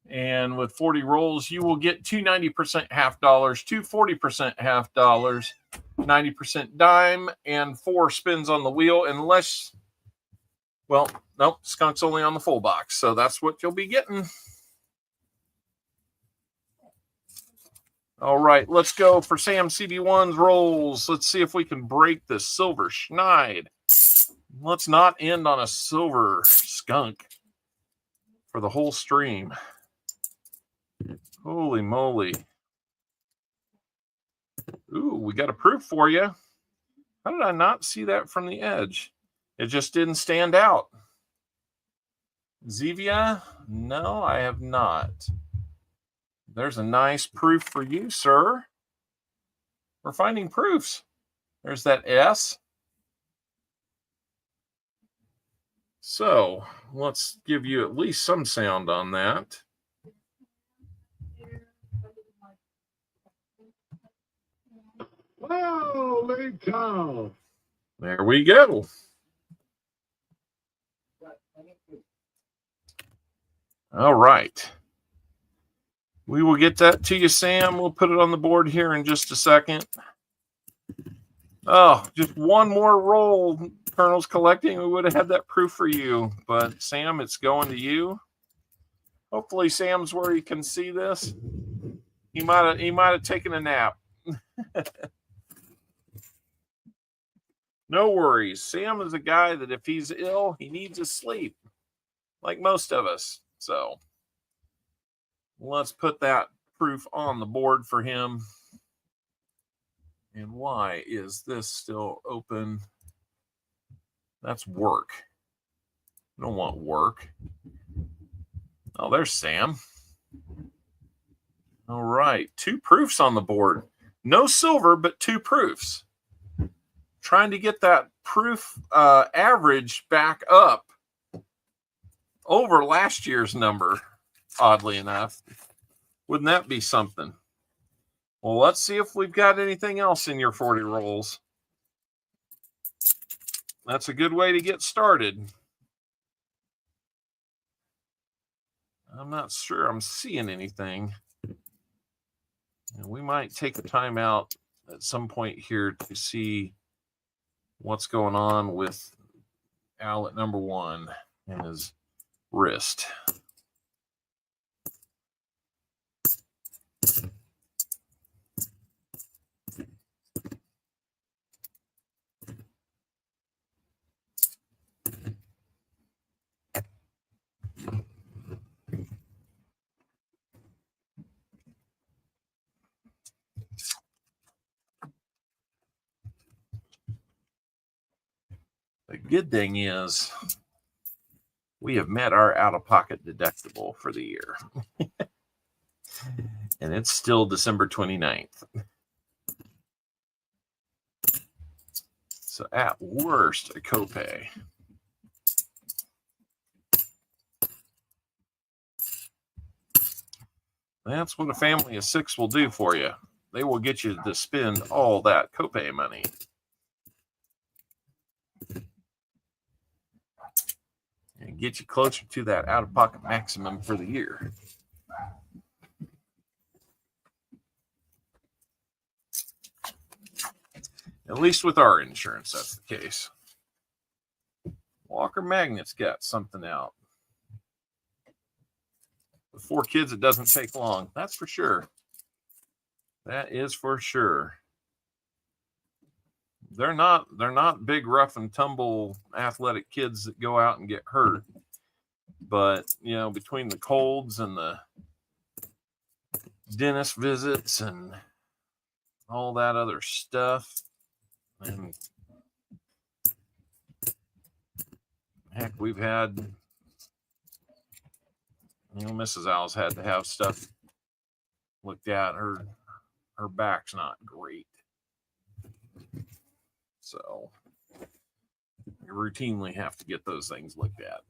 And with 40 rolls, you will get 2 90% half dollars, 2 40% half dollars, 90% dime, and 4 spins on the wheel. Unless, well, nope, skunk's only on the full box. So that's what you'll be getting. All right, let's go for Sam CB1's rolls. Let's see if we can break the silver schneid. Let's not end on a silver skunk for the whole stream. Holy moly. Ooh, we got a proof for you. How did I not see that from the edge? It just didn't stand out. Zevia? No, I have not. There's a nice proof for you, sir. We're finding proofs. There's that S. So let's give you at least some sound on that. Holy cow! There we go. All right. We will get that to you, Sam. We'll put it on the board here in just a second. Oh, just one more roll. Colonel's collecting. We would have had that proof for you. But, Sam, it's going to you. Hopefully, Sam's where he can see this. He might have taken a nap. No worries. Sam is a guy that if he's ill, he needs his sleep, like most of us. So let's put that proof on the board for him. And why is this still open? That's work. I don't want work. Oh, there's Sam. All right. 2 proofs on the board. No silver, but 2 proofs. Trying to get that proof average back up over last year's number, oddly enough. Wouldn't that be something? Well, let's see if we've got anything else in your 40 rolls. That's a good way to get started. I'm not sure I'm seeing anything. And we might take a time out at some point here to see what's going on with Al at number 1 and his wrist. The good thing is we have met our out-of-pocket deductible for the year. And it's still December 29th. So at worst, a copay. That's what a family of 6 will do for you. They will get you to spend all that copay money. And get you closer to that out-of-pocket maximum for the year. At least with our insurance, that's the case. Walker Magnet's got something out. With 4 kids, it doesn't take long. That's for sure. That is for sure. They're not big, rough and tumble athletic kids that go out and get hurt. But, you know, between the colds and the dentist visits and all that other stuff, and heck, we've had, you know, Mrs. Owls had to have stuff looked at. Her back's not great. So you routinely have to get those things looked at.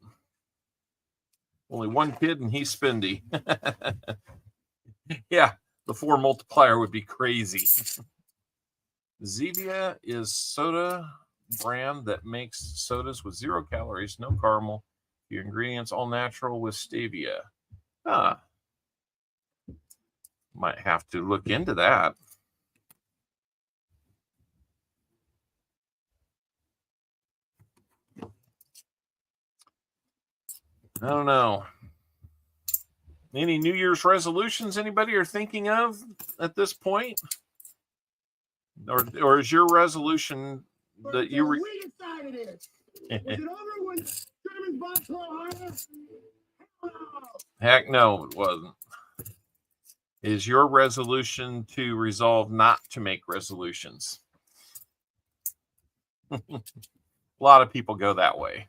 Only 1 kid and he's spendy. Yeah, the 4 multiplier would be crazy. Zevia is soda brand that makes sodas with 0 calories, no caramel. Your ingredients all natural with stevia. Might have to look into that. I don't know. Any New Year's resolutions anybody are thinking of at this point? Or is your resolution that you... we decided it. Was it over when the Germans bought Pearl Harbor? Hell no. Heck no, it wasn't. Is your resolution to resolve not to make resolutions? A lot of people go that way.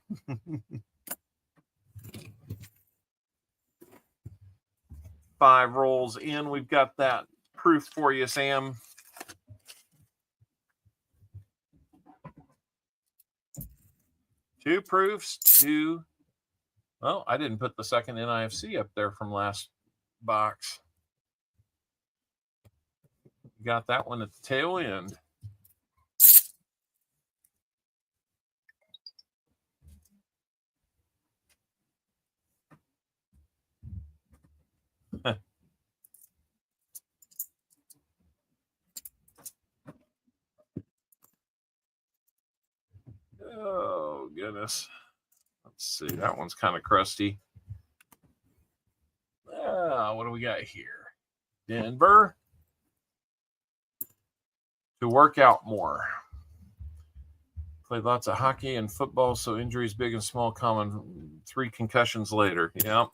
5 rolls in. We've got that proof for you, Sam. Two proofs, 2. Well, I didn't put the second NIFC up there from last box. Got that one at the tail end. Oh, goodness. Let's see. That one's kind of crusty. What do we got here? Denver. To work out more. Played lots of hockey and football, so injuries big and small common. 3 concussions later. Yeah.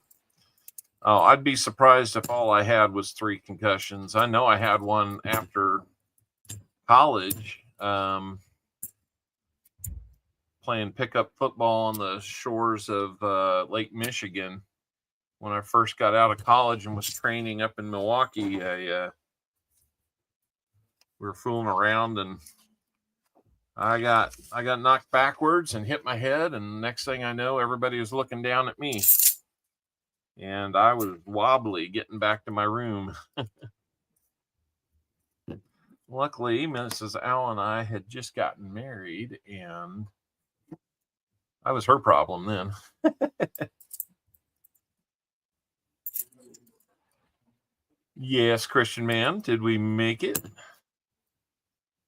Oh, I'd be surprised if all I had was 3 concussions. I know I had one after college. Playing pickup football on the shores of Lake Michigan. When I first got out of college and was training up in Milwaukee, we were fooling around and I got knocked backwards and hit my head, and next thing I know, everybody was looking down at me. And I was wobbly getting back to my room. Luckily, Mrs. Owl and I had just gotten married, and I was her problem then. Yes, Christian man, did we make it?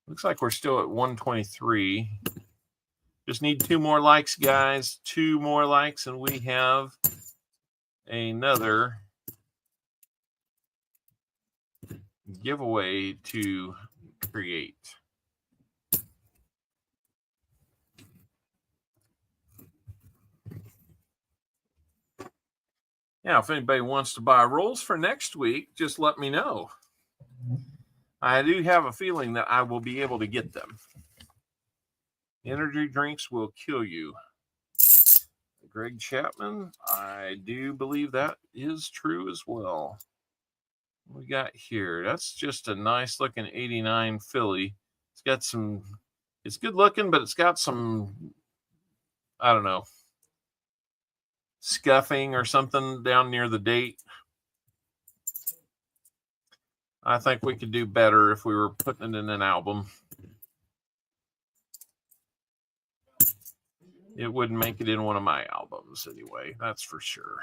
Looks like we're still at 123. Just need 2 more likes, guys. 2 more likes, and we have another giveaway to create. Now, if anybody wants to buy rolls for next week, just let me know. I do have a feeling that I will be able to get them. Energy drinks will kill you. Greg Chapman, I do believe that is true as well. What we got here? That's just a nice looking 89 Philly. It's got some It's good looking, but it's got some, I don't know, scuffing or something down near the date. I think we could do better if we were putting it in an album. It wouldn't make it in one of my albums anyway, that's for sure.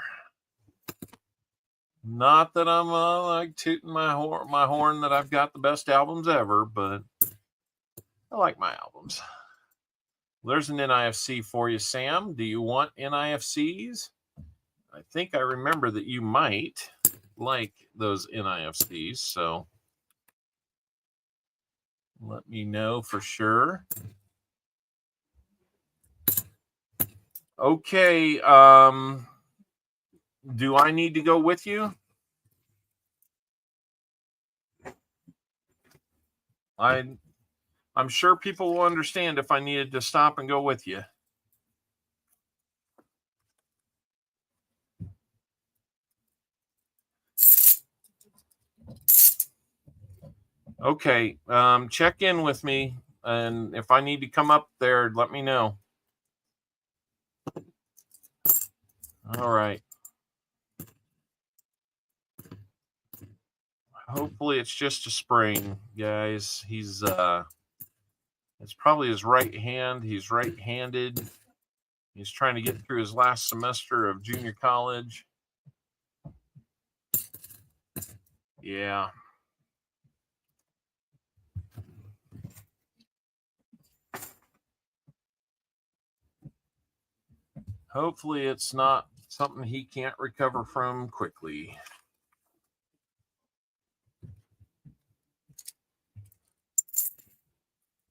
Not that I'm like tooting my horn that I've got the best albums ever, but I like my albums. There's an NIFC for you, Sam. Do you want NIFCs? I think I remember that you might like those NIFCs, so let me know for sure. Okay, do I need to go with you? I'm sure people will understand if I needed to stop and go with you. Okay, check in with me, and if I need to come up there, let me know. All right. Hopefully it's just a sprain, guys. He's it's probably his right hand. He's right-handed. He's trying to get through his last semester of junior college. Yeah. Hopefully it's not something he can't recover from quickly.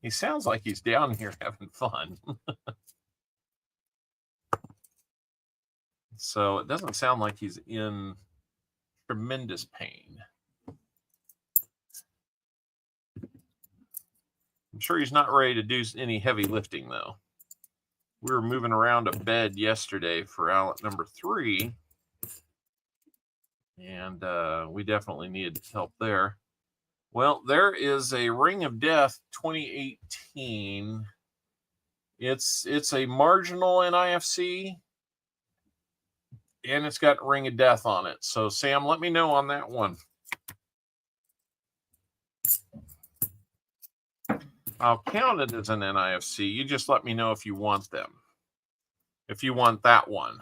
He sounds like he's down here having fun. So it doesn't sound like he's in tremendous pain. I'm sure he's not ready to do any heavy lifting, though. We were moving around a bed yesterday for outlet number 3. And we definitely needed help there. Well, there is a Ring of Death 2018. It's a marginal NIFC. And it's got Ring of Death on it. So, Sam, let me know on that one. I'll count it as an NIFC. You just let me know if you want them. If you want that one.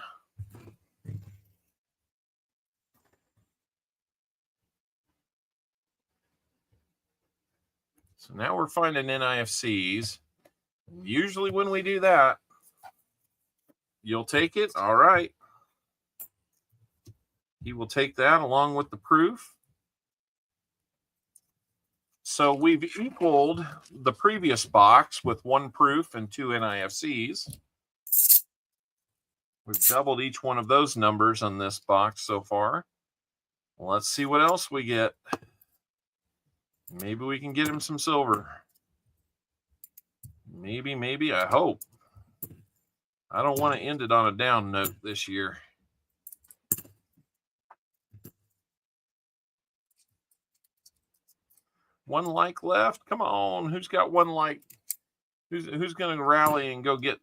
So now we're finding NIFCs. Usually when we do that, you'll take it. All right. He will take that along with the proof. So we've equaled the previous box with 1 proof and 2 NIFCs. We've doubled each one of those numbers on this box so far. Let's see what else we get. Maybe we can get him some silver. Maybe, I hope. I don't want to end it on a down note this year. One like left. Come on. Who's got 1 like? Who's going to rally and go get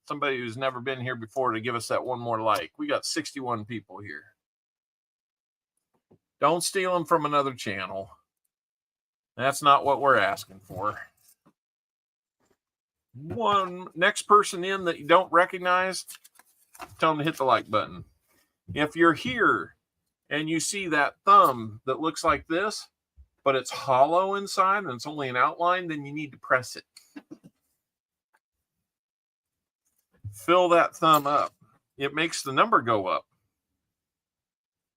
somebody who's never been here before to give us that 1 more like? We got 61 people here. Don't steal them from another channel. That's not what we're asking for. One next person in that you don't recognize, tell them to hit the like button. If you're here and you see that thumb that looks like this, but it's hollow inside and it's only an outline, then you need to press it. Fill that thumb up. It makes the number go up.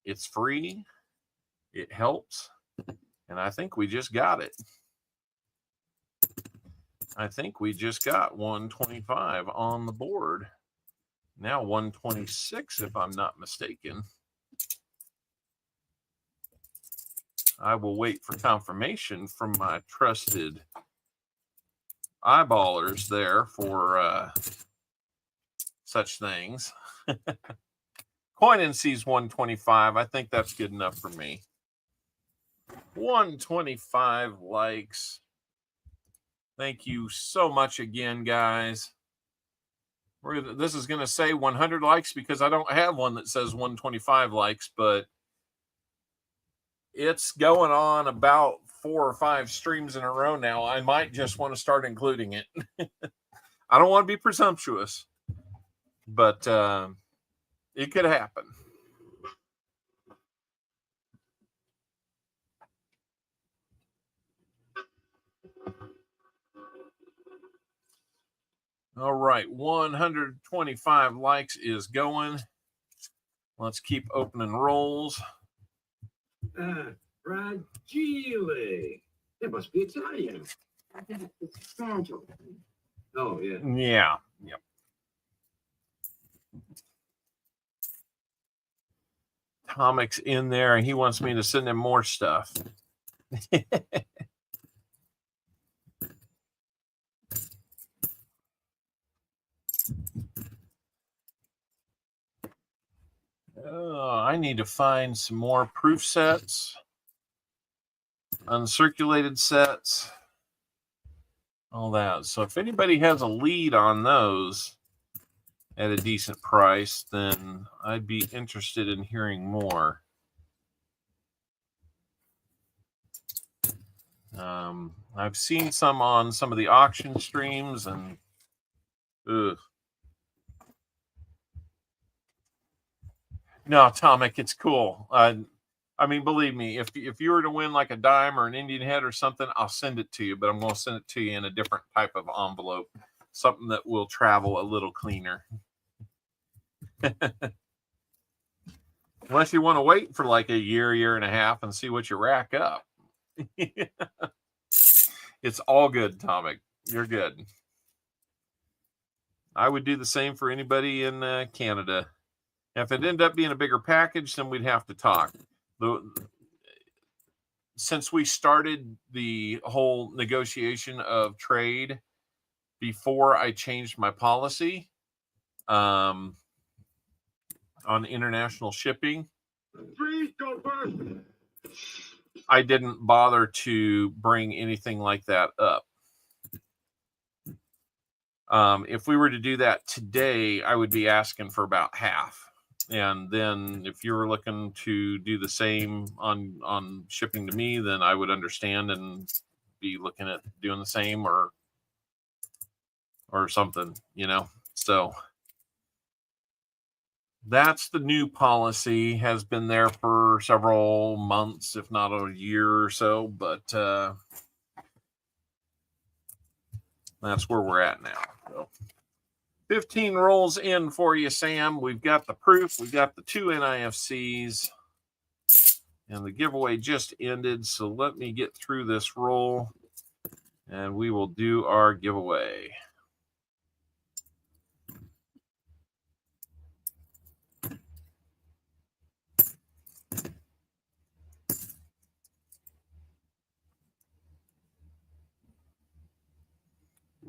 It's free. It helps. And I think we just got it. I think we just got 125 on the board. Now 126, if I'm not mistaken. I will wait for confirmation from my trusted eyeballers there for such things. Coin and sees 125. I think that's good enough for me. 125 likes. Thank you so much again, guys. This is going to say 100 likes because I don't have one that says 125 likes, but it's going on about 4 or 5 streams in a row now. I might just want to start including it. I don't want to be presumptuous, but it could happen. All right, 125 likes is going. Let's keep opening rolls. Fragile. It must be Italian. It's fragile. Oh, yeah. Yeah. Yep. Tomic's in there, and he wants me to send him more stuff. Oh, I need to find some more proof sets, uncirculated sets, all that. So if anybody has a lead on those at a decent price, then I'd be interested in hearing more. I've seen some on some of the auction streams, and ugh. No, Tomic, it's cool. I mean, believe me, if you were to win like a dime or an Indian head or something, I'll send it to you, but I'm going to send it to you in a different type of envelope, something that will travel a little cleaner. Unless you want to wait for like a year and a half and see what you rack up. It's all good, Tomic. You're good. I would do the same for anybody in Canada. If it ended up being a bigger package, then we'd have to talk. Since we started the whole negotiation of trade before I changed my policy on international shipping, Please go first. I didn't bother to bring anything like that up. If we were to do that today, I would be asking for about half. And then if you were looking to do the same on shipping to me, then I would understand and be looking at doing the same or something, you know. So that's the new policy. Has been there for several months, if not a year or so, but that's where we're at now. So 15 rolls in for you, Sam. We've got the proof. We've got the 2 NIFCs. And the giveaway just ended. So let me get through this roll. And we will do our giveaway.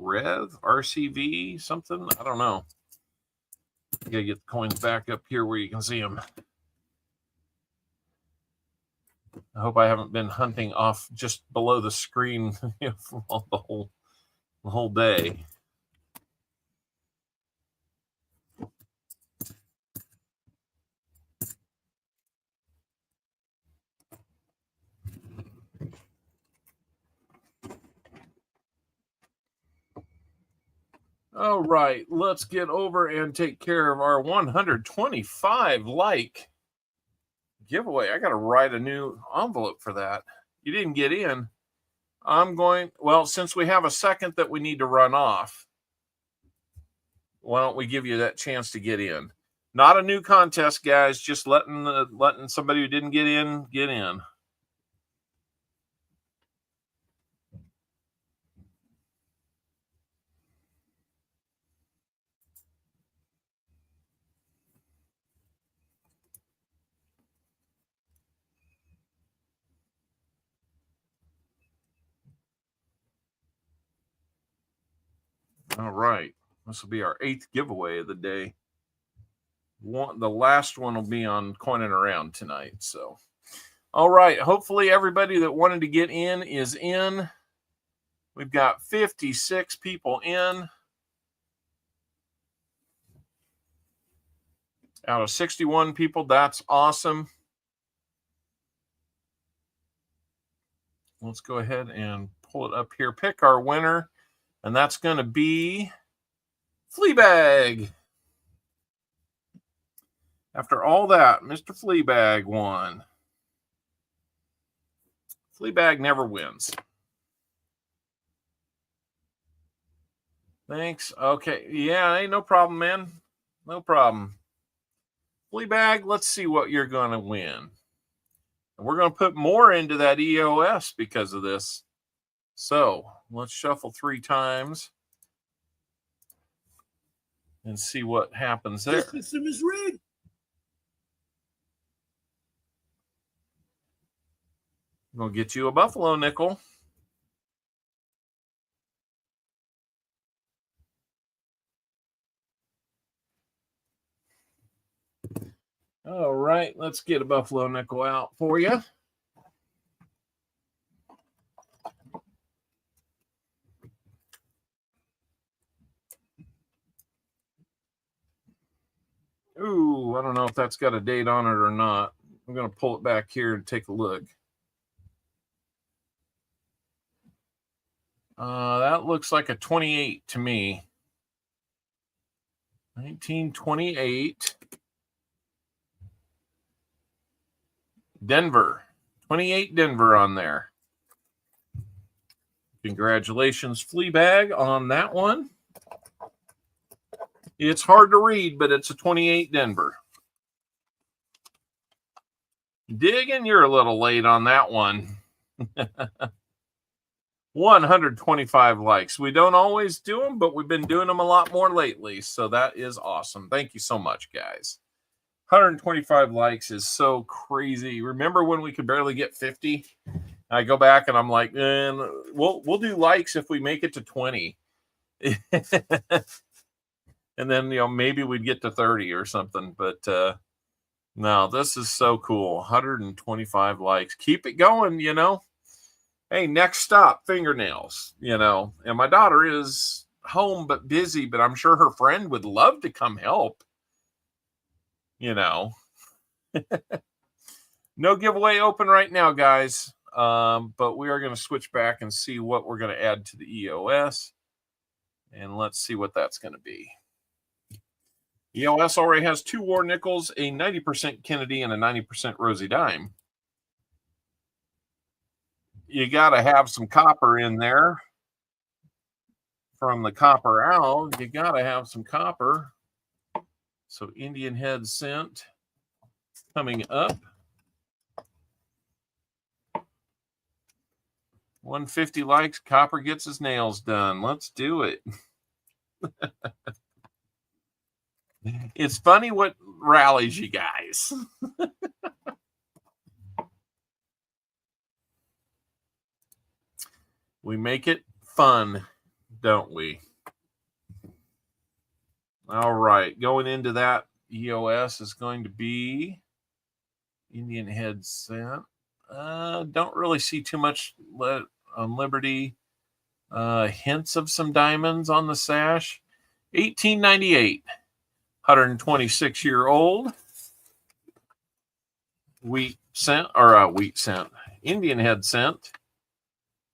Rev, RCV, something? I don't know. I gotta get the coins back up here where you can see them. I hope I haven't been hunting off just below the screen for the whole day. All right, let's get over and take care of our 125 like giveaway. I got to write a new envelope for that. You didn't get in. Well, since we have a second that we need to run off, why don't we give you that chance to get in? Not a new contest, guys. Just letting somebody who didn't get in get in. All right. This will be our 8th giveaway of the day. The last one will be on Coining Around tonight. So, all right. Hopefully everybody that wanted to get in is in. We've got 56 people in out of 61 people. That's awesome. Let's go ahead and pull it up here. Pick our winner, and that's going to be Fleabag. After all that, Mr. Fleabag won. Fleabag never wins. Thanks. Okay. Yeah, ain't no problem, man. No problem. Fleabag, let's see what you're going to win. And we're going to put more into that EOS because of this. So let's shuffle 3 times and see what happens there. System is rigged. I'm going to get you a buffalo nickel. All right, let's get a buffalo nickel out for you. Ooh, I don't know if that's got a date on it or not. I'm going to pull it back here and take a look. That looks like a 28 to me. 1928. Denver. 28 Denver on there. Congratulations, Fleabag, on that one. It's hard to read, but it's a 28 Denver. Digging, you're a little late on that one. 125 likes. We don't always do them, but we've been doing them a lot more lately. So that is awesome. Thank you so much, guys. 125 likes is so crazy. Remember when we could barely get 50? I go back and I'm like, we'll do likes if we make it to 20. And then, maybe we'd get to 30 or something. But no, this is so cool. 125 likes. Keep it going, Hey, next stop, fingernails, And my daughter is home but busy, but I'm sure her friend would love to come help. No giveaway open right now, guys. But we are going to switch back and see what we're going to add to the EOS. And let's see what that's going to be. EOS already has 2 war nickels, a 90% Kennedy, and a 90% Rosie dime. You got to have some copper in there. From the Copper Owl, you got to have some copper. So Indian head cent coming up. 150 likes. Copper gets his nails done. Let's do it. It's funny what rallies you guys. We make it fun, don't we? All right. Going into that EOS is going to be Indian head cent. Don't really see too much on Liberty. Hints of some diamonds on the sash. 1898. 126-year-old. Wheat cent. Indian head cent.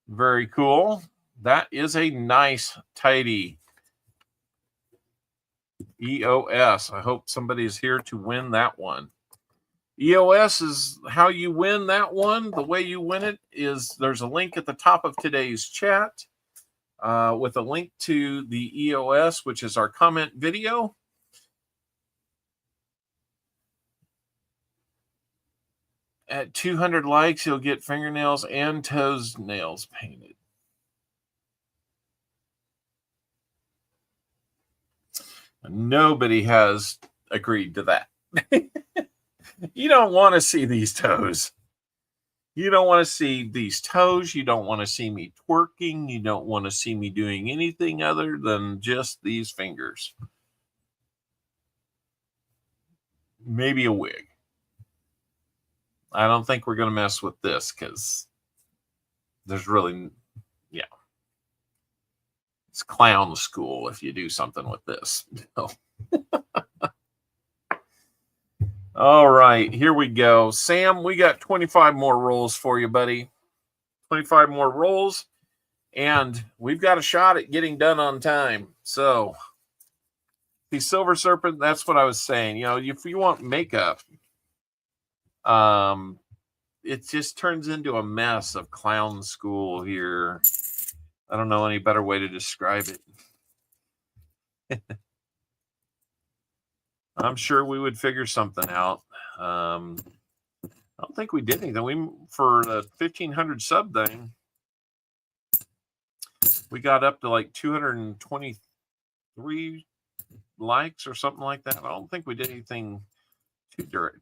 Very cool. That is a nice, tidy EOS. I hope somebody is here to win that one. EOS is how you win that one. The way you win it is there's a link at the top of today's chat with a link to the EOS, which is our comment video. At 200 likes, you'll get fingernails and toes nails painted. Nobody has agreed to that. You don't want to see these toes. You don't want to see these toes. You don't want to see me twerking. You don't want to see me doing anything other than just these fingers. Maybe a wig. I don't think we're going to mess with this because there's really, clown school if you do something with this. No. All right, here we go. Sam, we got 25 more rolls for you, buddy. 25 more rolls, and we've got a shot at getting done on time. So the Silver Serpent, that's what I was saying. You know, if you want makeup, it just turns into a mess of clown school here. I don't know any better way to describe it. I'm sure we would figure something out. I don't think we did anything. For the 1,500 sub thing, we got up to like 223 likes or something like that. I don't think we did anything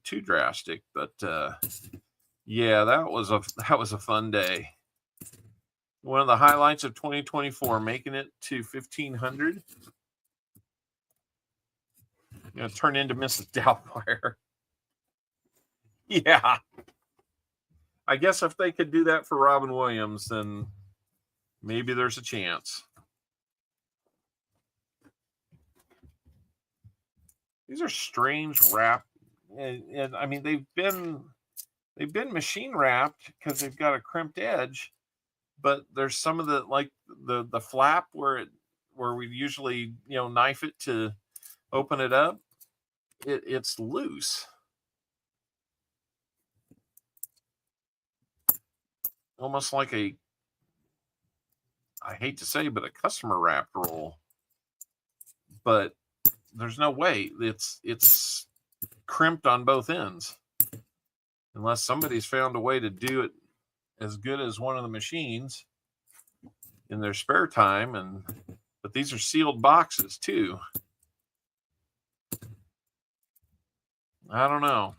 too drastic, but yeah, that was a fun day. One of the highlights of 2024, making it to 1,500. Turn into Mrs. Doubtfire. Yeah. I guess if they could do that for Robin Williams, then maybe there's a chance. These are strange wrap, and I mean they've been machine wrapped because they've got a crimped edge, but there's some of the like the flap where we usually knife it to open it up. It's loose. Almost like I hate to say, but a customer wrapped roll. But there's no way. It's crimped on both ends. Unless somebody's found a way to do it as good as one of the machines in their spare time. But these are sealed boxes too. I don't know.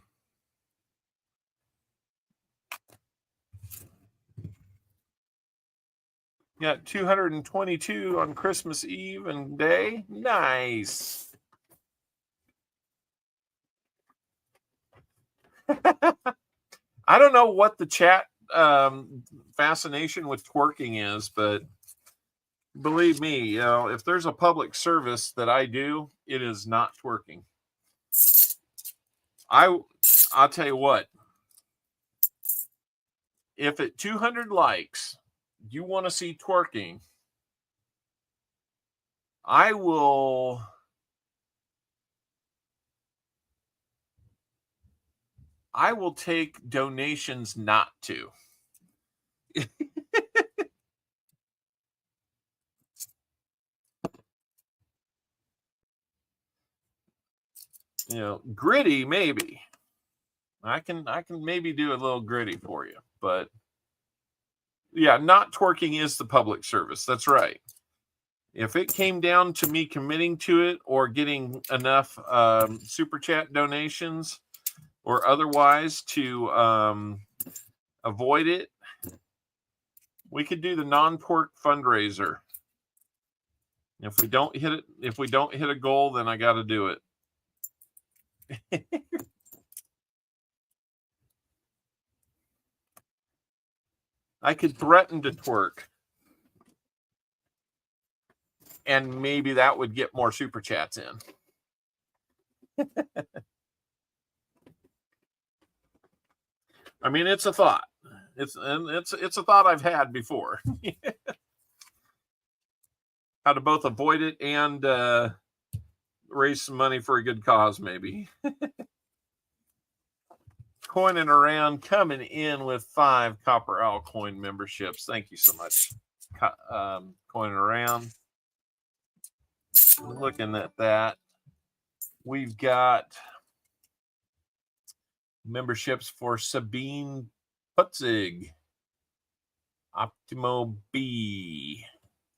Got 222 on Christmas Eve and day. Nice. I don't know what the chat fascination with twerking is, but believe me, if there's a public service that I do, it is not twerking. I'll tell you what. If at 200 likes, you want to see twerking, I will take donations not to. Gritty maybe. I can maybe do a little gritty for you, but yeah, not twerking is the public service. That's right. If it came down to me committing to it or getting enough super chat donations or otherwise to avoid it, we could do the non-twerk fundraiser. If we don't hit a goal, then I got to do it. I could threaten to twerk, and maybe that would get more super chats in. I mean, it's a thought. It's a thought I've had before. How to both avoid it and raise some money for a good cause, maybe. Coining around, coming in with 5 CopperOwlCoin memberships. Thank you so much. Coining around. Looking at that. We've got memberships for Sabine Putzig, Optimo B.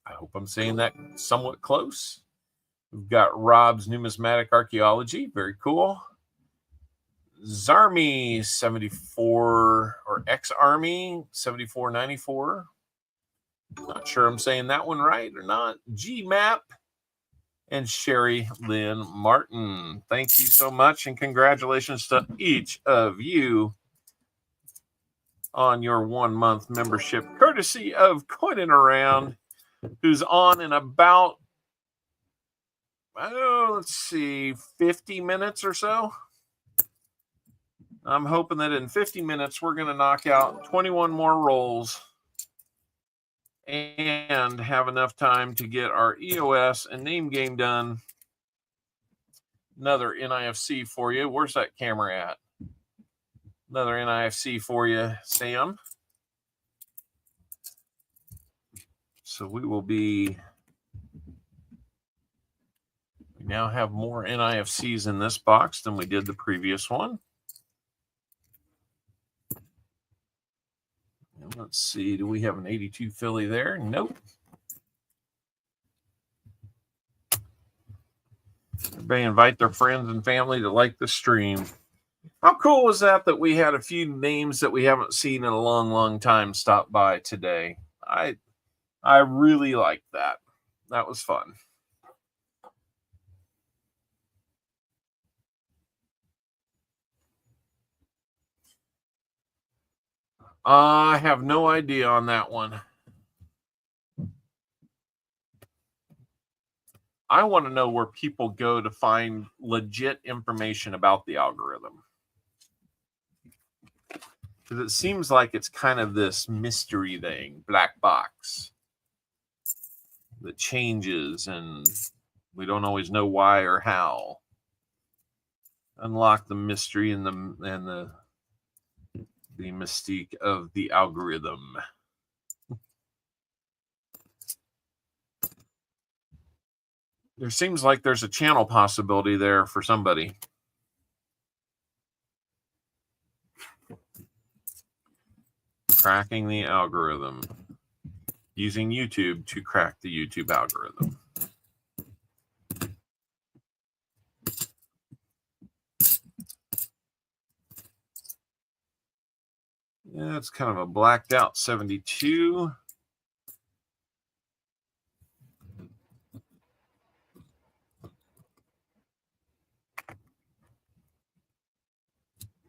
I hope I'm saying that somewhat close. We've got Rob's Numismatic Archaeology. Very cool. Zarmy 74 or X-Army 7494. Not sure I'm saying that one right or not. G-Map and Sherry Lynn Martin. Thank you so much and congratulations to each of you on your 1-month membership, courtesy of Coining Around. who's on in about, let's see, 50 minutes or so. I'm hoping that in 50 minutes, we're going to knock out 21 more rolls and have enough time to get our EOS and name game done. Another NIFC for you. Where's that camera at? Another NIFC for you, Sam. So we now have more NIFCs in this box than we did the previous one. And let's see, do we have an 82 Philly there? Nope. Everybody invite their friends and family to like the stream. How cool was that we had a few names that we haven't seen in a long, long time stop by today? I really liked that. That was fun. I have no idea on that one. I want to know where people go to find legit information about the algorithm. Because it seems like it's kind of this mystery thing, black box, that changes and we don't always know why or how. Unlock the mystery and the mystique of the algorithm. There seems like there's a channel possibility there for somebody. Cracking the algorithm. Using YouTube to crack the YouTube algorithm. Yeah, it's kind of a blacked out 72.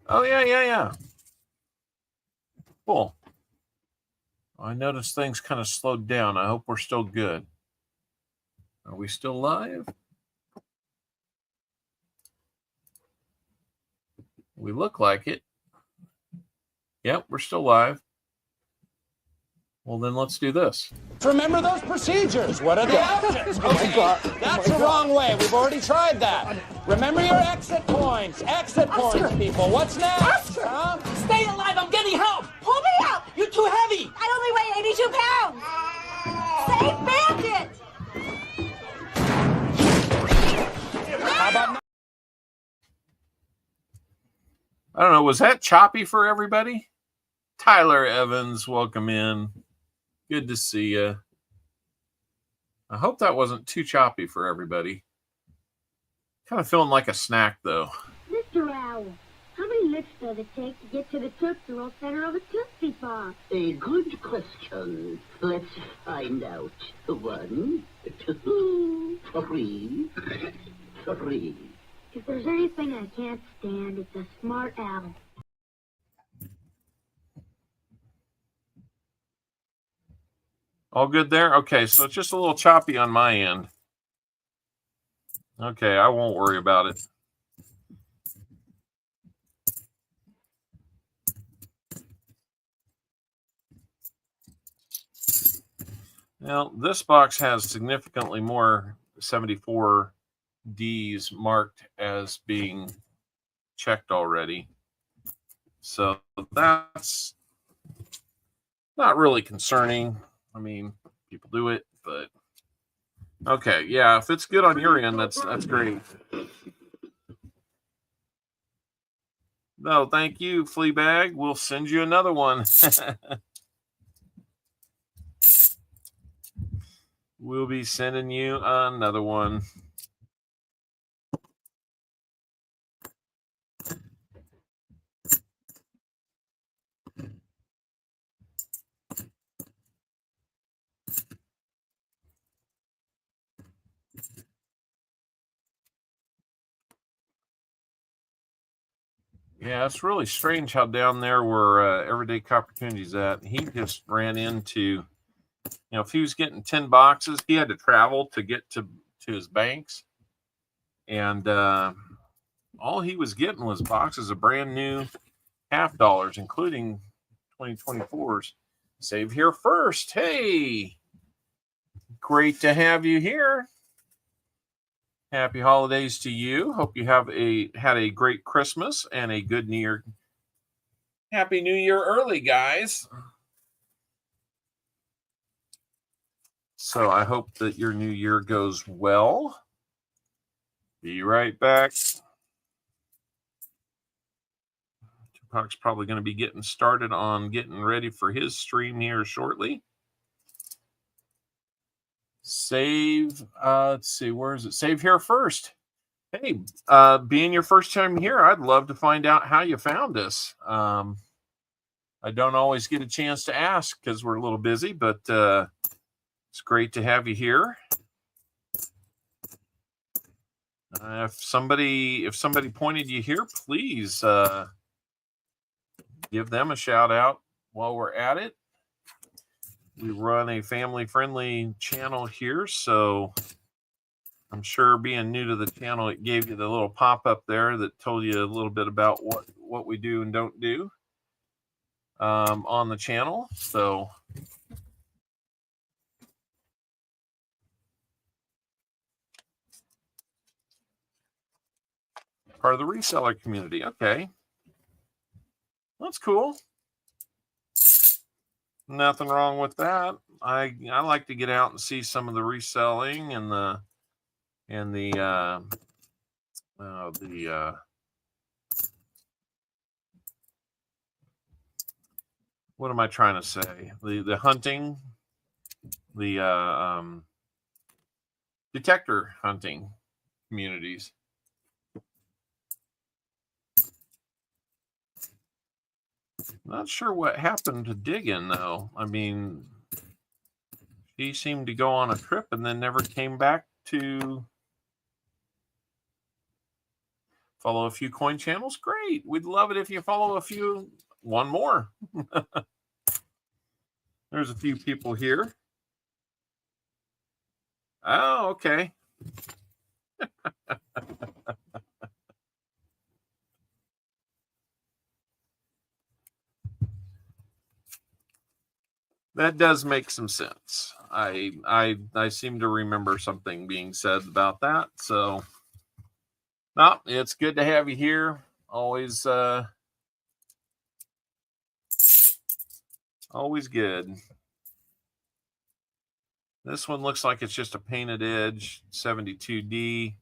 Oh, yeah. Cool. I noticed things kind of slowed down. I hope we're still good. Are we still live? We look like it. Yep, we're still live. Well, then let's do this. Remember those procedures. What are the options? Oh my God. That's the wrong way. We've already tried that. Remember your exit points. Exit points, people. What's next? Huh? Stay alive. I'm getting help. Pull me up. You're too heavy. I only weigh 82 pounds. Save Bandit. How about now? I don't know. Was that choppy for everybody? Tyler Evans, welcome in. Good to see you. I hope that wasn't too choppy for everybody. Kind of feeling like a snack, though. Mr. Owl, how many licks does it take to get to the Tootsie Roll center of a Tootsie Pop? A good question. Let's find out. 1, 2, 3, 3. If there's anything I can't stand, it's a smart owl. All good there? Okay, so it's just a little choppy on my end. Okay, I won't worry about it. Now, this box has significantly more 74 Ds marked as being checked already. So that's not really concerning. I mean, people do it, but okay, yeah, if it's good on your end, that's great. No, thank you, Fleabag. We'll send you another one. We'll be sending you another one. Yeah, it's really strange how down there where Everyday CopperOwlCoins at, he just ran into You know, if he was getting 10 boxes, he had to travel to get to his banks. And all he was getting was boxes of brand new $half, including 2024s. Save here first. Hey, great to have you here. Happy holidays to you. Hope you have had a great Christmas and a good New Year. Happy New Year early, guys. So I hope that your new year goes well. Be right back. Tupac's probably going to be getting started on getting ready for his stream here shortly. Save, let's see, where is it? Save here first. Hey, being your first time here, I'd love to find out how you found us. I don't always get a chance to ask because we're a little busy, but it's great to have you here. If somebody pointed you here, please give them a shout out while we're at it. We run a family-friendly channel here, so I'm sure being new to the channel, it gave you the little pop-up there that told you a little bit about what we do and don't do on the channel. So part of the reseller community. Okay. That's cool. Nothing wrong with that. I like to get out and see some of the reselling and the what am I trying to say? The hunting, the detector hunting communities. Not sure what happened to Diggin, though. I mean, he seemed to go on a trip and then never came back to follow a few coin channels. Great. We'd love it if you follow a few. One more. There's a few people here. Oh, okay. That does make some sense. I seem to remember something being said about that. So, no, it's good to have you here. Always, always good. This one looks like it's just a painted edge 72D.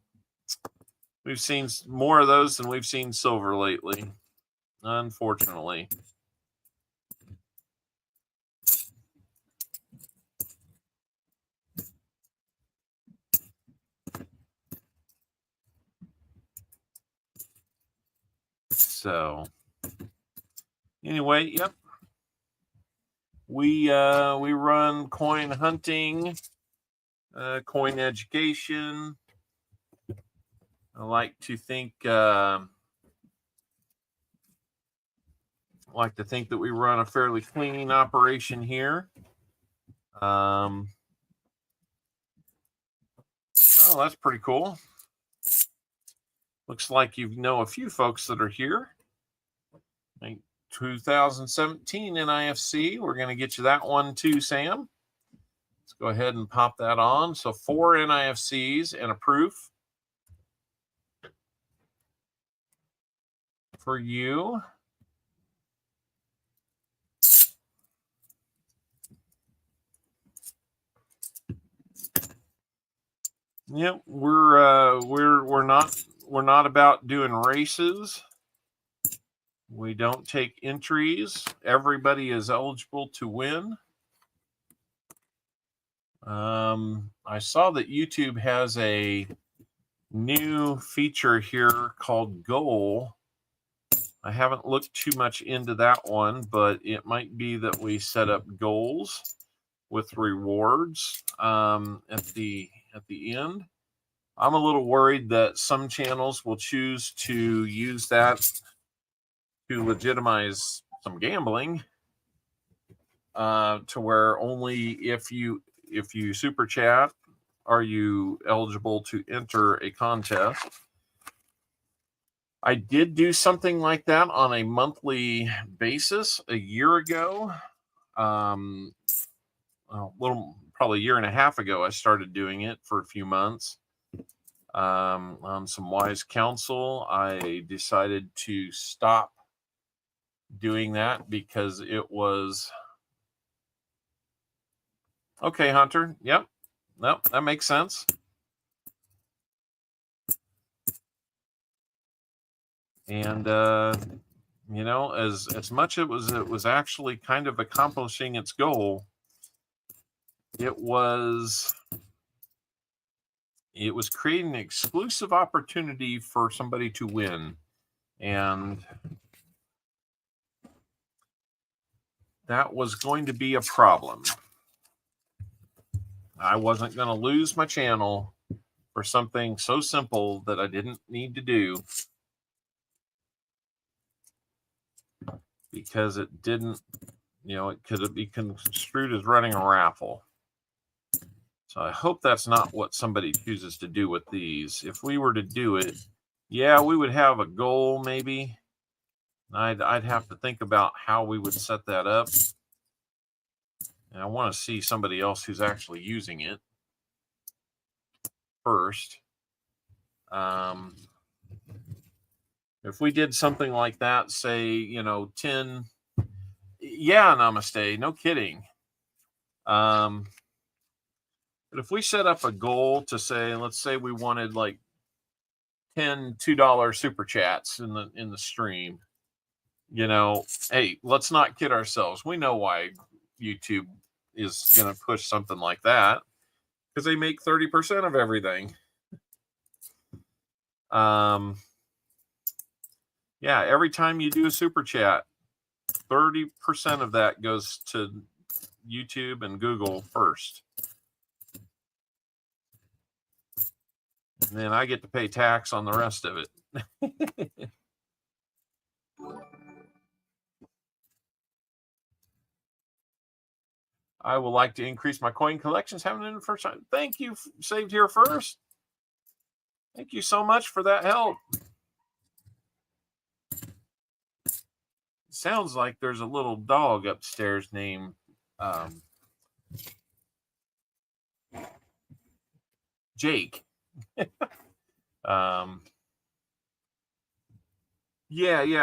We've seen more of those than we've seen silver lately, unfortunately. So anyway, yep. We run coin hunting, coin education. I like to think that we run a fairly clean operation here. Oh, that's pretty cool. Looks like you know a few folks that are here. 2017 NIFC. We're going to get you that one too, Sam. Let's go ahead and pop that on. So 4 NIFCs and a proof for you. Yep, we're not about doing races. We don't take entries. Everybody is eligible to win. I saw that YouTube has a new feature here called Goal. I haven't looked too much into that one, but it might be that we set up goals with rewards at the end. I'm a little worried that some channels will choose to use that to legitimize some gambling. to where only if you super chat are you eligible to enter a contest. I did do something like that on a monthly basis a year ago. Probably a year and a half ago, I started doing it for a few months. On some wise counsel, I decided to stop doing that because it was okay. Hunter, yep, that makes sense. And as much it was actually kind of accomplishing its goal. It was creating an exclusive opportunity for somebody to win, and that was going to be a problem. I wasn't going to lose my channel for something so simple that I didn't need to do, because it didn't, it could be construed as running a raffle. So I hope that's not what somebody chooses to do with these. If we were to do it, yeah, we would have a goal maybe. I'd have to think about how we would set that up. And I want to see somebody else who's actually using it first. If we did something like that, say, 10, yeah, namaste, no kidding. But if we set up a goal to say, let's say we wanted like 10 $2 super chats in the stream, hey, let's not kid ourselves. We know why YouTube is going to push something like that, because they make 30% of everything. Yeah, every time you do a super chat, 30% of that goes to YouTube and Google first. And then I get to pay tax on the rest of it. I would like to increase my coin collections. Haven't in the first time. Thank you, Saved Here First. Thank you so much for that help. Sounds like there's a little dog upstairs named Jake. Yeah,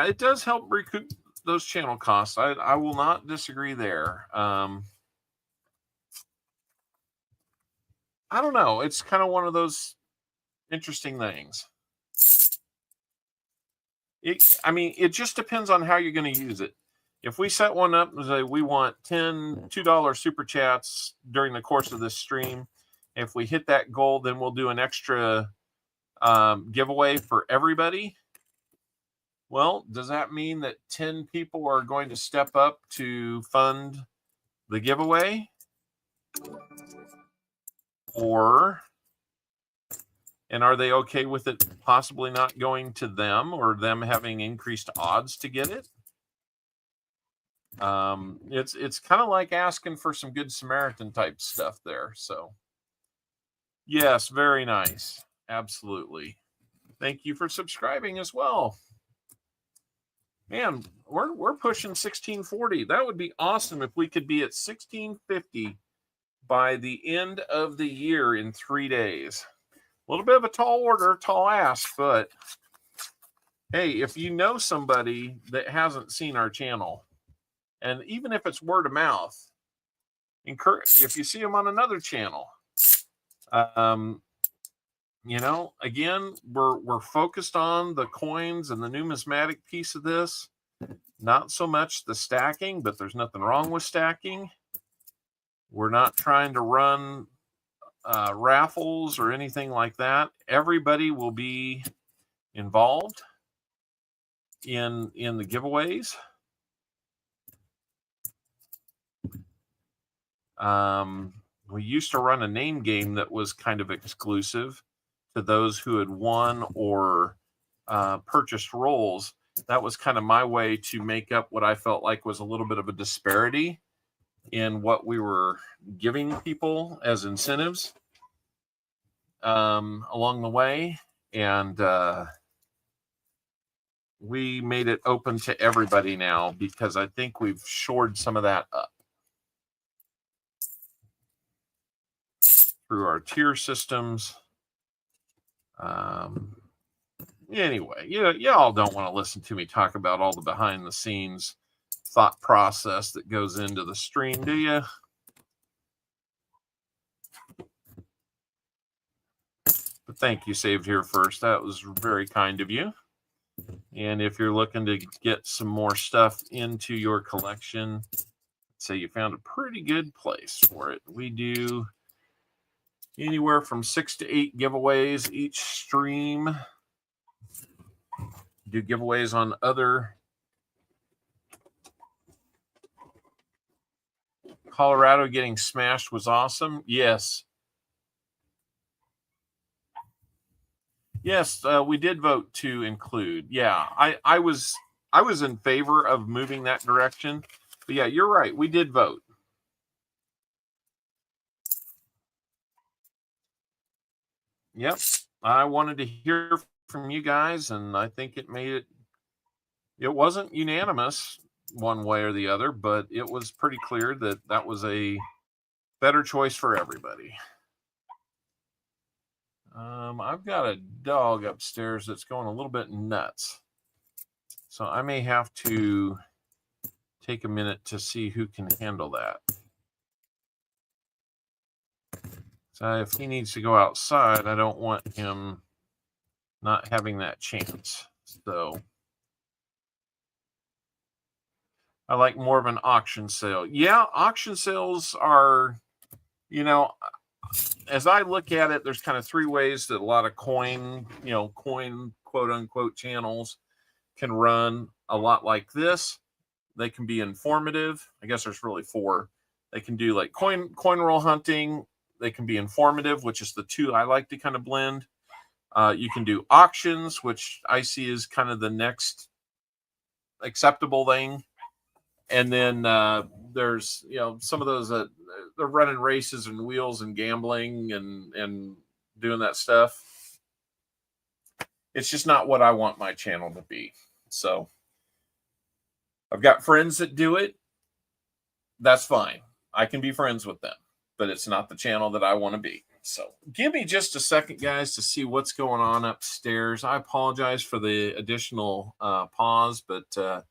it does help recoup those channel costs. I will not disagree there. I don't know. It's kind of one of those interesting things. It just depends on how you're going to use it. If we set one up and say we want 10 $2 super chats during the course of this stream, if we hit that goal, then we'll do an extra giveaway for everybody. Well, does that mean that 10 people are going to step up to fund the giveaway? And are they okay with it possibly not going to them, or them having increased odds to get it? It's kind of like asking for some Good Samaritan type stuff there. So yes, very nice. Absolutely. Thank you for subscribing as well. Man, we're pushing 1640. That would be awesome if we could be at 1650 by the end of the year in 3 days. A little bit of a tall order, tall ask, but hey, if you know somebody that hasn't seen our channel, and even if it's word of mouth, encourage, if you see them on another channel, again, we're focused on the coins and the numismatic piece of this, not so much the stacking, but there's nothing wrong with stacking. We're not trying to run raffles or anything like that. Everybody will be involved in the giveaways. We used to run a name game that was kind of exclusive to those who had won or purchased rolls. That was kind of my way to make up what I felt like was a little bit of a disparity in what we were giving people as incentives along the way. And we made it open to everybody now because I think we've shored some of that up through our tier systems. Anyway, y'all don't want to listen to me talk about all the behind the scenes thought process that goes into the stream, do you? But thank you, Saved Here First. That was very kind of you. And if you're looking to get some more stuff into your collection, say you found a pretty good place for it. We do anywhere from 6 to 8 giveaways each stream. Do giveaways on other Colorado getting smashed was awesome. Yes. Yes, we did vote to include. Yeah, I was in favor of moving that direction. But yeah, you're right. We did vote. Yep. I wanted to hear from you guys, and I think it made it wasn't unanimous one way or the other, but it was pretty clear that that was a better choice for everybody. I've got a dog upstairs that's going a little bit nuts. So I may have to take a minute to see who can handle that. So if he needs to go outside, I don't want him not having that chance. So I like more of an auction sale. Yeah, auction sales are, as I look at it, there's kind of 3 ways that a lot of coin quote unquote channels can run a lot like this. They can be informative. I guess there's really 4. They can do like coin roll hunting. They can be informative, which is the 2 I like to kind of blend. You can do auctions, which I see is kind of the next acceptable thing. And then there's some of those that they're running races and wheels and gambling and doing that stuff. It's just not what I want my channel to be. So I've got friends that do it. That's fine. I can be friends with them, but it's not the channel that I want to be. So give me just a second, guys, to see what's going on upstairs. I apologize for the additional pause, but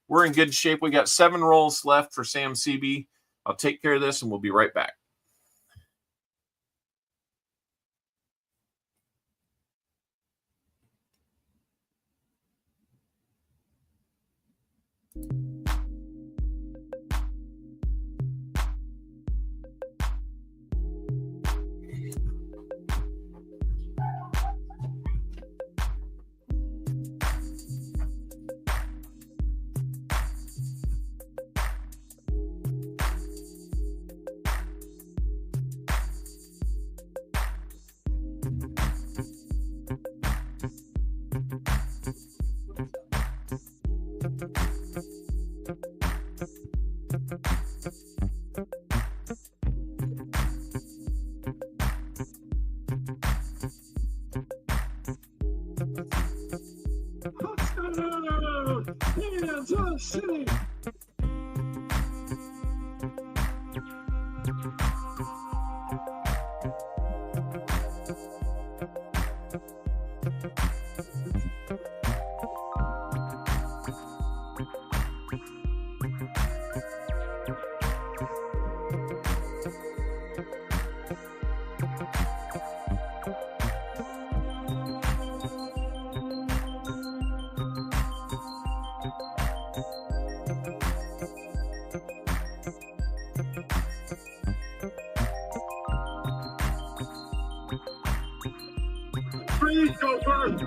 we're in good shape. We got 7 rolls left for Sam CB. I'll take care of this and we'll be right back. Please go first.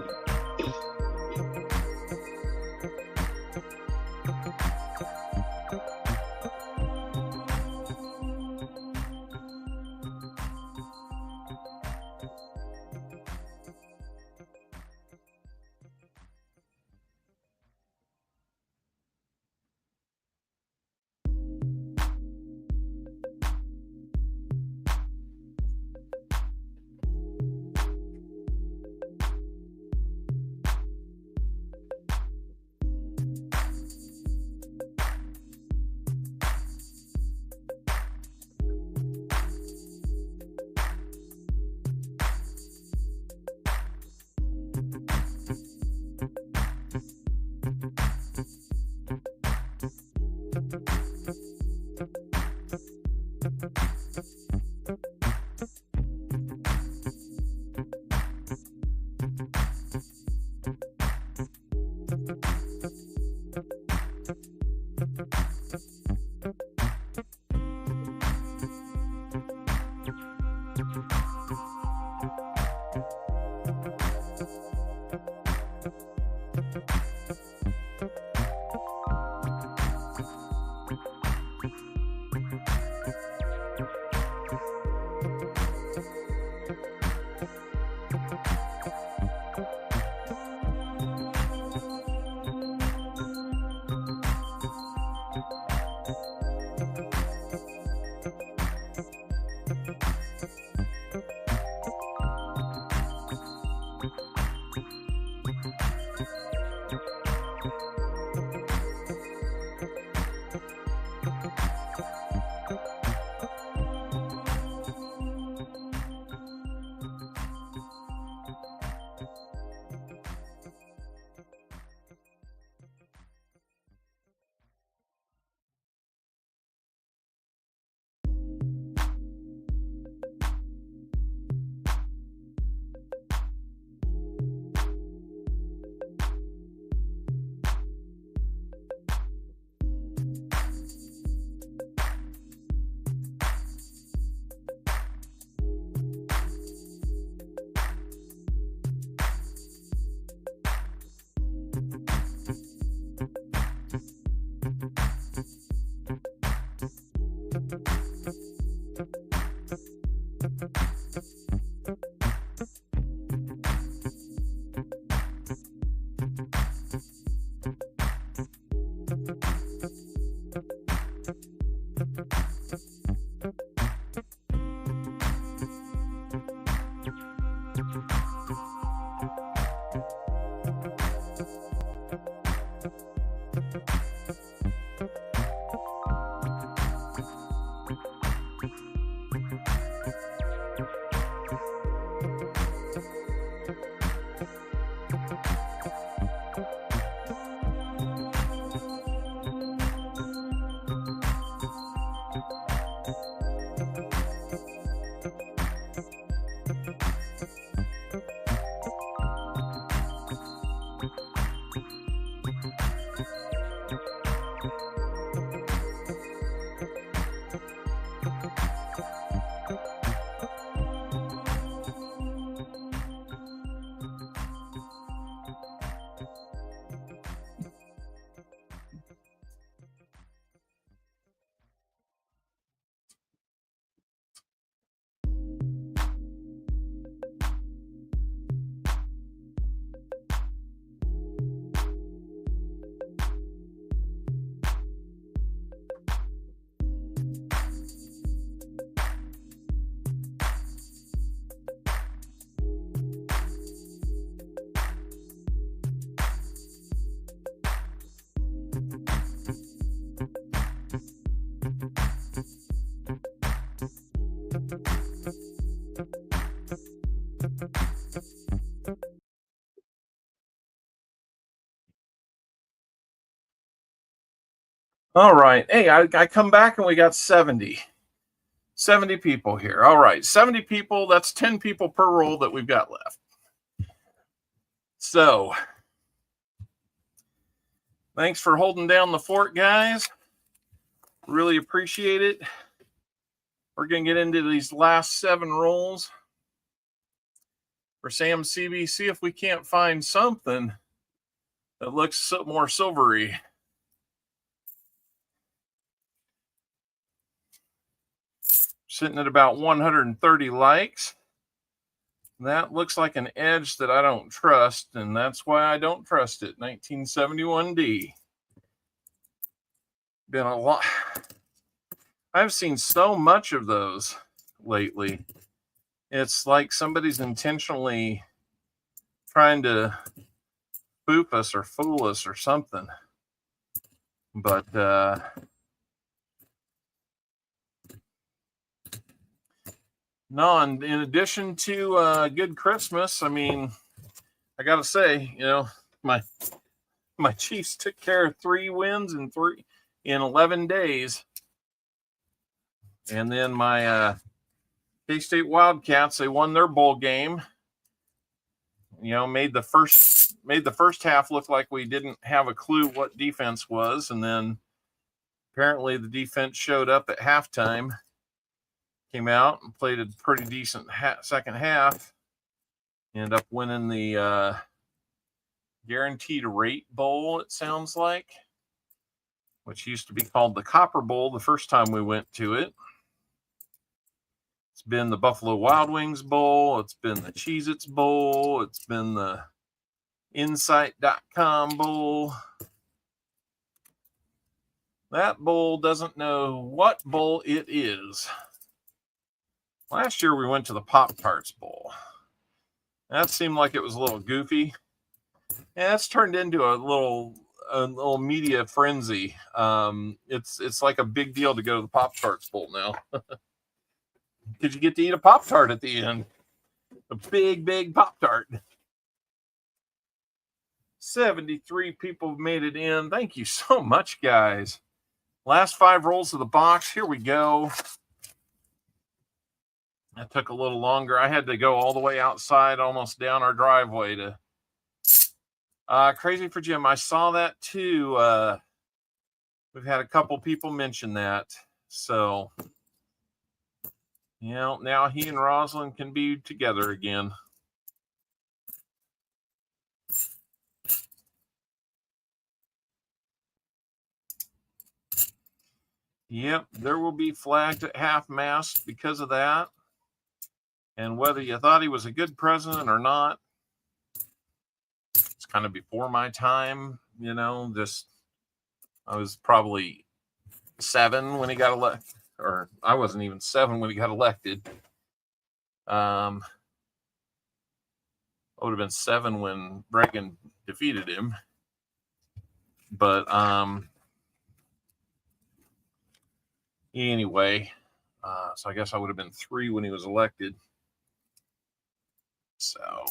All right. Hey, I come back and we got 70 people here. All right. 70 people. That's 10 people per roll that we've got left. So thanks for holding down the fort, guys. Really appreciate it. We're going to get into these last 7 rolls for Sam CB. See if we can't find something that looks more silvery. Sitting at about 130 likes. That looks like an edge that I don't trust, and that's why I don't trust it. 1971D. Been a lot. I've seen so much of those lately. It's like somebody's intentionally trying to spook us or fool us or something. But no, and in addition to good Christmas, I mean, I gotta say, you know, my Chiefs took care of 3 wins in 11 days. And then my K-State Wildcats, they won their bowl game. You know, made the first half look like we didn't have a clue what defense was, and then apparently the defense showed up at halftime, came out and played a pretty decent second half, ended up winning the Guaranteed Rate Bowl, it sounds like, which used to be called the Copper Bowl the first time we went to it. It's been the Buffalo Wild Wings Bowl. It's been the Cheez-Its Bowl. It's been the Insight.com Bowl. That bowl doesn't know what bowl it is. Last year we went to the Pop-Tarts Bowl. That seemed like it was a little goofy. And it's turned into a little media frenzy. It's like a big deal to go to the Pop-Tarts Bowl now. Because you get to eat a Pop-Tart at the end. A big Pop-Tart. 73 people have made it in. Thank you so much, guys. Last 5 rolls of the box. Here we go. That took a little longer. I had to go all the way outside, almost down our driveway to... Crazy for Jim. I saw that too. We've had a couple people mention that. So... you know, now he and Rosalind can be together again. Yep, there will be flagged at half-mast because of that. And whether you thought he was a good president or not, it's kind of before my time, you know, I was probably 7 when he got elected. Or I wasn't even 7 when he got elected. I would have been 7 when Reagan defeated him. But anyway, so I guess I would have been 3 when he was elected. So,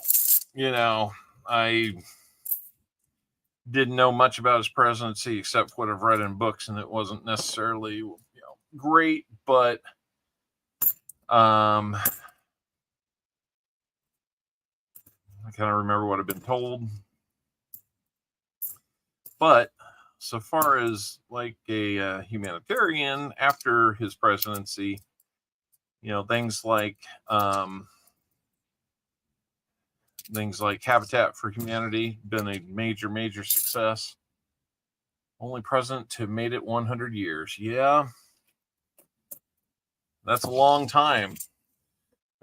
you know, I didn't know much about his presidency except what I've read in books, and it wasn't necessarily great, but I kind of remember what I've been told. But so far as like a humanitarian after his presidency, you know, things like Habitat for Humanity been a major success. Only president to have made it 100 years. Yeah. That's a long time.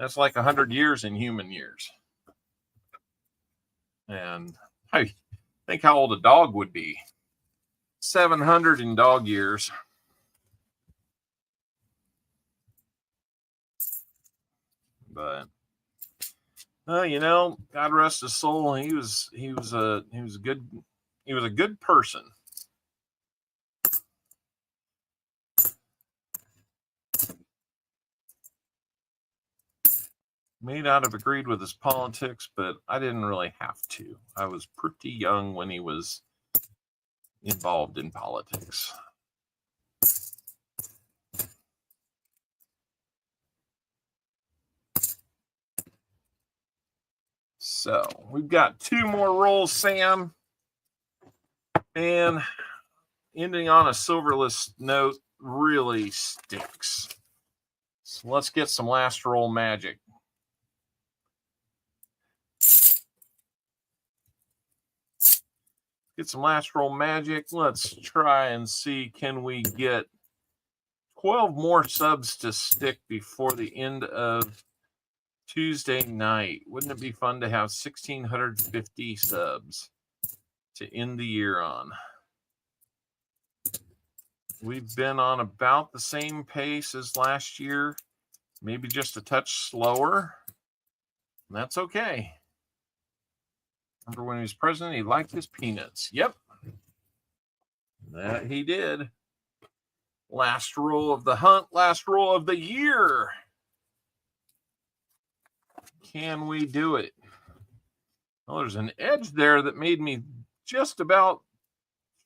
That's like 100 years in human years. And I think how old a dog would be. 700 in dog years. But you know, God rest his soul. He was a good person. May not have agreed with his politics, but I didn't really have to. I was pretty young when he was involved in politics. So we've got 2 more rolls, Sam. And ending on a silverless note really stinks. So let's get some last roll magic. Get some last roll magic. Let's try and see, can we get 12 more subs to stick before the end of Tuesday night? Wouldn't it be fun to have 1,650 subs to end the year on? We've been on about the same pace as last year, maybe just a touch slower. That's okay. Remember when he was president, he liked his peanuts. Yep. That he did. Last roll of the hunt, last roll of the year. Can we do it? Well, there's an edge there that made me just about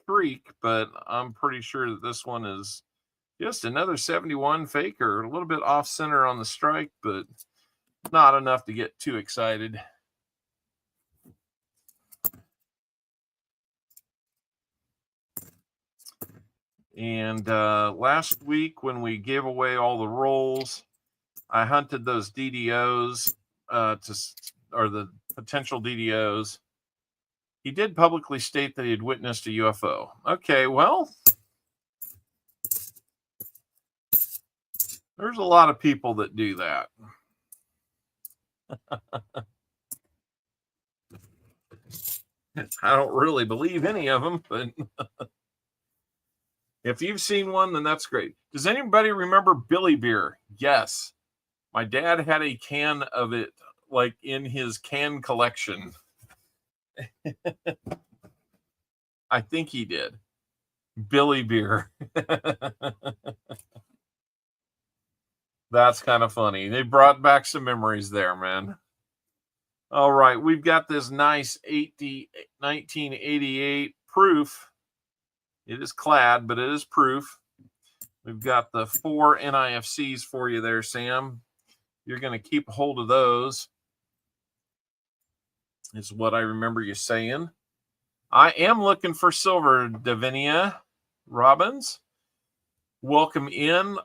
shriek, but I'm pretty sure that this one is Just another 71 faker, a little bit off center on the strike, but not enough to get too excited. And last week when we gave away all the rolls, I hunted those DDOs or the potential DDOs. He did publicly state that he had witnessed a UFO. Okay, well, there's a lot of people that do that. I don't really believe any of them, but if you've seen one, then that's great. Does anybody remember Billy Beer? Yes. My dad had a can of it, like in his can collection. I think he did. Billy Beer. That's kind of funny. They brought back some memories there, man. All right, we've got this nice 1988 proof. It is clad, but it is proof. We've got the 4 NIFCs for you there, Sam. You're going to keep hold of those, is what I remember you saying. I am looking for silver, Davinia Robbins. Welcome in.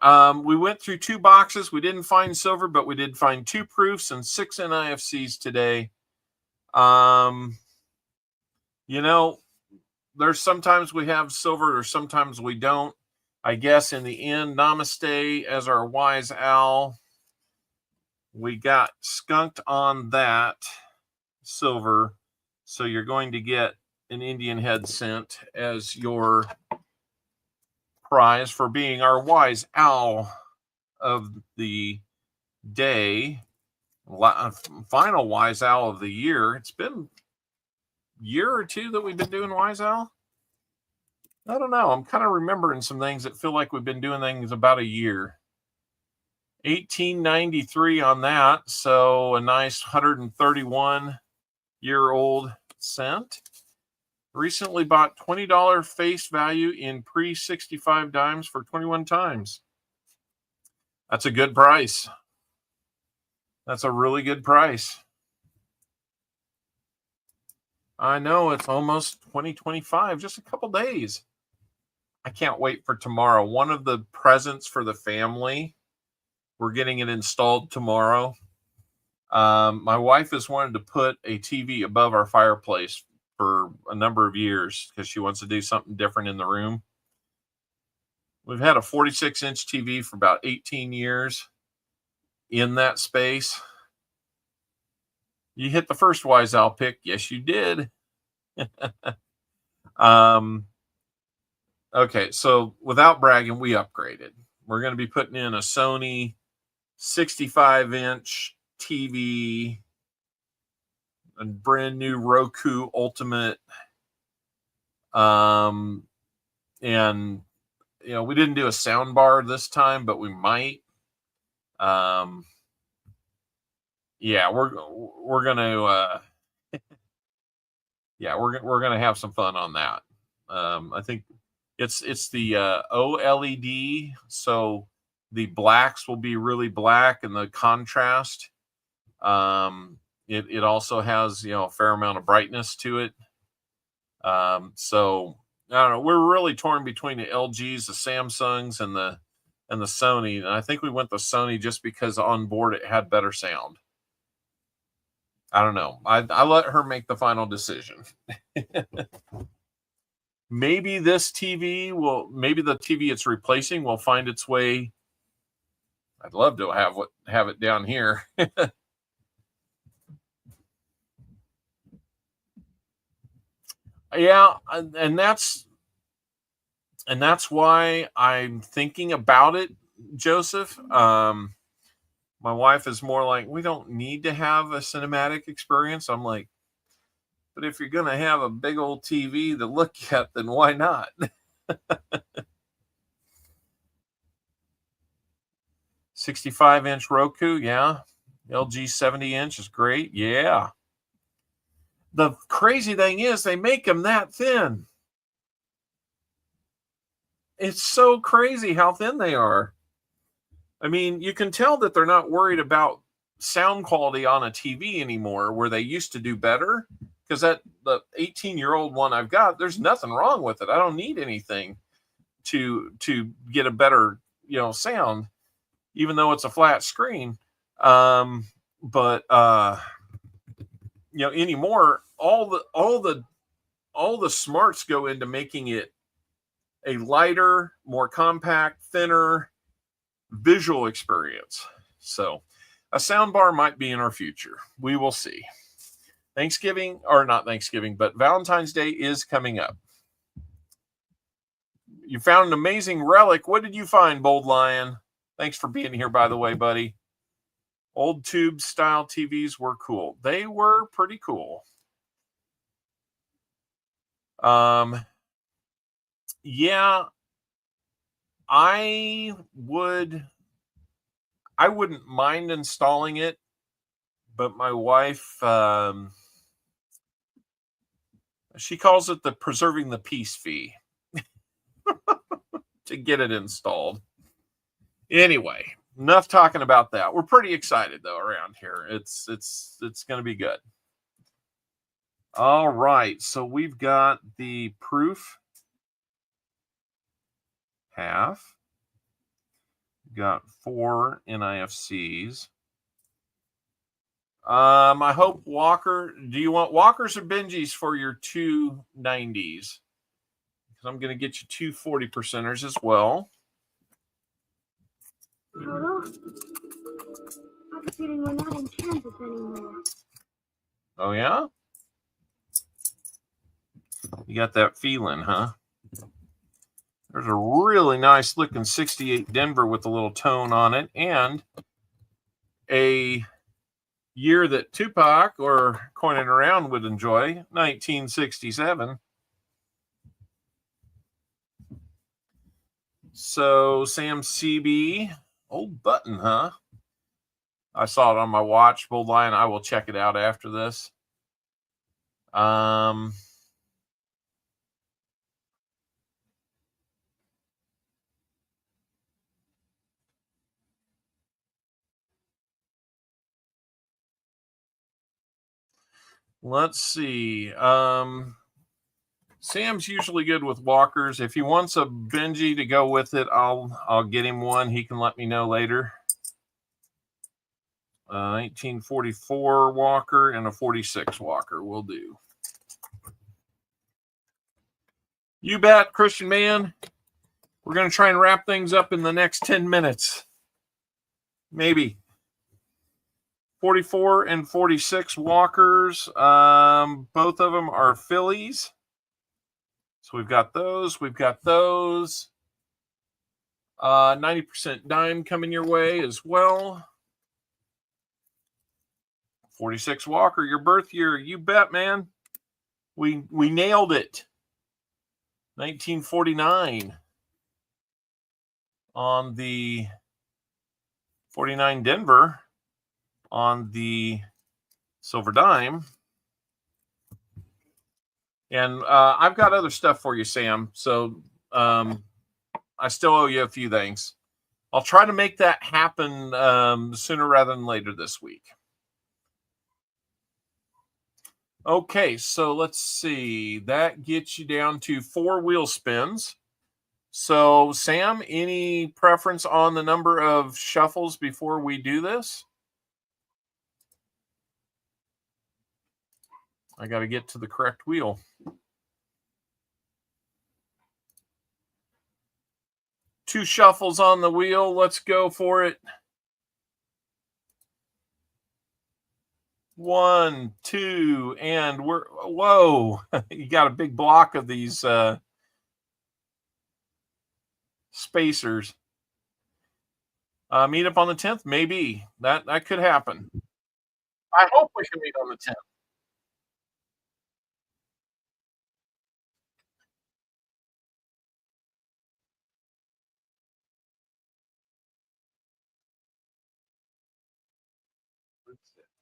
We went through 2 boxes. We didn't find silver, but we did find 2 proofs and 6 NIFCs today. You know, there's sometimes we have silver or sometimes we don't. I guess in the end, namaste as our wise owl. We got skunked on that silver. So you're going to get an Indian head sent as your prize for being our wise owl of the day. Final wise owl of the year. It's been a year or 2 that we've been doing wise owl. I don't know. I'm kind of remembering some things that feel like we've been doing things about a year. 1893 on that. So a nice 131-year-old cent. Recently bought $20 face value in pre-65 dimes for 21 times. That's a good price. That's a really good price. I know it's almost 2025, just a couple days. I can't wait for tomorrow. One of the presents for the family, we're getting it installed tomorrow. My wife has wanted to put a TV above our fireplace for a number of years because she wants to do something different in the room. We've had a 46-inch TV for about 18 years in that space. You hit the first wise owl pick. Yes, you did. Okay, so without bragging, we upgraded. We're going to be putting in a Sony 65-inch TV, a brand new Roku Ultimate. And, you know, we didn't do a sound bar this time, but we might. Yeah, we're gonna we're gonna have some fun on that. I think it's the OLED, so the blacks will be really black and the contrast. It also has, you know, a fair amount of brightness to it. So I don't know. We're really torn between the LGs, the Samsungs, and the Sony. And I think we went the Sony just because on board it had better sound. I don't know. I let her make the final decision. Maybe this TV maybe the TV it's replacing will find its way. I'd love to have it down here. Yeah, and that's why I'm thinking about it, Joseph. My wife is more like, we don't need to have a cinematic experience. I'm like, but if you're going to have a big old TV to look at, then why not? 65-inch Roku, yeah. LG 70-inch is great, yeah. The crazy thing is they make them that thin. It's so crazy how thin they are. I mean, you can tell that they're not worried about sound quality on a TV anymore, where they used to do better. Because the 18-year-old one I've got, there's nothing wrong with it. I don't need anything to get a better, sound, even though it's a flat screen. But anymore, all the smarts go into making it a lighter, more compact, thinner visual experience. So a sound bar might be in our future. We will see. Thanksgiving, or not Thanksgiving, but Valentine's Day is coming up. You found an amazing relic. What did you find, Bold Lion? Thanks for being here, by the way, buddy. Old tube style TVs were cool. They were pretty cool. Yeah, I wouldn't mind installing it, but my wife, she calls it the preserving the peace fee to get it installed. Anyway, enough talking about that. We're pretty excited though around here. It's going to be good. All right, so we've got the proof half. Got 4 NIFCs. I hope Walker. Do you want Walkers or Benjis for your 290s? Because I'm going to get you 2 40%ers as well. Hello? I'm feeling we're not in Kansas anymore. Oh, yeah? You got that feeling, huh? There's a really nice looking 68 Denver with a little tone on it, and a year that Tupac or Coining Around would enjoy, 1967. So Sam CB, old button, huh? I saw it on my watch, Bold Lion. I will check it out after this. Let's see. Sam's usually good with walkers. If he wants a Benji to go with it, I'll get him one. He can let me know later. 1944 walker and a 46 walker will do. You bet, Christian man. We're going to try and wrap things up in the next 10 minutes. Maybe. 44 and 46 walkers. Both of them are Phillies. So we've got those. We've got those. 90% dime coming your way as well. 46 Walker, your birth year. You bet, man. We nailed it. 1949 on the 49 Denver on the silver dime. And I've got other stuff for you, Sam. So I still owe you a few things. I'll try to make that happen sooner rather than later this week. Okay, so let's see. That gets you down to 4 wheel spins. So, Sam, any preference on the number of shuffles before we do this? I got to get to the correct wheel. Two shuffles on the wheel. Let's go for it. 1, 2, and we're, whoa, you got a big block of these spacers. Meet up on the 10th? Maybe. That could happen. I hope we can meet on the 10th.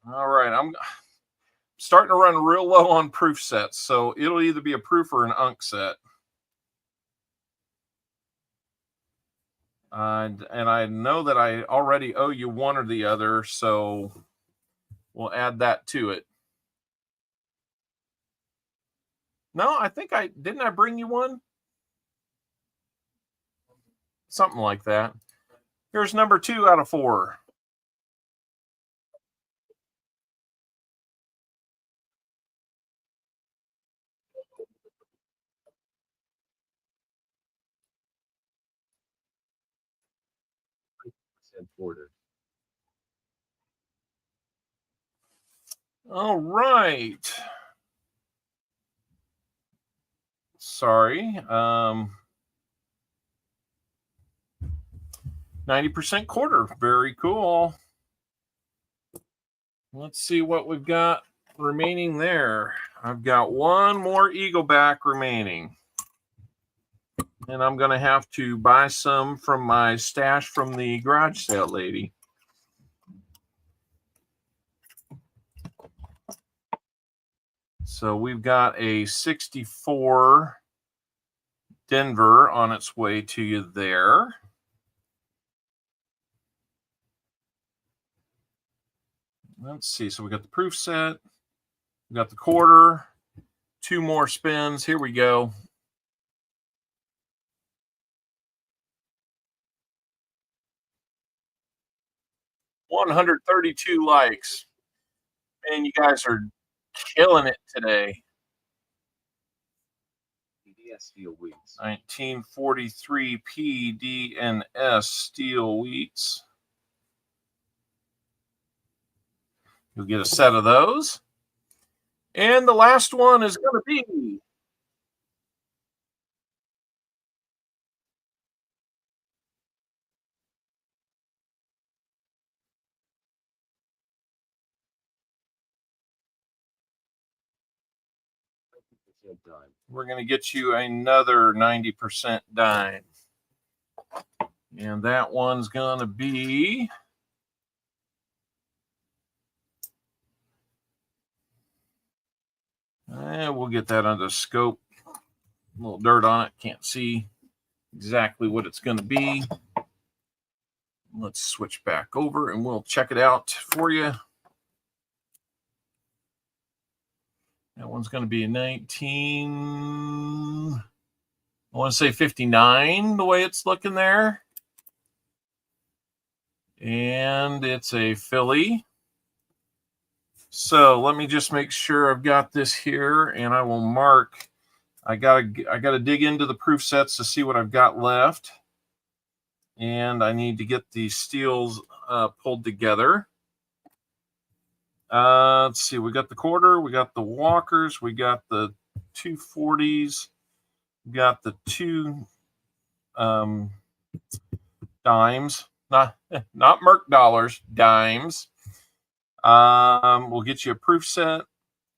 All right, I'm starting to run real low on proof sets, so it'll either be a proof or an unk set. And I know that I already owe you one or the other, so we'll add that to it. No, I think didn't I bring you one? Something like that. Here's number 2 out of 4. All right. Sorry. 90% quarter. Very cool. Let's see what we've got remaining there. I've got one more Eagle back remaining. And I'm going to have to buy some from my stash from the garage sale lady. So we've got a 64 Denver on its way to you there. Let's see. So we got the proof set. We got the quarter. 2 more spins. Here we go. $132 likes. Man, you guys are killing it today. Steel wheats. 1943 PDNS steel wheats. You'll get a set of those. And the last one is going to be we're going to get you another 90% dime. And that one's going to be we'll get that under scope. A little dirt on it. Can't see exactly what it's going to be. Let's switch back over and we'll check it out for you. That one's going to be a 19. I want to say 59 the way it's looking there. And it's a Philly. So let me just make sure I've got this here, and I will mark. I gotta dig into the proof sets to see what I've got left, and I need to get these steels pulled together. Let's see. We got the quarter. We got the walkers. We got the 240s. We got the 2 dimes. Not Merc dollars. Dimes. We'll get you a proof set.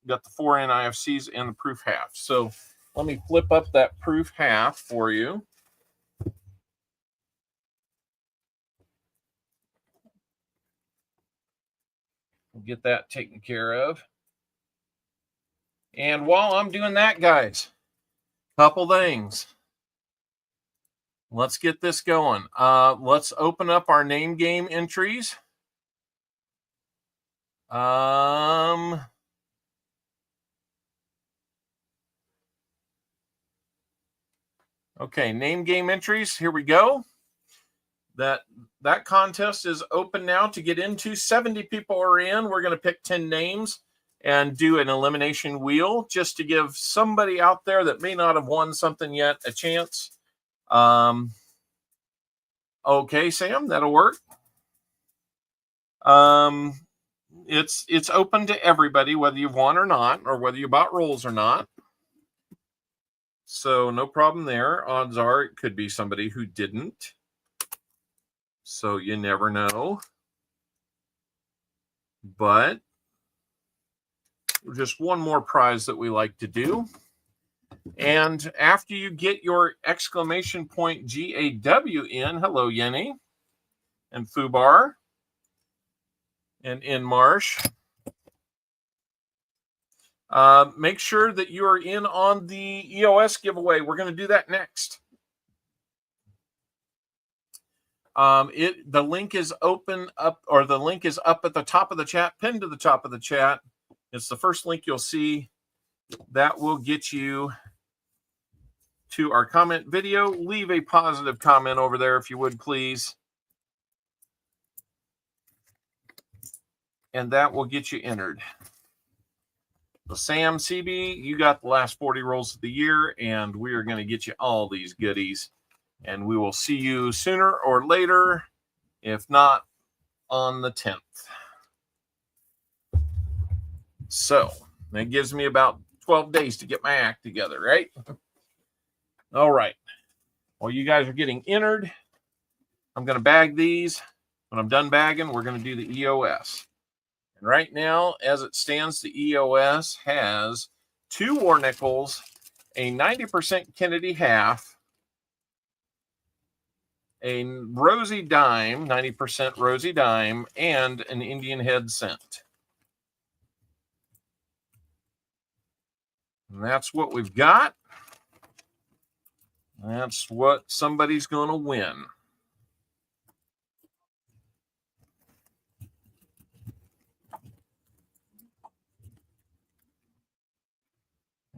Got the 4 NIFCs and the proof half. So let me flip up that proof half for you. We'll get that taken care of. And while I'm doing that, guys, couple things. Let's get this going. Let's open up our name game entries. Okay, name game entries. Here we go. That contest is open now to get into. 70 people are in. We're going to pick 10 names and do an elimination wheel just to give somebody out there that may not have won something yet a chance. Okay, Sam, that'll work. It's open to everybody, whether you've won or not, or whether you bought rolls or not. So no problem there. Odds are it could be somebody who didn't. So you never know. But just one more prize that we like to do. And after you get your exclamation point GAW in, hello, Yenny and Fubar and in Marsh. Make sure that you are in on the EOS giveaway. We're going to do that next. The link is open up, or the link is up at the top of the chat, pinned to the top of the chat. It's the first link you'll see. That will get you to our comment video. Leave a positive comment over there if you would, please. And that will get you entered. So Sam, CB, you got the last 40 rolls of the year, and we are going to get you all these goodies. And we will see you sooner or later, if not on the 10th. So that gives me about 12 days to get my act together, right? All right. While you guys are getting entered, I'm going to bag these. When I'm done bagging, we're going to do the EOS. And right now, as it stands, the EOS has 2 war nickels, a 90% Kennedy half, a rosy dime, 90% rosy dime, and an Indian head cent. And that's what we've got. That's what somebody's going to win.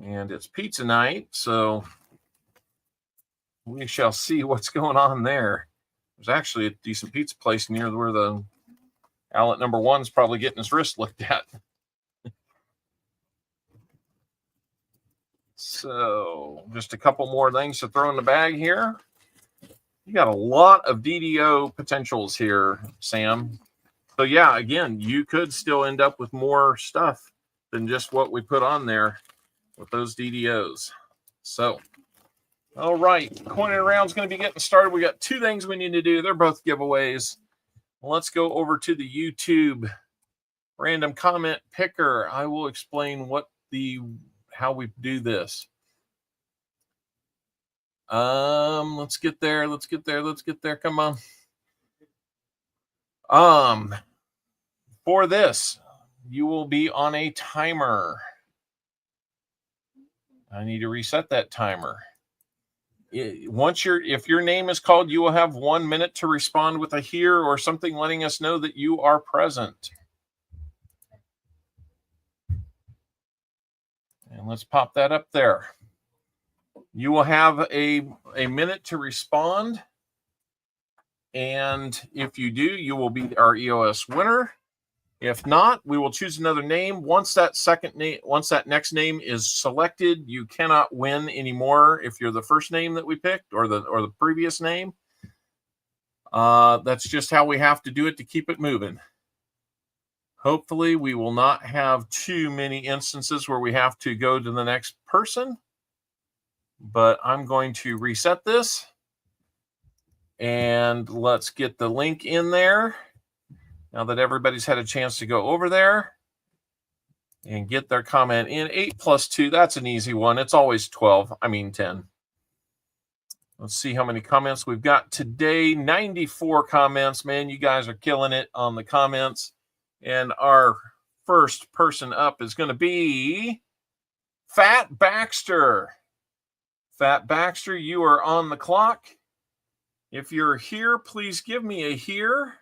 And it's pizza night, so we shall see what's going on there. There's actually a decent pizza place near where the outlet number 1's probably getting his wrist looked at. So just a couple more things to throw in the bag here. You got a lot of DDO potentials here, Sam. So yeah, again, you could still end up with more stuff than just what we put on there with those DDOs. So, all right, coin round's going to be getting started. We got 2 things we need to do. They're both giveaways. Let's go over to the YouTube random comment picker. I will explain how we do this. Let's get there. Come on. For this, you will be on a timer. I need to reset that timer. If your name is called, you will have 1 minute to respond with a here or something letting us know that you are present. And let's pop that up there. You will have a minute to respond. And if you do, you will be our EOS winner. If not, we will choose another name. Once that next name is selected, you cannot win anymore if you're the first name that we picked or the previous name. That's just how we have to do it to keep it moving. Hopefully, we will not have too many instances where we have to go to the next person. But I'm going to reset this. And let's get the link in there. Now that everybody's had a chance to go over there and get their comment in. 8 plus 2, that's an easy one. It's always 10. Let's see how many comments we've got today. 94 comments. Man, you guys are killing it on the comments. And our first person up is going to be Fat Baxter. Fat Baxter, you are on the clock. If you're here, please give me a here.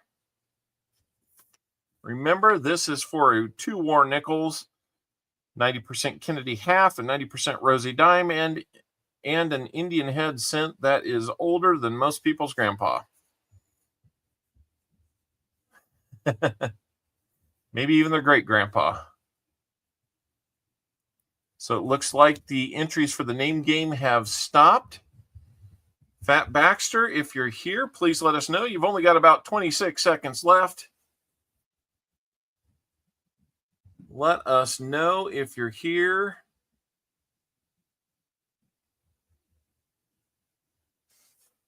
Remember, this is for 2 war nickels, 90% Kennedy half, and 90% rosy dime, and an Indian head cent that is older than most people's grandpa. Maybe even their great-grandpa. So it looks like the entries for the name game have stopped. Fat Baxter, if you're here, please let us know. You've only got about 26 seconds left. Let us know if you're here.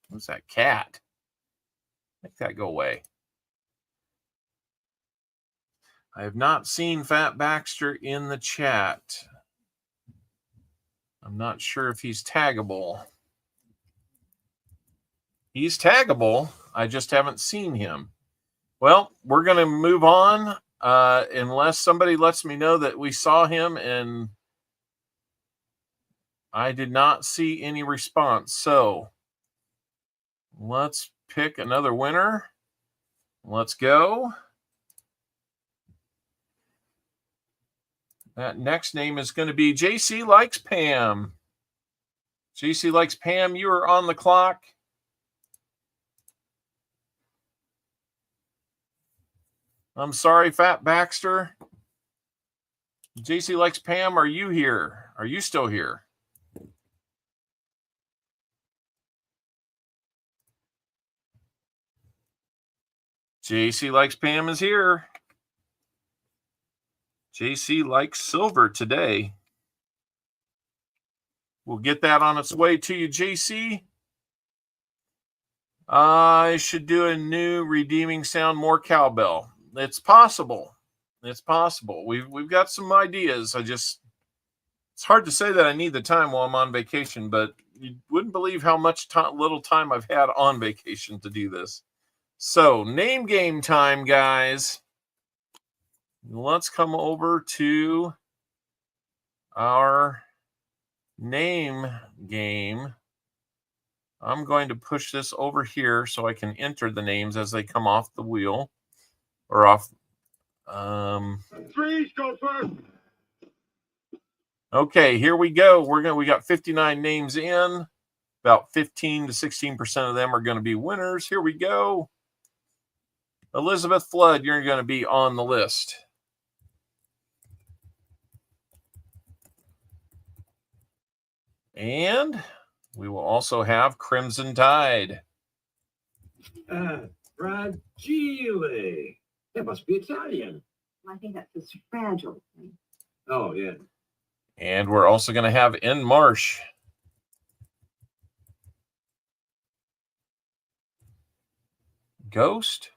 What's that cat? Make that go away. I have not seen Fat Baxter in the chat. I'm not sure if he's taggable. He's taggable. I just haven't seen him. Well, we're going to move on unless somebody lets me know that we saw him and I did not see any response. So let's pick another winner. Let's go. That next name is going to be JC Likes Pam. JC Likes Pam, you are on the clock. I'm sorry, Fat Baxter. JC Likes Pam, are you here? Are you still here? JC Likes Pam is here. JC likes silver today. We'll get that on its way to you, JC. I should do a new redeeming sound, more cowbell. It's possible. It's possible. We've got some ideas. It's hard to say that I need the time while I'm on vacation, but you wouldn't believe how much little time I've had on vacation to do this. So, name game time, guys. Let's come over to our name game. I'm going to push this over here so I can enter the names as they come off the wheel or off. Freeze, go first. Okay, here we go. We got 59 names in. About 15 to 16% of them are going to be winners. Here we go. Elizabeth Flood, you're going to be on the list. And we will also have Crimson Tide. Fragile. That must be Italian. I think that's a fragile thing. Oh, yeah. And we're also going to have In Marsh. Ghost.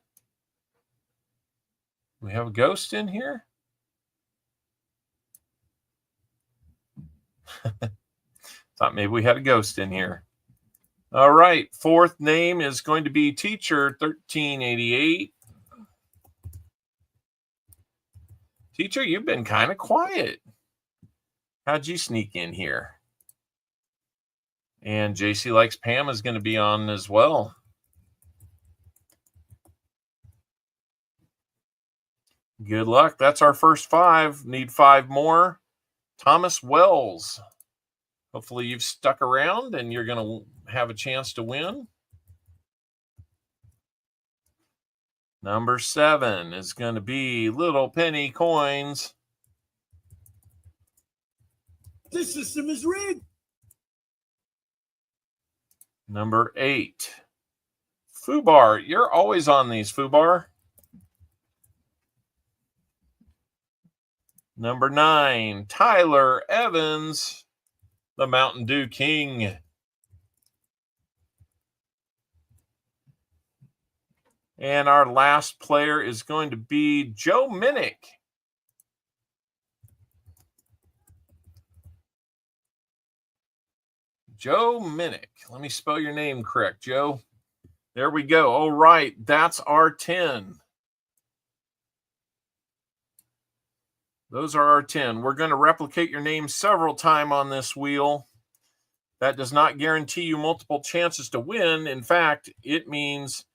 We have a ghost in here. Thought maybe we had a ghost in here. All right. Fourth name is going to be Teacher 1388. Teacher, you've been kind of quiet. How'd you sneak in here? And JC Likes Pam is going to be on as well. Good luck. That's our first 5. Need 5 more. Thomas Wells. Hopefully you've stuck around and you're going to have a chance to win. Number 7 is going to be Little Penny Coins. This system is rigged. Number 8. Fubar. You're always on these, Fubar. Number 9. Tyler Evans, the Mountain Dew King. And our last player is going to be Joe Minnick. Joe Minnick. Let me spell your name correct, Joe. There we go. All right. That's our 10. Those are our 10. We're going to replicate your name several times on this wheel. That does not guarantee you multiple chances to win. In fact, it means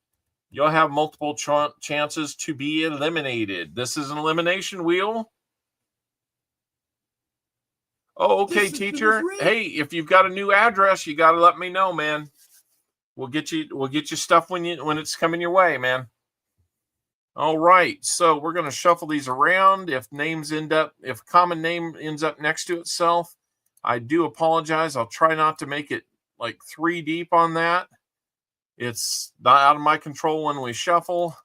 you'll have multiple chances to be eliminated. This is an elimination wheel. Oh, okay, teacher. Hey, if you've got a new address, you got to let me know, man. We'll get you stuff when it's coming your way, man. All right, so we're going to shuffle these around. If common name ends up next to itself, I do apologize. I'll try not to make it like 3 deep on that. It's not out of my control when we shuffle.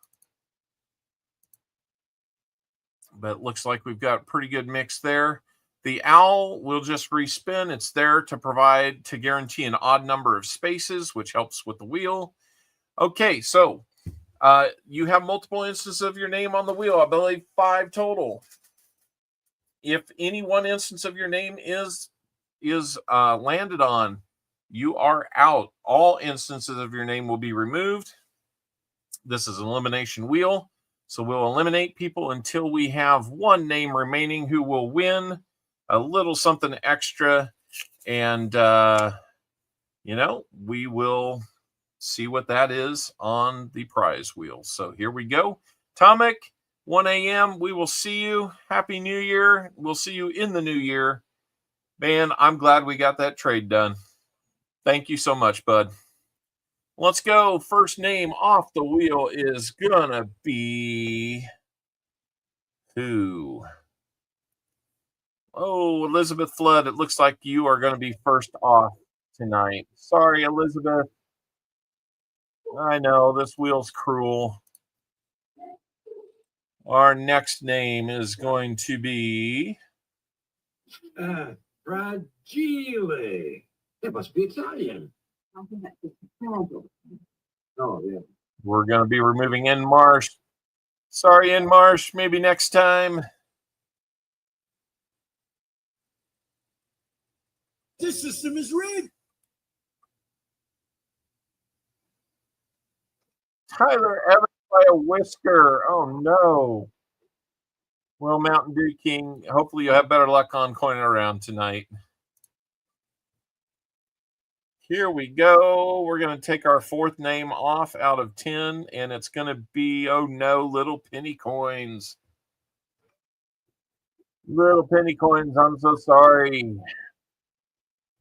But it looks like we've got a pretty good mix there. The owl will just respin. It's there to guarantee an odd number of spaces, which helps with the wheel. Okay, so you have multiple instances of your name on the wheel. I believe 5 total. If any one instance of your name is landed on, you are out. All instances of your name will be removed. This is an elimination wheel. So we'll eliminate people until we have 1 name remaining who will win a little something extra. And, we will see what that is on the prize wheel. So here we go. Tomic, 1 a.m. We will see you. Happy New Year. We'll see you in the new year. Man, I'm glad we got that trade done. Thank you so much, bud. Let's go. First name off the wheel is gonna be who? Oh, Elizabeth Flood, it looks like you are going to be first off tonight. Sorry, Elizabeth. I know, this wheel's cruel. Our next name is going to be... Fragile. That must be Italian. Oh, yeah. We're going to be removing N Marsh. Sorry, N Marsh. Maybe next time. This system is rigged. Tyler Evans by a whisker. Oh, no. Well, Mountain Dew King, hopefully you'll have better luck on coining around tonight. Here we go. We're going to take our fourth name off out of 10, and it's going to be, oh no, Little Penny Coins. Little Penny Coins, I'm so sorry.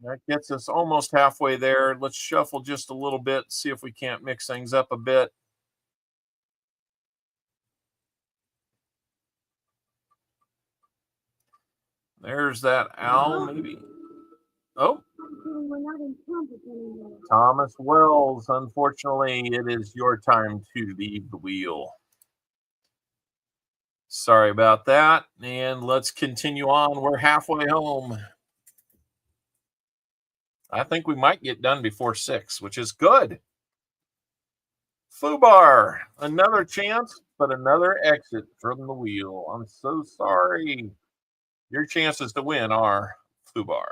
That gets us almost halfway there. Let's shuffle just a little bit, see if we can't mix things up a bit. There's that owl, maybe. Oh. Thomas Wells, unfortunately, it is your time to leave the wheel. Sorry about that. And let's continue on. We're halfway home. I think we might get done before 6, which is good. Fubar, another chance, but another exit from the wheel. I'm so sorry. Your chances to win are Fubar.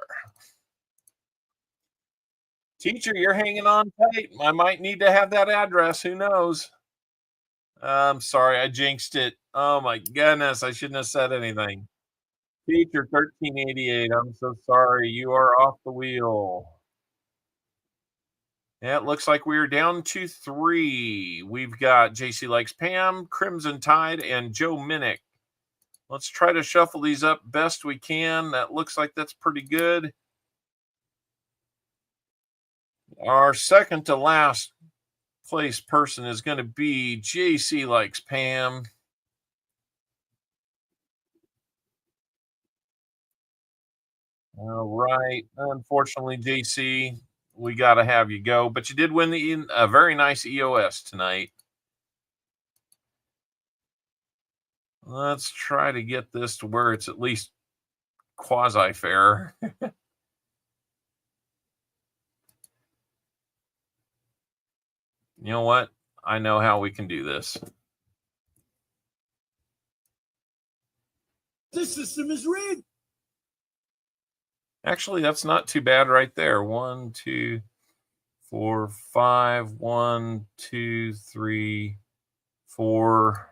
Teacher, you're hanging on tight. I might need to have that address. Who knows? I'm sorry, I jinxed it. Oh my goodness, I shouldn't have said anything. Teacher 1388, I'm so sorry. You are off the wheel. Yeah, it looks like we're down to 3. We've got JC Likes Pam, Crimson Tide, and Joe Minnick. Let's try to shuffle these up best we can. That looks like that's pretty good. Our second to last place person is going to be JC Likes Pam. All right. Unfortunately, JC, we got to have you go. But you did win a very nice EOS tonight. Let's try to get this to where it's at least quasi-fair. You know what? I know how we can do this. This system is rigged. Actually, that's not too bad right there. 1, 2, 4, 5. 1, 2, 3, 4.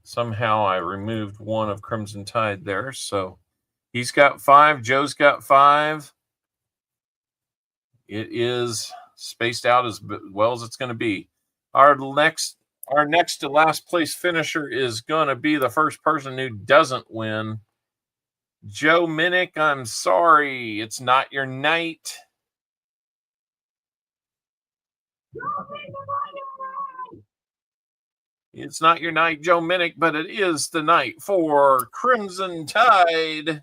Somehow I removed one of Crimson Tide there, so he's got 5. Joe's got 5. It is spaced out as well as it's going to be. Our next to last place finisher is going to be the first person who doesn't win. Joe Minnick, I'm sorry. It's not your night. It's not your night, Joe Minnick, but it is the night for Crimson Tide.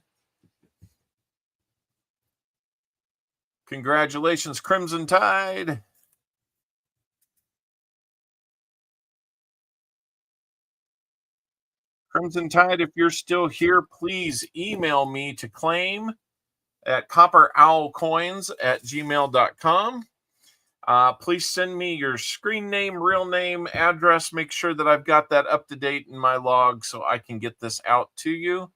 Congratulations, Crimson Tide. Crimson Tide, if you're still here, please email me to claim at CopperOwlCoins@gmail.com. Please send me your screen name, real name, address. Make sure that I've got that up to date in my log so I can get this out to you.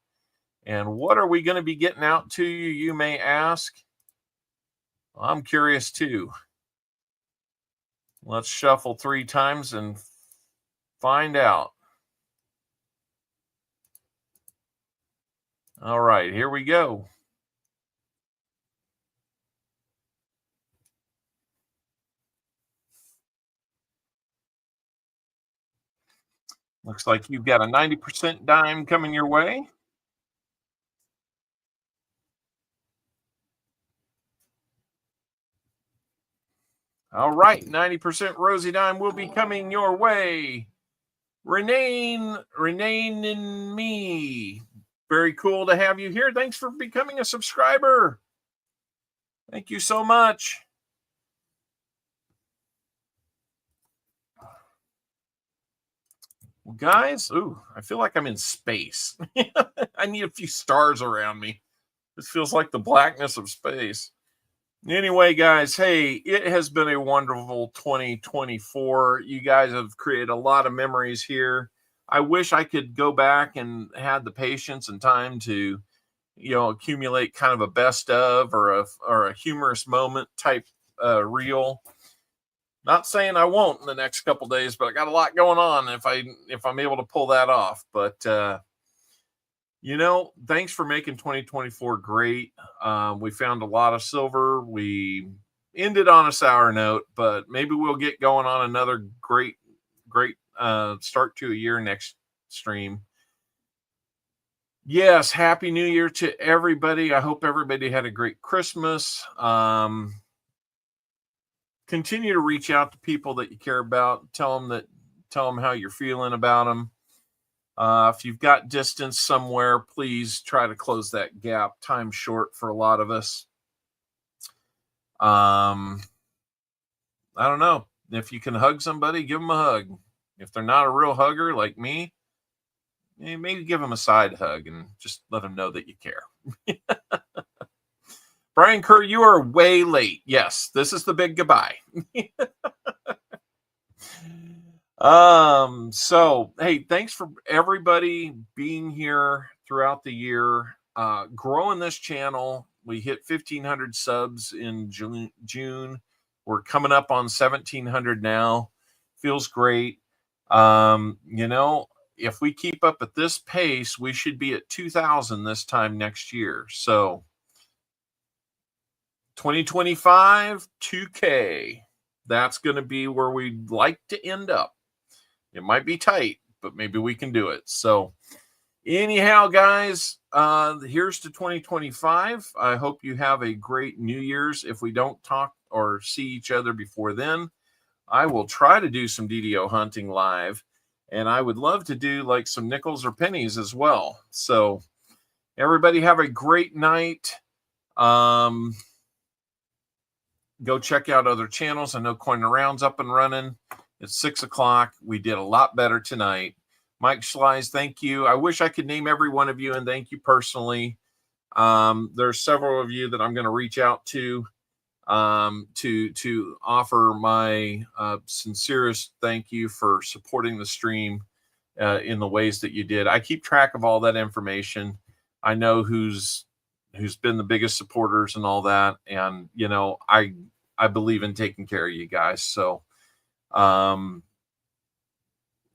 And what are we going to be getting out to you, you may ask? I'm curious too. Let's shuffle 3 times and find out. All right, here we go. Looks like you've got a 90% dime coming your way. All right, 90% Rosie dime will be coming your way. Renee and me. Very cool to have you here. Thanks for becoming a subscriber. Thank you so much. Well, guys, ooh, I feel like I'm in space. I need a few stars around me. This feels like the blackness of space. Anyway, guys, hey, it has been a wonderful 2024. You guys have created a lot of memories here. I wish I could go back and had the patience and time to, accumulate kind of a best of or a humorous moment type reel. Not saying I won't in the next couple days, but I got a lot going on if I'm able to pull that off. But thanks for making 2024 great. We found a lot of silver. We ended on a sour note, but maybe we'll get going on another great start to a year next stream. Yes, Happy New Year to everybody. I hope everybody had a great Christmas. Continue to reach out to people that you care about. Tell them how you're feeling about them. If you've got distance somewhere, please try to close that gap. Time's short for a lot of us. I don't know. If you can hug somebody, give them a hug. If they're not a real hugger like me, maybe give them a side hug and just let them know that you care. Brian Kerr, you are way late. Yes, this is the big goodbye. So, hey, thanks for everybody being here throughout the year, growing this channel. We hit 1,500 subs in June. We're coming up on 1,700 now. Feels great. If we keep up at this pace, we should be at 2,000 this time next year. So 2025, 2K. That's going to be where we'd like to end up. It might be tight, but maybe we can do it. So anyhow, guys, here's to 2025. I hope you have a great New Year's. If we don't talk or see each other before then, I will try to do some DDO hunting live, and I would love to do like some nickels or pennies as well. So everybody have a great night. Go check out other channels. I know Coin Around's up and running. It's 6 o'clock. We did a lot better tonight. Mike Schleiz, thank you. I wish I could name every one of you and thank you personally. There's several of you that I'm going to reach out to offer my sincerest thank you for supporting the stream in the ways that you did. I keep track of all that information. I know who's been the biggest supporters and all that. And, I believe in taking care of you guys. So,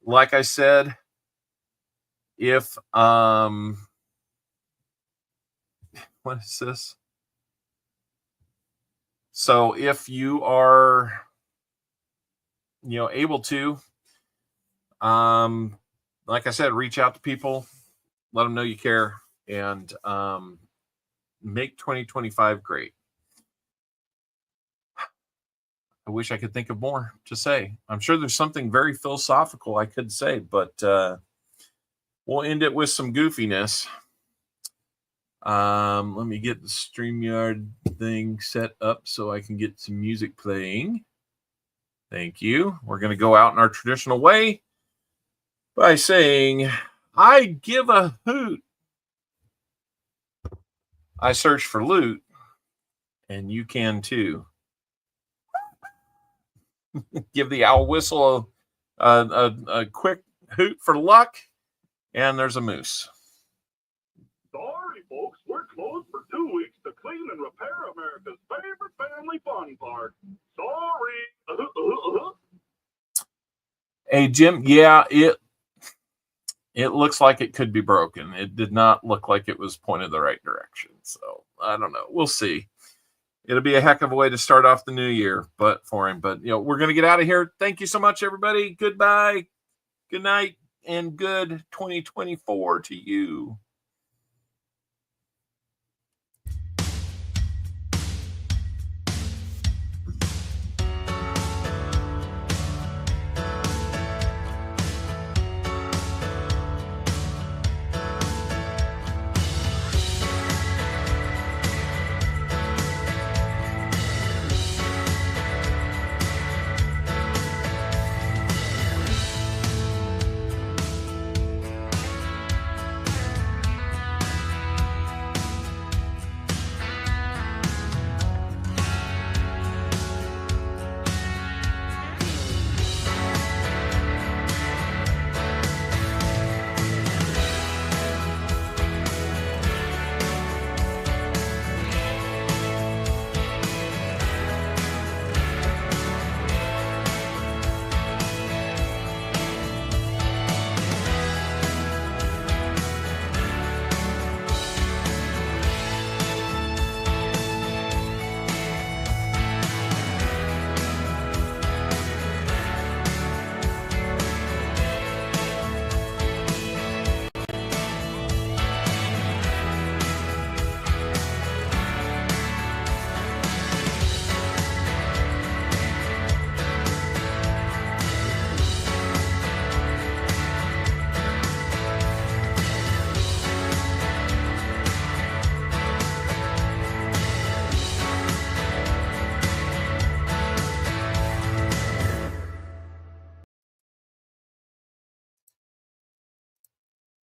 like I said, if, what is this? So if you are, able to, like I said, reach out to people, let them know you care, and make 2025 great. I wish I could think of more to say. I'm sure there's something very philosophical I could say, but we'll end it with some goofiness. Let me get the StreamYard thing set up so I can get some music playing. Thank you. We're going to go out in our traditional way by saying, I give a hoot. I search for loot, and you can too. Give the owl whistle a quick hoot for luck, and there's a moose. Sorry, folks, we're closed for 2 weeks to clean and repair America's favorite family fun park. Sorry. Hey, Jim, yeah, it looks like it could be broken. It did not look like it was pointed the right direction. So I don't know. We'll see. It'll be a heck of a way to start off the new year, but for him. But we're gonna get out of here. Thank you so much, everybody. Goodbye. Good night. and good 2024 to you.